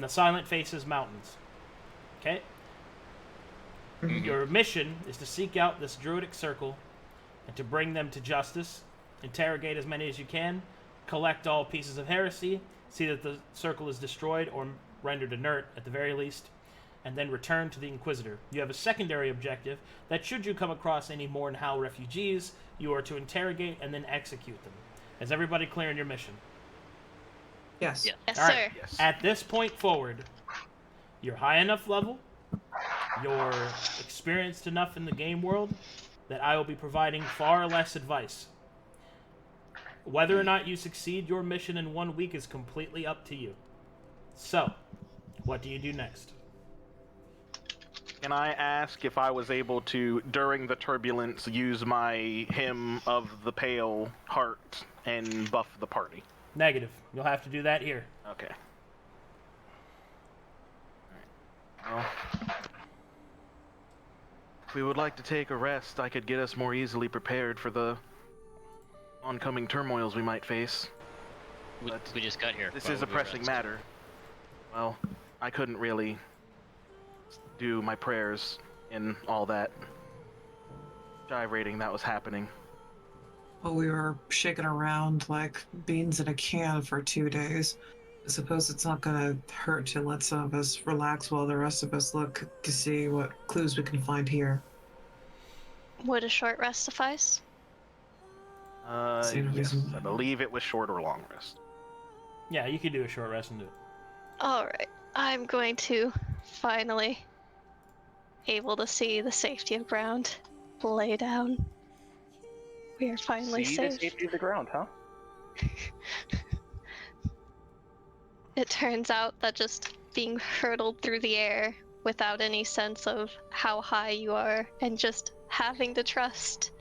Silent Faces Mountains. Okay? Your mission is to seek out this druidic circle and to bring them to justice, interrogate as many as you can, collect all pieces of heresy, see that the circle is destroyed or rendered inert at the very least, and then return to the Inquisitor. You have a secondary objective that should you come across any Mornhowl refugees, you are to interrogate and then execute them. Is everybody clear in your mission? Yes. Yes, All sir. right. Yes. At this point forward, you're high enough level, you're experienced enough in the game world, that I will be providing far less advice. Whether or not you succeed your mission in 1 week is completely up to you. So, what do you do next? Can I ask if I was able to, during the turbulence, use my Hymn of the Pale Heart and buff the party? Negative. You'll have to do that here. Okay. Alright. Well, if we would like to take a rest, I could get us more easily prepared for the oncoming turmoils we might face. We just got here. This Why is a would we pressing rest? matter. Well, I couldn't really do my prayers in all that gyrating that was happening. Well, we were shaking around like beans in a can for 2 days. I suppose it's not gonna hurt to let some of us relax while the rest of us look to see what clues we can find here. Would a short rest suffice? Same Yes, reason. I believe it was short or long rest. Yeah, you could do a short rest and do it. Alright, I'm going to finally able to see the safety of ground. Lay down. We are finally See safe. the safety of the ground, huh? It turns out that just being hurtled through the air without any sense of how high you are and just having to trust.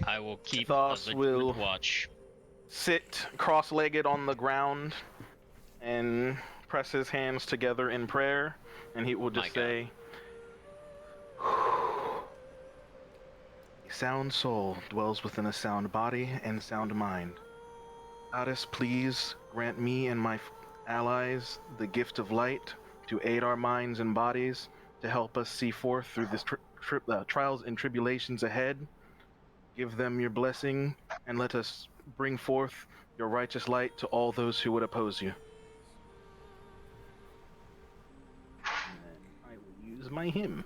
I will keep a Mythos vigilant will- watch. Sit cross-legged on the ground and press his hands together in prayer, and he will My just God. say, "A sound soul dwells within a sound body and sound mind. Goddess, please grant me and my allies the gift of light to aid our minds and bodies, to help us see forth through the trials and tribulations ahead. Give them your blessing, and let us bring forth your righteous light to all those who would oppose you." And then I will use my hymn.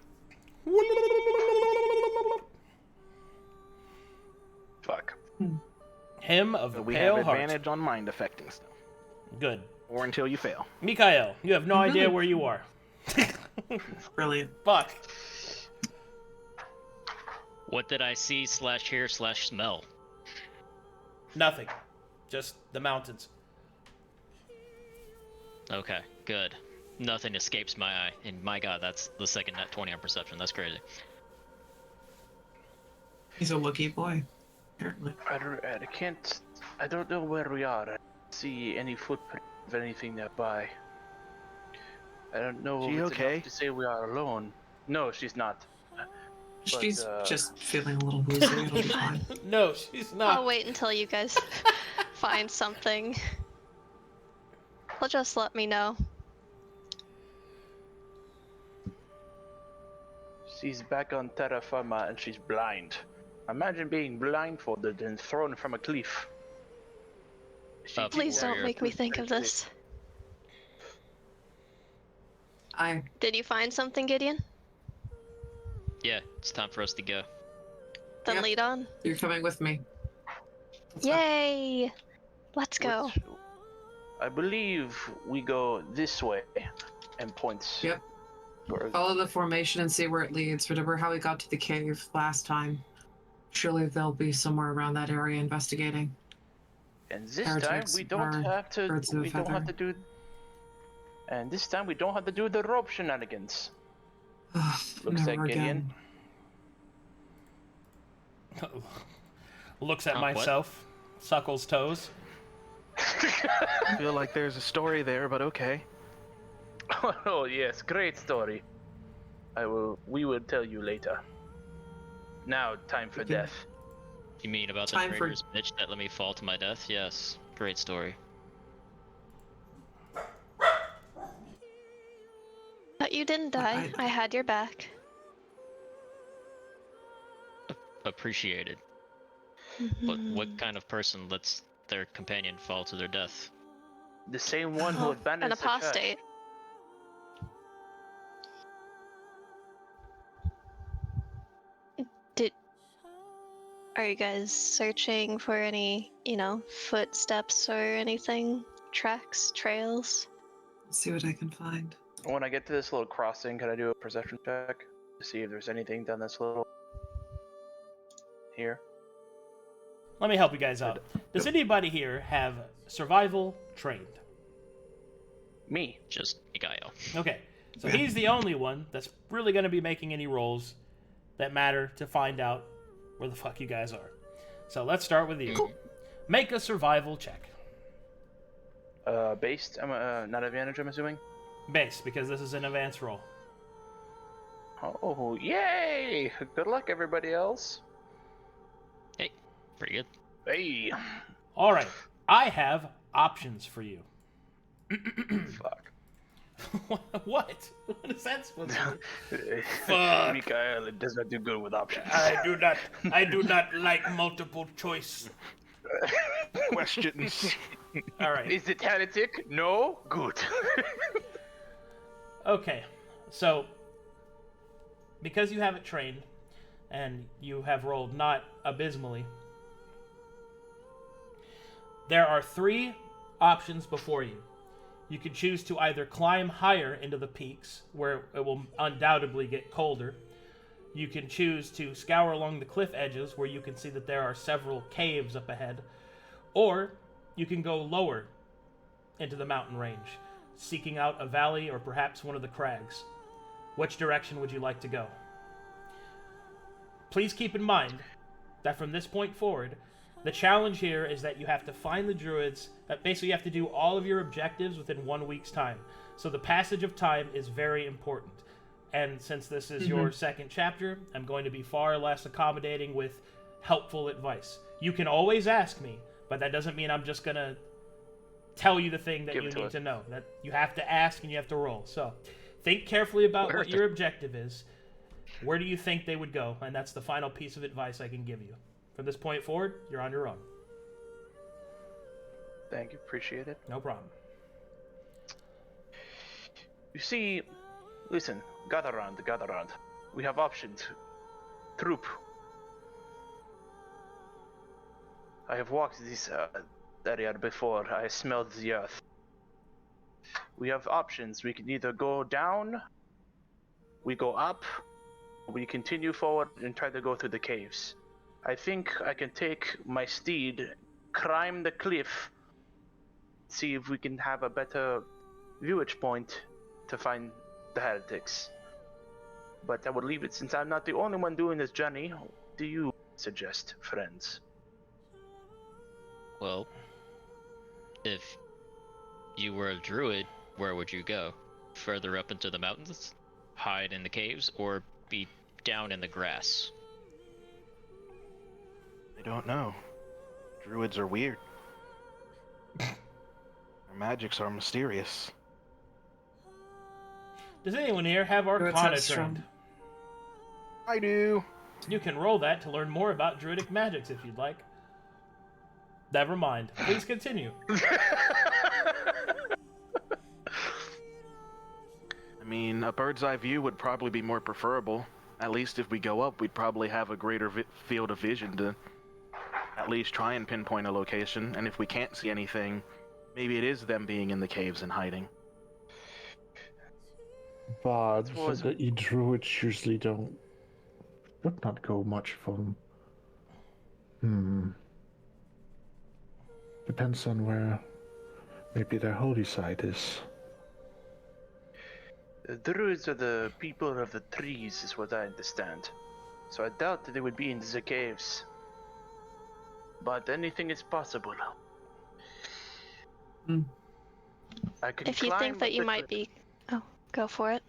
Fuck. Hymn of the So we Pale have Heart. advantage on mind affecting stuff. Good. Or until you fail. Micha'el, you have no idea where you are. Brilliant. Fuck. What did I see /hear/smell? Nothing. Just the mountains. Okay, good. Nothing escapes my eye, and my God, that's the second net 20 on perception. That's crazy. He's a lucky boy, apparently. I don't know where we are. I don't see any footprint of anything nearby. I don't know She if it's okay? enough to say we are alone. No, she's not. She's But, just feeling a little woozy. It'll be fine. No, she's not. I'll wait until you guys find something. Well, just let me know. She's back on terra firma and she's blind. Imagine being blindfolded and thrown from a cliff. Please don't warrior. make me think of this. Did you find something, Gideon? Yeah, it's time for us to go. Then Yep. lead on. You're coming with me. Let's go. Yay! Let's go. I believe we go this way, and points. Yep. Follow the formation and see where it leads. Remember how we got to the cave last time? Surely they'll be somewhere around that area investigating. And this time Heretics we don't are have to. birds of a We don't have feather. to do. And this time we don't have to do the rope shenanigans. Looks Never like again. Gideon. Looks at What? myself, suckles toes. I feel like there's a story there, but okay. Oh yes, great story. We will tell you later. Now, time for Okay. death. You mean about the Time for- traitor's bitch that let me fall to my death? Yes. Great story. But you didn't die. I had your back. Appreciated. But what kind of person lets their companion fall to their death? The same one who Well, abandoned an the church. apostate. Are you guys searching for any, footsteps or anything? Tracks, trails? Let's see what I can find. When I get to this little crossing, can I do a perception check to see if there's anything down this little here? Let me help you guys out. Does anybody here have survival trained? Me. Just Micha'el. Okay, so he's the only one that's really going to be making any rolls that matter to find out where the fuck you guys are. So let's start with you. Cool. Make a survival check. Based, not advantage, I'm assuming? Base, because this is an advanced roll. Oh, yay! Good luck, everybody else. Hey, pretty good. Hey! Alright, I have options for you. Fuck. What? What is that supposed to be? Fuck! Micha'el, it does not do good with options. I do not like multiple choice. Questions. Alright. Is it heretic? No? Good. Okay, so because you have it trained and you have rolled not abysmally, there are 3 options before you. You can choose to either climb higher into the peaks, where it will undoubtedly get colder. You can choose to scour along the cliff edges, where you can see that there are several caves up ahead. Or you can go lower into the mountain range, seeking out a valley or perhaps one of the crags. Which direction would you like to go? Please keep in mind that from this point forward, the challenge here is that you have to find the druids. Basically, you have to do all of your objectives within 1 week's time. So the passage of time is very important. And since this is your second chapter, I'm going to be far less accommodating with helpful advice. You can always ask me, but that doesn't mean I'm just going to tell you the thing that you need to know. That you have to ask and you have to roll. So think carefully about what your objective is. Where do you think they would go? And that's the final piece of advice I can give you. From this point forward, you're on your own. Thank you, appreciate it. No problem. You see, listen, gather around. We have options. Troop. I have walked this area before. I smelled the earth. We have options. We can either go down, we go up, or we continue forward and try to go through the caves. I think I can take my steed, climb the cliff, see if we can have a better viewage point to find the heretics. But I would leave it, since I'm not the only one doing this journey. What do you suggest, friends? Well, if you were a druid, where would you go? Further up into the mountains? Hide in the caves? Or be down in the grass? I don't know. Druids are weird. Their magics are mysterious. Does anyone here have Arcana trained? I do. You can roll that to learn more about druidic magics if you'd like. Never mind. Please continue. I mean, a bird's eye view would probably be more preferable. At least if we go up, we'd probably have a greater field of vision to at least try and pinpoint a location. And if we can't see anything, maybe it is them being in the caves and hiding. But the druids usually would not go much from. Depends on where maybe their holy site is. The druids are the people of the trees, is what I understand. So I doubt that they would be in the caves. But anything is possible. I could If you think that you might be... Oh, go for it.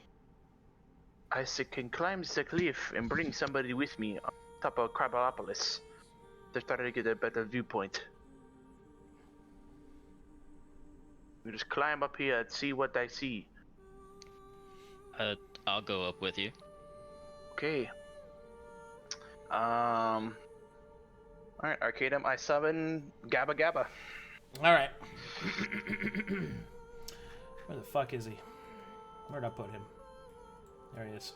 I can climb the cliff and bring somebody with me on top of Crabopolis to try to get a better viewpoint. We just climb up here and see what I see. I'll go up with you. Okay. Alright, Arcadum, I summon Gabba Gabba. Alright. Where the fuck is he? Where'd I put him? There he is.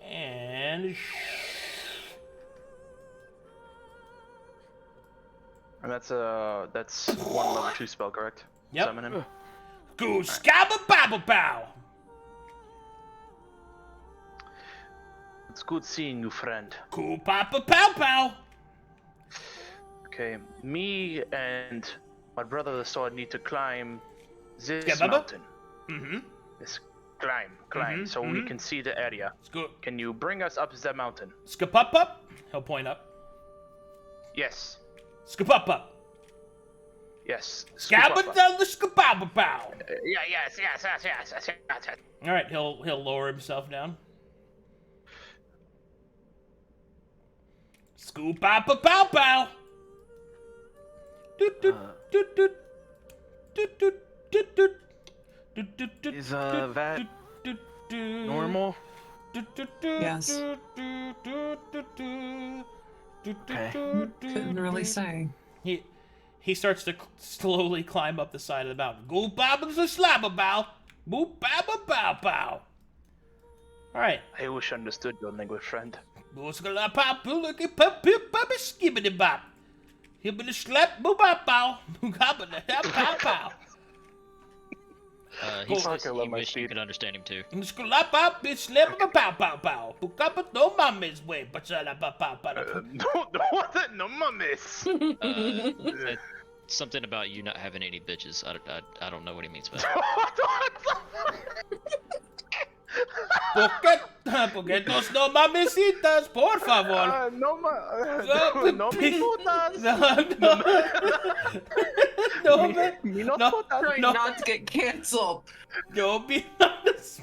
And... And that's one level 2 spell, correct? Yep. Summon him. Go scabba babble bow. It's good seeing you, friend. Cool papa pow pow. Okay, me and my brother the sword need to climb this Skababa? mountain. Mm-hmm. This climb, so we can see the area. It's good. Can you bring us up the mountain? Skap up. He'll point up. Yes. Skap up. Yes. Scabba down the skababa bow. Yes. Alright, he'll lower himself down. Scoop papa pow pow. Doot doot doot doot doot doot doot doot. Is that normal? Yes. Couldn't really say. He starts to slowly climb up the side of the mountain. Go babba the slabba bow. Boop babba bow bow. Alright. I wish I understood your language, friend. Boskala pop look at pop pop skibbity bop. Hibbity slap boop bop bow. Boop the pow pow. He says Fuck, I love he my wished you speed. could understand him too. Skala pop bitch slap pow pow pow. Boop up no mama's way. But shala pow pow pow. No mummies. Something about you not having any bitches. I don't know what he means by that. Porque dos no mamecitas, por favor. No me putas. Trying not to get canceled. No me putas.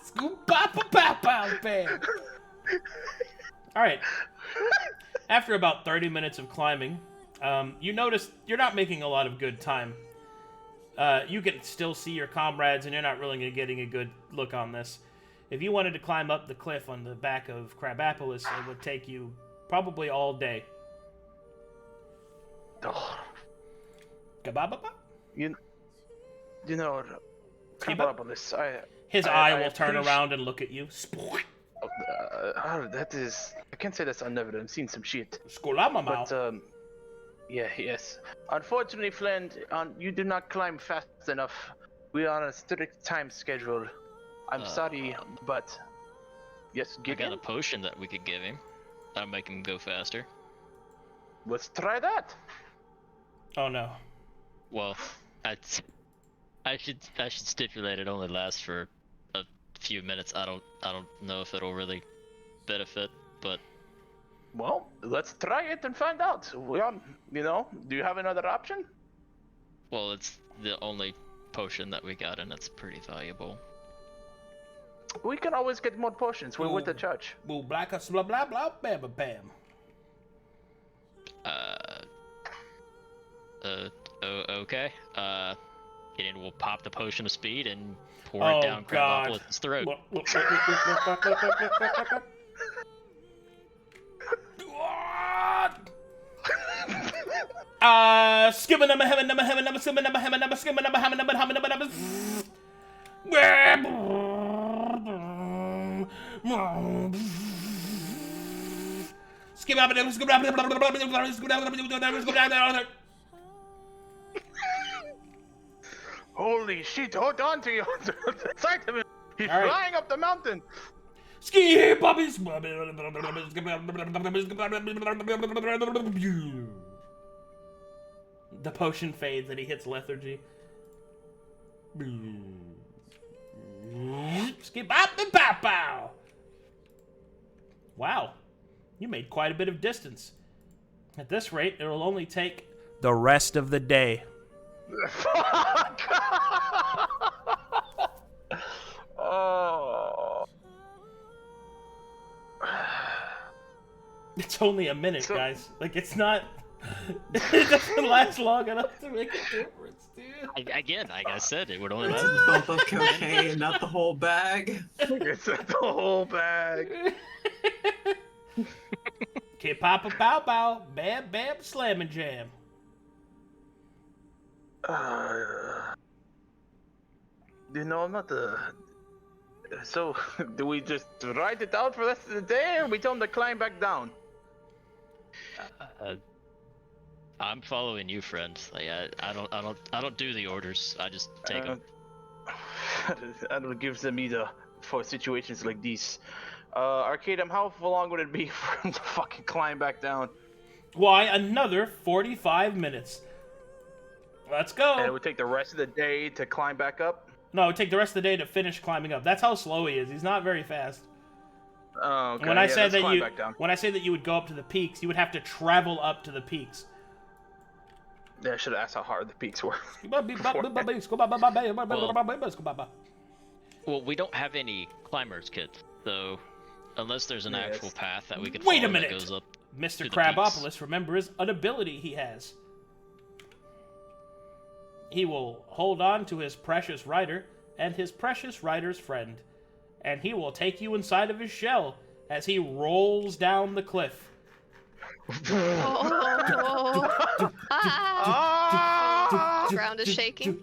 Scoop papa papa bam. Alright. After about 30 minutes of climbing, you notice you're not making a lot of good time. You can still see your comrades, and you're not really getting a good look on this. If you wanted to climb up the cliff on the back of Crabopolis, it would take you probably all day. Kabababa? You know, Crabopolis, His eye will turn around and look at you. that is... I can't say that's unnever. I've seen some shit. Skolamamau. But, yes. Unfortunately, friend, you do not climb fast enough. We are on a strict time schedule. I'm sorry, but... Yes, I Gideon? got a potion that we could give him. That'll make him go faster. Let's try that. Oh no. Well, I should stipulate it only lasts for a few minutes. I don't know if it'll really benefit, but Well, let's try it and find out. Do you have another option? well, it's the only potion that we got, and it's pretty valuable. We can always get more potions. We're with the church. Boo black blah blah blah bam bam. Okay. Gideon will pop the potion of speed and pour Oh, it down God. Crabopolis' throat. Skimmin' number heaven number heaven number skimmin' number heaven number skimmin' number heaven number heaven number Holy shit, hold on to your side of him. He's All right. flying up the mountain. Ski puppies. The potion fades and he hits lethargy. Skip up and pow pow. Wow. You made quite a bit of distance. At this rate, it will only take the rest of the day. Fuck! Oh. It's only a minute, So- guys. Like, it's not... it doesn't last long enough to make a difference, dude. Again, like I said, it would only It's last. a bump of cocaine, not the whole bag. It's the whole bag. Okay, Papa Pow Pow, Bam Bam Slam and Jam. You know, I'm not the... So, do we just ride it out for the rest of the day, or we tell them to climb back down? I'm following you, friend. Like I don't do the orders. I just take them. I don't give them either for situations like these. Arcadum, how long would it be for him to fucking climb back down? Why, another 45 minutes. Let's go. And it would take the rest of the day to climb back up? No, it would take the rest of the day to finish climbing up. That's how slow he is. He's not very fast. Oh, okay. When I yeah, said let's that climb you, back down. when I say that you would go up to the peaks, you would have to travel up to the peaks. Yeah, I should have asked how hard the peaks were. Well, we don't have any climbers kits, so unless there's an Yes. actual path that we could Wait a follow minute! that goes up. Mr. to the Crabopolis, remember his an ability he has. He will hold on to his precious rider and his precious rider's friend, and he will take you inside of his shell as he rolls down the cliff. Oh, ah! The ground is shaking.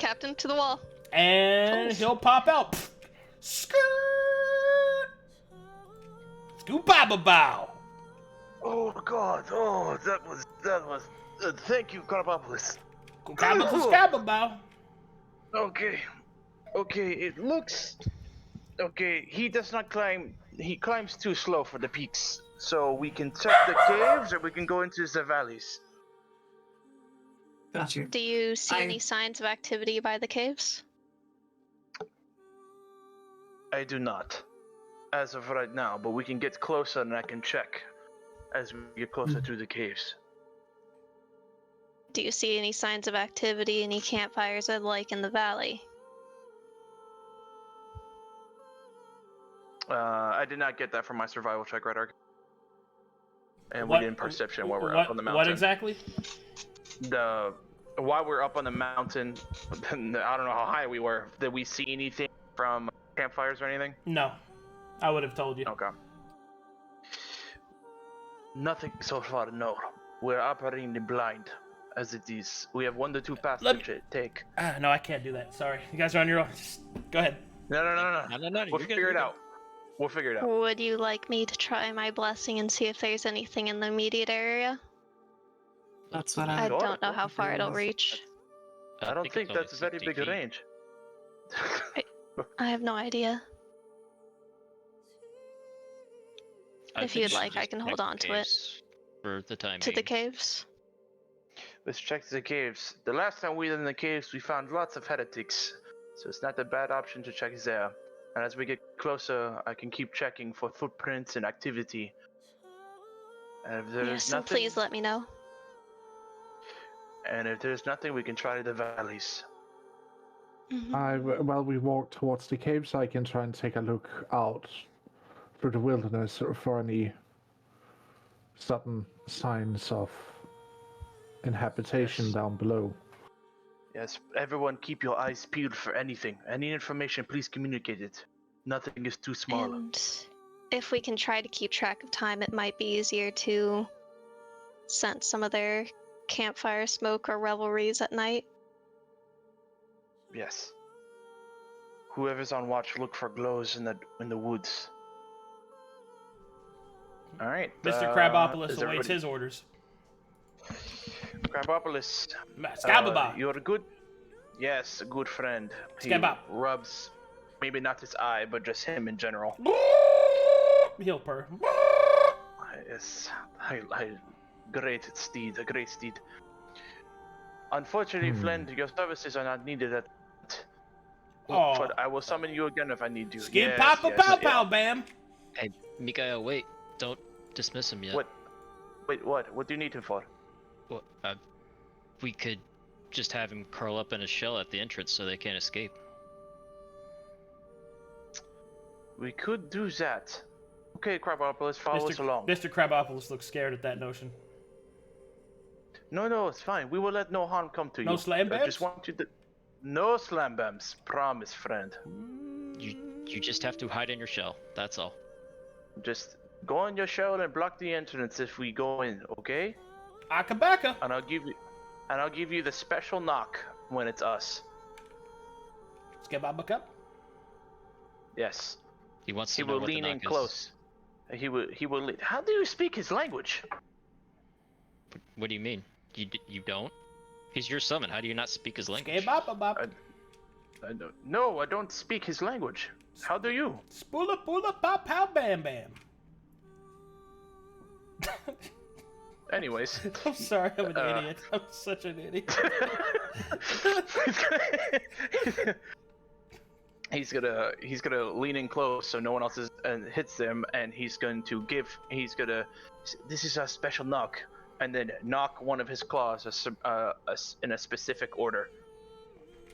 Captain, to the wall. And he'll pop out. Skirt! Scoop-a-ba-bow! Oh god, oh, that was, thank you, Carapapolis. Scoop-a-ba-bow. Okay, it looks, okay, he does not climb, he climbs too slow for the peaks, so we can check the caves or we can go into the valleys. Got you. Do you see any signs of activity by the caves? I do not, as of right now, but we can get closer and I can check as we get closer to the caves. Do you see any signs of activity, any campfires or the like in the valley? I did not get that from my survival check, right, Ark? And What- we didn't perception while we're what- up on the mountain. What exactly? While we're up on the mountain, I don't know how high we were. Did we see anything from campfires or anything? No. I would have told you. Okay. Nothing so far, no. We're operating in blind, as it is. We have 1 to 2 paths Let to take. No, I can't do that. Sorry. You guys are on your own. Just go ahead. No. No, We'll figure it out. We'll figure it out. Would you like me to try my blessing and see if there's anything in the immediate area? That's what I Sure. don't know how far it'll reach. I don't think it's only that's a very 60 big feet. range. I have no idea. I If think you'd we like, should I just can check hold the on to it. caves for the time To the being. caves? Let's check the caves. The last time we were in the caves, we found lots of heretics, so it's not a bad option to check there. And as we get closer, I can keep checking for footprints and activity. And if there's Yes, and nothing, please let me know. and if there's nothing, we can try the valleys. Mhm. While we walk towards the caves, I can try and take a look out through the wilderness for any sudden signs of inhabitation Yes. down below. Yes, everyone, keep your eyes peeled for anything. Any information, please communicate it. Nothing is too small. And if we can try to keep track of time, it might be easier to sense some of their campfire smoke or revelries at night. Yes. Whoever's on watch, look for glows in the woods. All right. Mr. Crabopolis is awaits everybody- his orders. Crabopolis. Scababa. You're a good. Yes, a good friend. He Scabab. rubs, maybe not his eye, but just him in general. He'll purr. Yes, great steed, a great steed. Unfortunately, Flint, your services are not needed at. Oh. But I will summon you again if I need you. Skip Yes, papa yes, pow yeah. pow bam. Hey, Micha'el, wait! Don't dismiss him yet. What? Wait, what? What do you need him for? Well, we could just have him curl up in a shell at the entrance so they can't escape. We could do that. Okay, Crabopolis, follow us along. Mr. Crabopolis looks scared at that notion. No, it's fine. We will let no harm come to you. No slam I just bams? want you to... No slam bams. Promise, friend. You just have to hide in your shell. That's all. Just go in your shell and block the entrance if we go in, okay? Akabaka! And I'll give you the special knock when it's us. Skababaka? Yes. He wants to He know will what the lean in knock is. close. He will lean. How do you speak his language? What do you mean? You don't? He's your summon. How do you not speak his language? Skabababab. I don't. No, I don't speak his language. How do you? Spoola poola pow pow bam bam. Anyways. I'm sorry, I'm an idiot. I'm such an idiot. He's gonna lean in close so no one else hits them, and he's gonna this is a special knock, and then knock one of his claws in a specific order.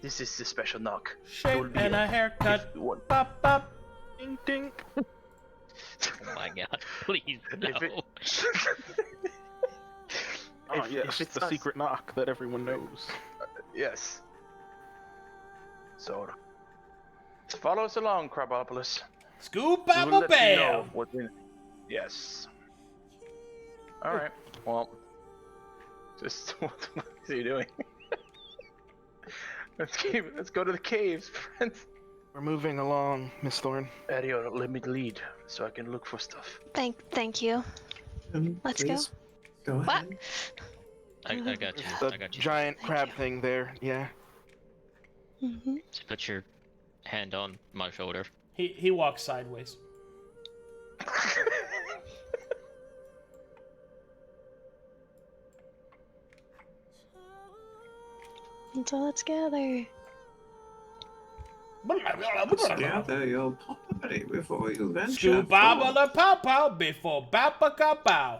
This is the special knock. Shape and a haircut. Pop pop. Ding ding. Oh my god, please no. Oh yes, it's the secret knock that everyone knows. Yes. So, follow us along, Crabopolis. Scoop We will apple let you bam. know what we... Yes. Alright, well... Just... What are you doing? Let's go to the caves, friends. We're moving along, Miss Thorne. Ariel, let me lead, so I can look for stuff. Thank you. Let's Please, go What? ahead. I got you. The I got you. giant crab thing there, yeah. Mm-hmm. Just put your hand on my shoulder. He walks sideways. So let's gather. Gather your property before you venture Scoop forth. la pow pow before bapa ka pow.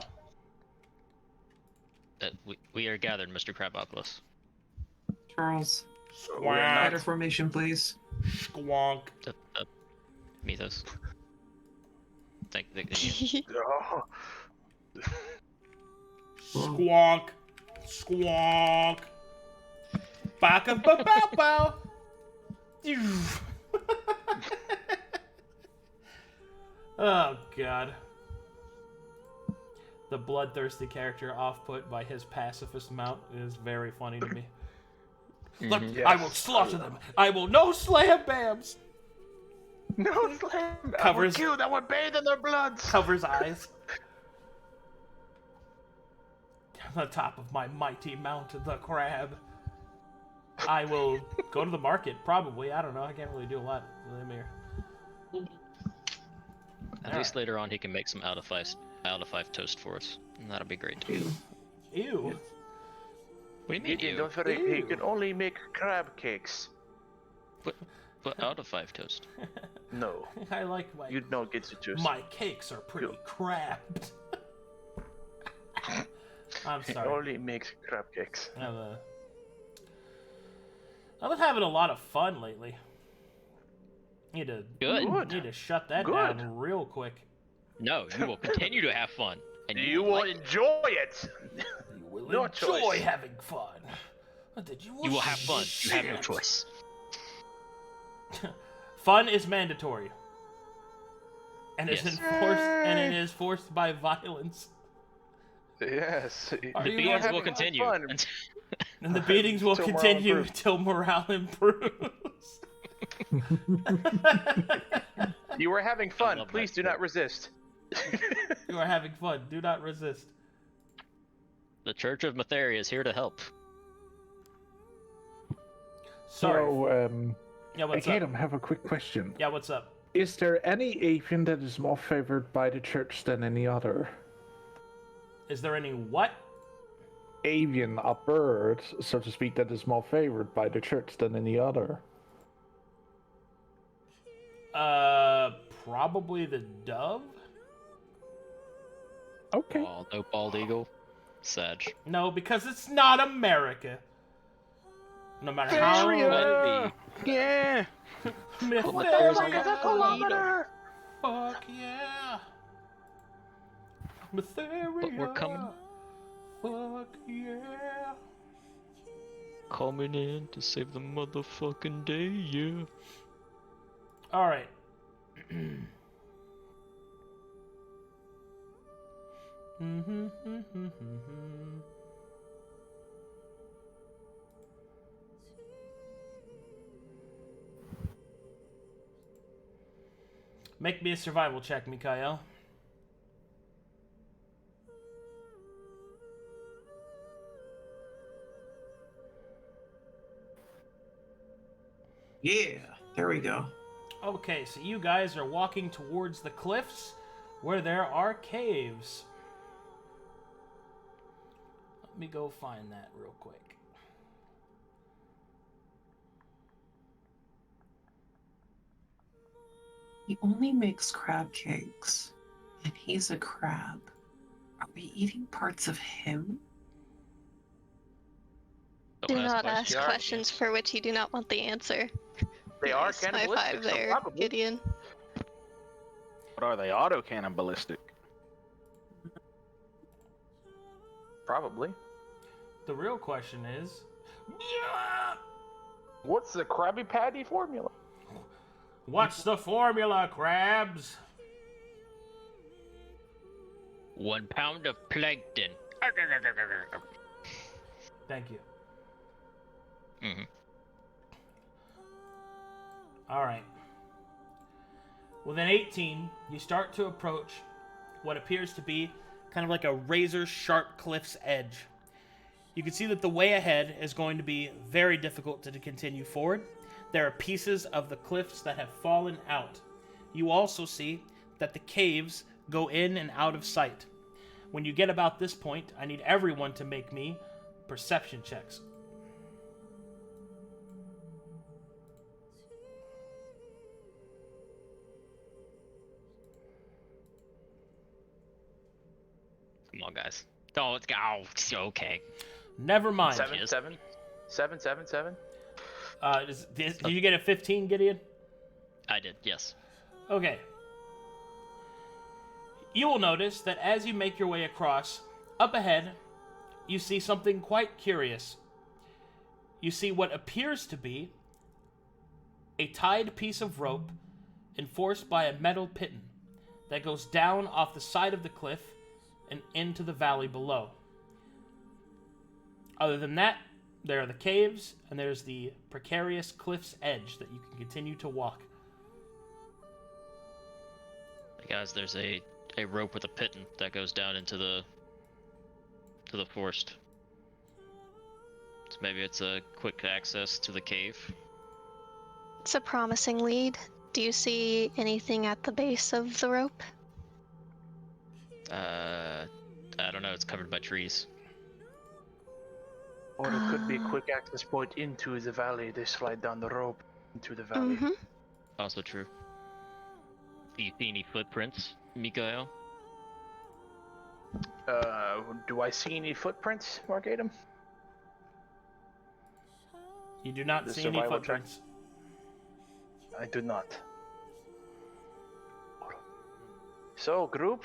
We are gathered, Mr. Crabopolis. Charles, We're better not... formation, please. Squonk. Mythos. Thank you. Oh. Squonk. Squonk. Baka ba pow pow. Oh god. The bloodthirsty character off-put by his pacifist mount is very funny to me. Look, Mhm. I will slaughter them. I will no slam bams. No slam! Covers- I will kill them. I will bathe in their blood! Covers eyes. On the top of my mighty mount, the crab. I will go to the market, probably. I don't know. I can't really do a lot with him here. At least later on he can make some out of five toast for us. And that'll be great. Ew. We need Gideon, you. don't worry. He Ew. can only make crab cakes. But out of five toast. No, I like my you don't get to choose. my cakes are pretty Ew. crabbed. I'm He sorry. only makes crab cakes. I've been having a lot of fun lately. Need to Good. Need to shut that Good. down real quick. No, you will continue to have fun. And You will like- enjoy it! You will No enjoy choice. having fun. Did you? You will have fun. You have no Shit. choice. Fun is mandatory, and it's Yes. enforced, and it is forced by violence. Yes. Are The you beatings having will continue. fun? And the beatings will Till morale continue improves. until morale improves. You are having fun. love Please that do not quote. resist. You are having fun. Do not resist. The Church of Mytheria is here to help. Sorry. So, Yeah, what's up? Arcadum, have a quick question. Yeah, what's up? Is there any avian that is more favored by the church than any other? Is there any what? Avian, a bird, so to speak, that is more favored by the church than any other? Probably the dove. Okay. Oh, no bald eagle. Sag. No, because it's not America. No matter how... Reevee. Yeah. Mytheria. Fuck yeah. Mytheria. But we're coming. Fuck yeah. Coming in to save the motherfucking day, yeah. Alright. Make me a survival check, Micha'el. Yeah, there we go. Okay, so you guys are walking towards the cliffs where there are caves. Let me go find that real quick. He only makes crab cakes, and he's a crab. Are we eating parts of him? Do Don't not ask questions. questions for which you do not want the answer. They are Nice, high cannibalistic, five so there, probably. Gideon. But are they auto-cannibalistic? Probably. The real question is... What's the Krabby Patty formula? What's the formula, crabs? 1 pound of plankton. Thank you. Mm-hmm. Alright. Within 18, you start to approach what appears to be kind of like a razor-sharp cliff's edge. You can see that the way ahead is going to be very difficult to continue forward. There are pieces of the cliffs that have fallen out. You also see that the caves go in and out of sight. When you get about this point, I need everyone to make me perception checks. Come on, guys. Oh, let's go. Oh, it's okay. Never mind. Seven. Did you get a 15, Gideon? I did, yes. Okay. You will notice that as you make your way across, up ahead, you see something quite curious. You see what appears to be a tied piece of rope enforced by a metal piton that goes down off the side of the cliff and into the valley below. Other than that, there are the caves, and there's the precarious cliff's edge that you can continue to walk. Hey guys, there's a rope with a piton that goes down into the forest. So maybe it's a quick access to the cave. It's a promising lead. Do you see anything at the base of the rope? I don't know, it's covered by trees. Or it could be a quick access point into the valley. They slide down the rope into the valley. Mm-hmm. Also true. Do you see any footprints, Micha'el? Do I see any footprints, Arcadum? You do not The see any survival footprints. I do not. So, group,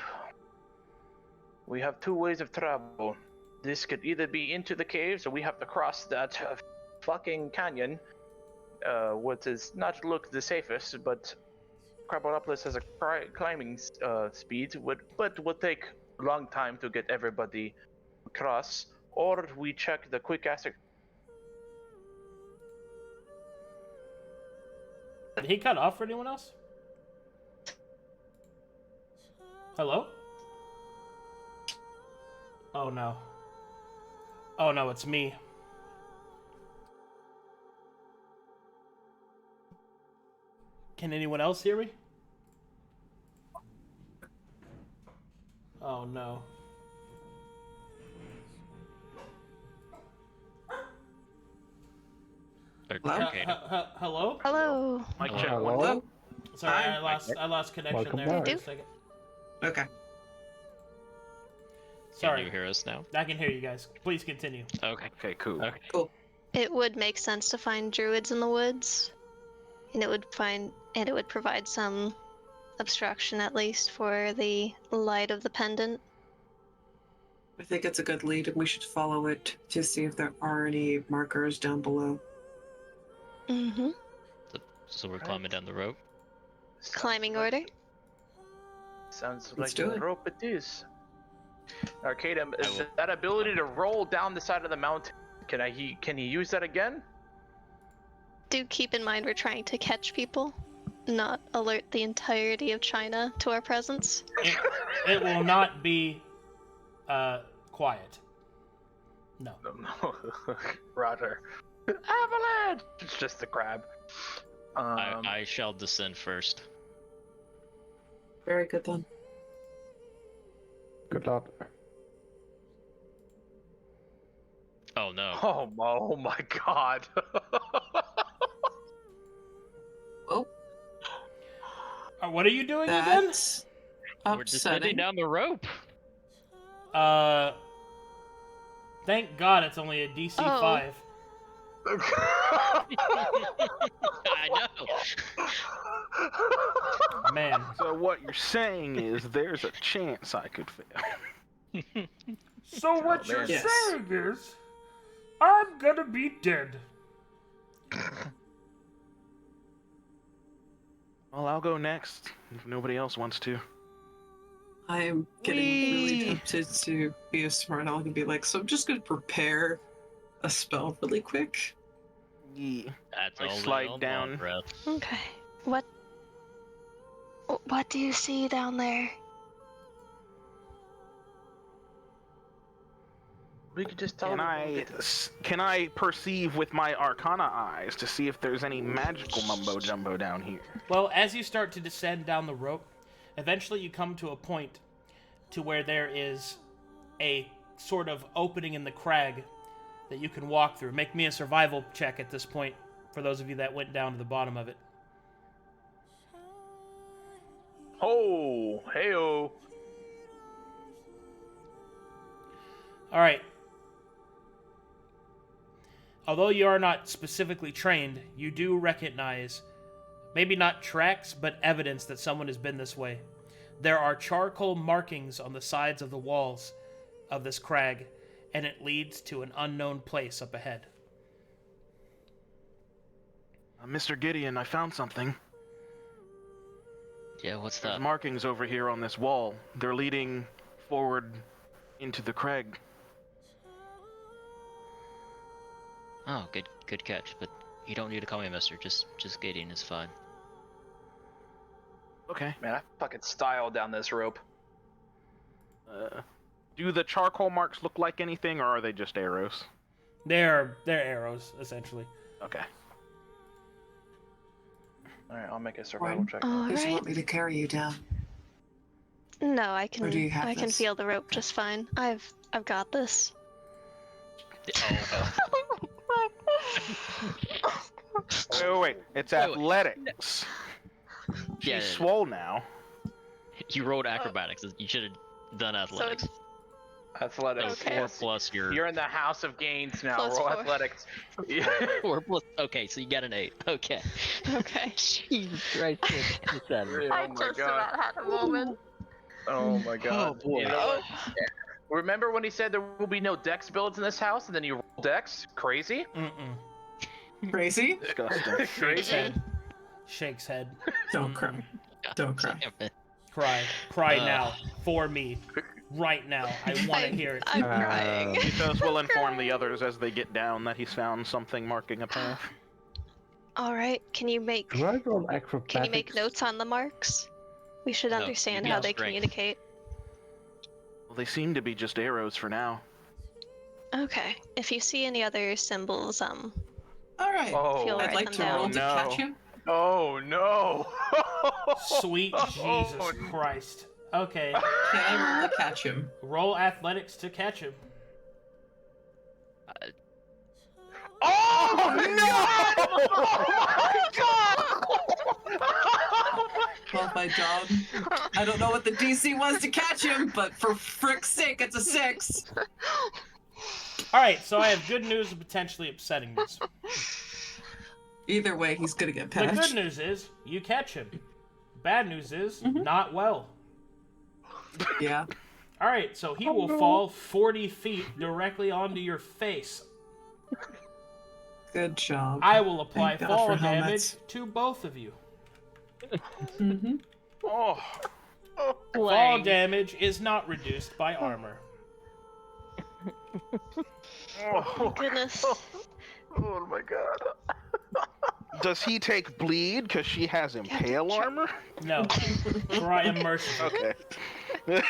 we have 2 ways of travel. This could either be into the caves, or we have to cross that fucking canyon, what does not look the safest, but Crabopolis has a climbing speed, but will take a long time to get everybody across. Or we check the quick access. Did he cut off for anyone else? Hello? Oh no. Oh no, it's me. Can anyone else hear me? Oh no. Okay. Hello? Hello. Mike, Hello. check Hello? 1 2. Sorry, Hi. I lost connection Welcome there back. for a second. Okay. Sorry. Can you hear us now? I can hear you guys. Please continue. Okay. Okay, cool. Okay. Cool. It would make sense to find druids in the woods, and it would provide some obstruction at least for the light of the pendant. I think it's a good lead, and we should follow it to see if there are any markers down below. Mm-hmm. So we're climbing down the rope. Climbing order. Sounds Let's like do a it. rope it is. Arcadum, is that ability to roll down the side of the mountain? Can he use that again? Do keep in mind we're trying to catch people, not alert the entirety of China to our presence. It will not be quiet. No. Roger. Avalanche! It's just the crab. I shall descend first. Very good then. Good luck. Oh no. Oh my god. Well, What are you doing again? that's We're descending upsetting. down the rope. Thank God it's only a DC Oh. 5. I know. Man. So what you're saying is there's a chance I could fail. So what Oh, you're man. Yes. saying is, I'm gonna be dead. Well, I'll go next if nobody else wants to. I am getting really Whee! tempted to be a smart aleck and be like, so I'm just going to prepare a spell really quick. Yeah. That's I only slide on down. long breath. Okay. What do you see down there? We could just tell Can I perceive with my Arcana eyes to see if there's any magical mumbo jumbo down here? Well, as you start to descend down the rope, eventually you come to a point to where there is a sort of opening in the crag that you can walk through. Make me a survival check at this point, for those of you that went down to the bottom of it. Oh, hey-oh. All right. Although you are not specifically trained, you do recognize, maybe not tracks, but evidence that someone has been this way. There are charcoal markings on the sides of the walls of this crag, and it leads to an unknown place up ahead. Mr. Gideon, I found something. Yeah, what's There's that? markings over here on this wall. They're leading forward into the crag. Oh, good catch. But you don't need to call me Mister. Just Gideon is fine. Okay. Man, I fucking style down this rope. Do the charcoal marks look like anything, or are they just arrows? They're arrows, essentially. Okay. Alright, I'll make a survival check. All Does you right. want me to carry you down? No, I Or do you can. have I can this? feel the rope just fine. I've got this. Wait. It's Wait. athletics. Yeah, She's swole now. you rolled acrobatics. You should have done athletics. So Athletics. Okay. 4 plus your You're in the house of gains now. Plus Roll 4. athletics. 4 plus. Okay, so you got an 8. Okay. Okay. Jesus Christ. Oh my god. had a moment. Oh my god. Oh, boy. You know what? Remember when he said there will be no dex builds in this house, and then you roll dex? Crazy? Mm-mm. Crazy? Disgusting. Shakes Crazy? head. Shakes head. Don't cry. Don't cry. Cry. Cry Uh. now. For me. Right now. I want to hear it. I'm crying. Mythos will inform the others as they get down that he's found something marking a path. All right. Can you make Do I roll acrobatics? Can you make notes on the marks? We should No, understand you how got they strength. communicate. Well, they seem to be just arrows for now. Okay. If you see any other symbols, All right. Oh, Feel I'd write like them to down. roll to No. catch him. oh no! Sweet Jesus Christ. Okay. Can I roll to catch him? Roll athletics to catch him. Oh no! Oh my god! Well, my dog. I don't know what the DC was to catch him, but for frick's sake, it's a 6. All right, so I have good news and potentially upsetting news. Either way, he's gonna get The patched. good news is you catch him. Bad news is not well. Yeah. All right, so he will fall 40 feet directly onto your face. Good job. I will apply Thank God fall for damage helmets. to both of you. Mm-hmm. Oh. Fall damage is not reduced by armor. Oh, goodness. Oh my god. Does he take bleed because she has impale armor? No, for I am merciful. Okay.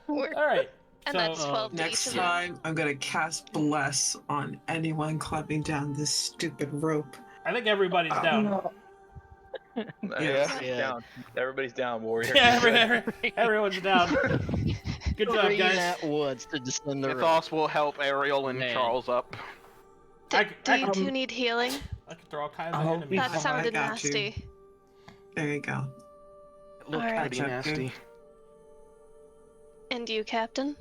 All right. And So, that's 12 to Next each of them. time, I'm gonna cast Bless on anyone climbing down this stupid rope. I think everybody's down. Yeah. Down. Everybody's down, warrior. Yeah, everyone's down. Good job, Three guys. at once to descend the rope. Mythos will help Ariel and Man. Charles up. Do you two need healing? I could throw all kinds I'll of be enemies. That I sounded got you. nasty. There you go. It looked Alright. pretty nasty. And you, Captain?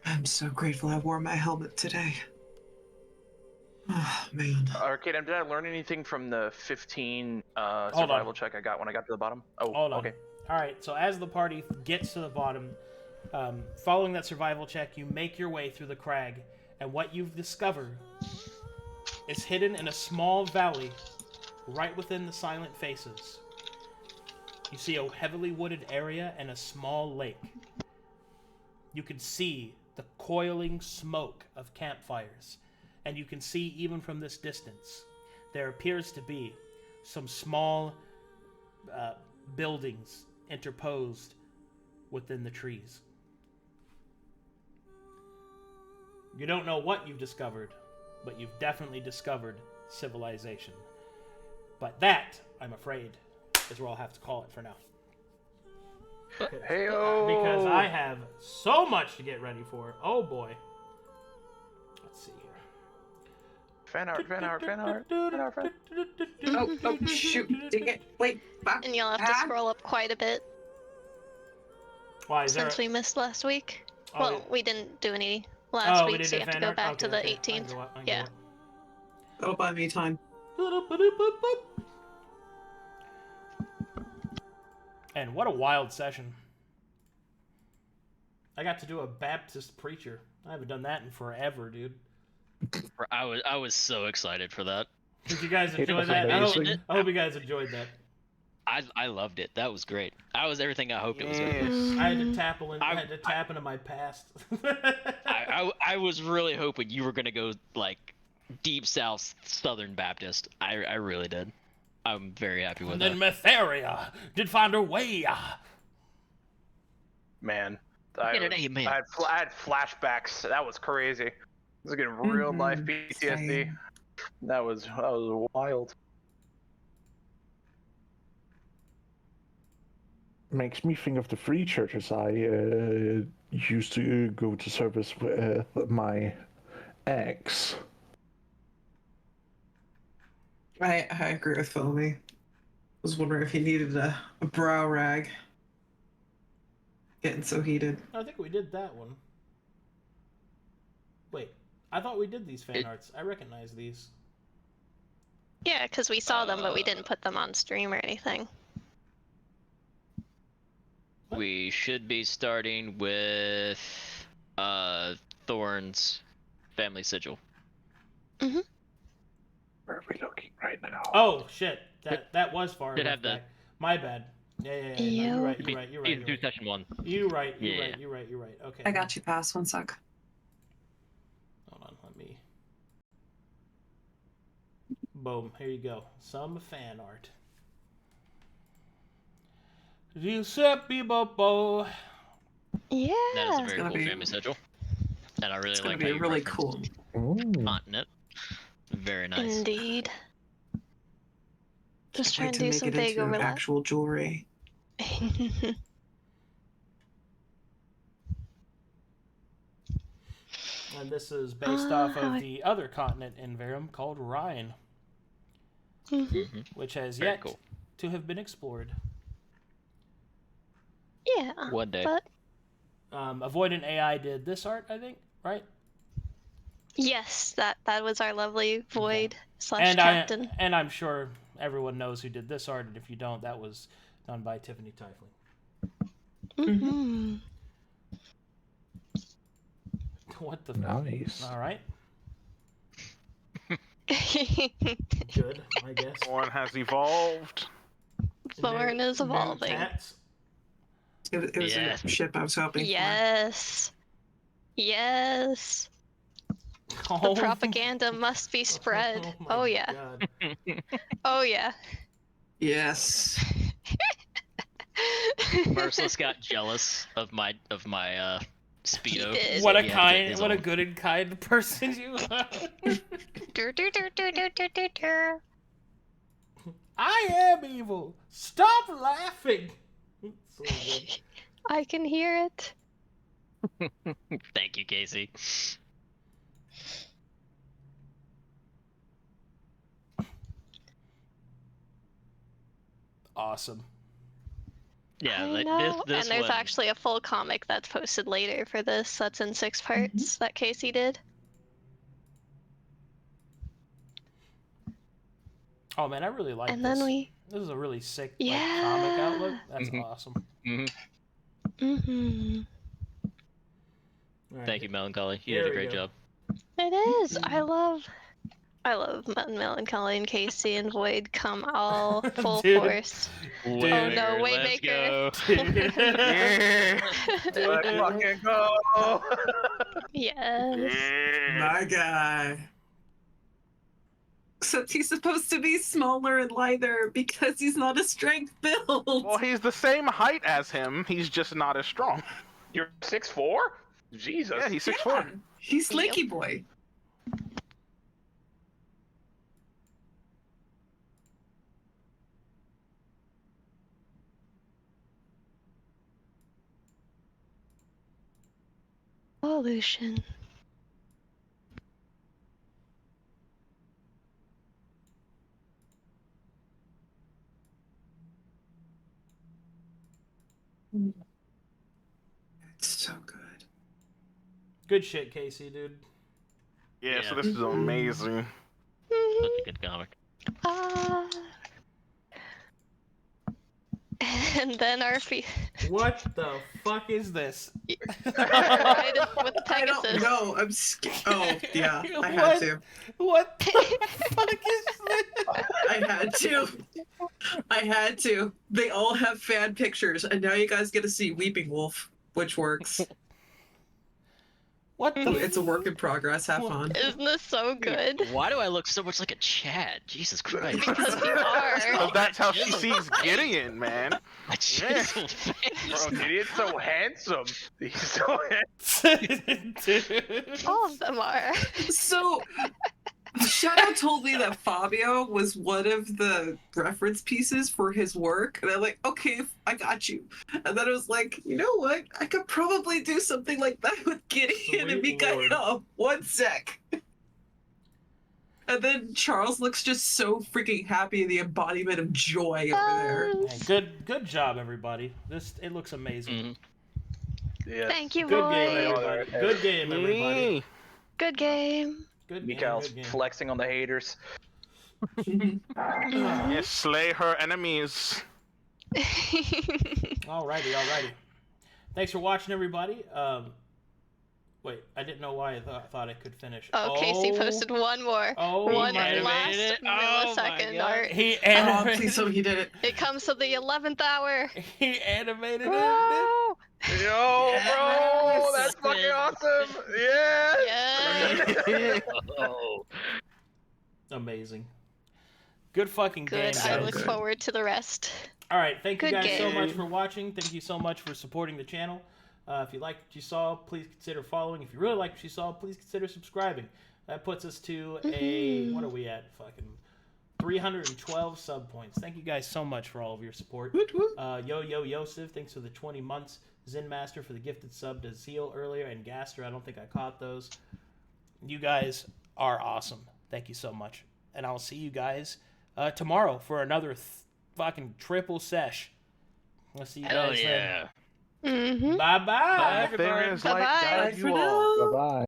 I'm so grateful I wore my helmet today. Oh, man. Arcadum, did I learn anything from the 15 on. survival check I got when I got to the bottom? Oh, Hold on. okay. All right, so as the party gets to the bottom, following that survival check, you make your way through the crag, and what you've discovered is hidden in a small valley right within the Silent Faces. You see a heavily wooded area and a small lake. You can see the coiling smoke of campfires, and you can see even from this distance, there appears to be some small buildings interposed within the trees. You don't know what you've discovered, but you've definitely discovered civilization. But that, I'm afraid, is where I'll have to call it for now. Hey-o! Because I have so much to get ready for. Oh boy. Let's see here. Fan art. Oh, shoot. Dang it. Wait. Back. And you'll have to scroll up quite a bit Why is since there? we missed last week. Oh, Well, we didn't do any last we week, so you didn't have to fan go art? back to Okay, the okay. I can 18th. go up, I can Yeah. go up. That'll buy me time. And what a wild session. I got to do a Baptist preacher. I haven't done that in forever, dude. I was so excited for that. Did you guys It enjoy was that? amazing. I hope you guys enjoyed that. I loved it. That was great. That was everything I hoped it was going to be. Yes. I had to tap into my past. I was really hoping you were going to go like deep south Southern Baptist. I really did. I'm very happy with And that. then Mytheria did find her way. Man. Get an amen. I had flashbacks. That was crazy. I was getting real life PTSD. Same. That was wild. Makes me think of the free churches I used to go to service with my ex. I agree with Foamy. Was wondering if he needed a brow rag. Getting so heated. I think we did that one. Wait, I thought we did these fan arts. I recognize these. Yeah, because we saw them, but we didn't put them on stream or anything. We should be starting with Thorne's family sigil. Where are we looking right now? Oh shit, that was far Did enough have the- back. My bad. Yeah. No, you're right. Season 2, Session 1. You're right. Yeah. You're right. Okay. I got you, pass. 1 sec. Hold on, let me. Boom. Here you go. Some fan art. Giuseppe Bobo. Yeah. That is a very gonna cool be- family sigil. And I really It's gonna like be how you really referenced cool. Ooh. continent. Very nice. Indeed. Just Can't trying wait to to do make some it big into overlap. actual jewelry. And this is based off of the other continent in Verum called Rhine, Mhm. Mhm. which has Very yet cool. to have been explored. Yeah. One day. But Avoidant AI did this art, I think, right? yes, that was our lovely void / And captain. I'm sure everyone knows who did this art, and if you don't, that was done by Tiffany Tyfling. Mm-hmm. What the? Nice. All right. Good, I guess. Thorne has evolved. Thorne is evolving. Cats. It was Yes. a ship I was hoping Yes. Yes. The propaganda must be spread. my Oh yeah. God. Oh yeah. for. Yes. Merciless got jealous of my speedo. did. What a He had to get kind, his what a own. good and kind person you are. Dur, dur, dur, dur, dur, dur, dur, dur. I am evil. Stop laughing. So good. I can hear it. Thank you, Casey. Awesome. Yeah, I like, know. this and there's one, actually a full comic that's posted later for this. That's in 6 parts that Casey did. Oh man, I really like And this. then we. This is a really sick Yeah. comic outlook. That's Mhm. awesome. Mm-hmm. All right. Thank you, Melancholy. You There did a we great go. job. It is. I love Melancholy and Casey and Void come all full Dude. force. Dude. Oh no, Let's Waymaker. Let's fucking go! Yes. My guy. Except he's supposed to be smaller and lighter because he's not a strength build. Well, he's the same height as him. He's just not as strong. You're 6'4"? Jesus. Yeah, he's 6'4". Yeah, he's Slinky Boy. Evolution. It's so good. Good shit, Casey, dude. Yeah, so Yeah. this is amazing. Such a good comic. Ah. And then our What the fuck is this? right with the I don't Pegasus. know. I'm scared. Oh, yeah. I What? had to. What the fuck is this? I had to. I had to. They all have fan pictures, and now you guys get to see Weeping Wolf, which works. What the? It's a work in progress. Have fun. Isn't this so good? Why do I look so much like a Chad? Jesus Christ. Because you are. Because that's how she sees Gideon, man. My chiseled face. Bro, Gideon's so handsome. He's so handsome. Dude. All of them are. So, Shadow told me that Fabio was one of the reference pieces for his work, and I'm like, okay, I got you. And then I was like, you know what? I could probably do something like that with Gideon and Sweet Lord. Micha'el. One sec. And then Charles looks just so freaking happy, the embodiment of joy over there. Yes. Hey, good job, everybody. It looks amazing. Mhm. Yes. Thank you, Good game, Void. everybody. Good game, everybody. Good game. Good game. Micha'el's Good game. flexing on the haters. Yes, slay her enemies. Alrighty. Thanks for watching, everybody. Wait, I didn't know why I thought I could finish. Oh, Casey posted one more. Oh, One my last it. Oh my millisecond God. art. He Oh, animated. please tell me he did it. It comes to the 11th hour. He animated it. Woo! Yo, bro, Yes. that's fucking awesome. Yeah. Yes. Oh. Amazing. Good fucking game, Good. I guys. look good. forward to the rest. All right, thank you Good guys so game. much for watching. Thank you so much for supporting the channel. If you liked what you saw, please consider following. If you really liked what you saw, please consider subscribing. That puts us to a what are we at? Fucking 312 sub points. Thank you guys so much for all of your support. Woot woot. Yo Yosef, thanks for the 20 months. Zen Master for the gifted sub to Zeal earlier, and Gaster, I don't think I caught those. You guys are awesome. Thank you so much. And I'll see you guys tomorrow for another fucking triple sesh. I'll see you Hell guys yeah. Mm-hmm. then. Bye-bye. Bye, everybody. There's light Bye-bye. guide Bye you for all. now. Bye bye.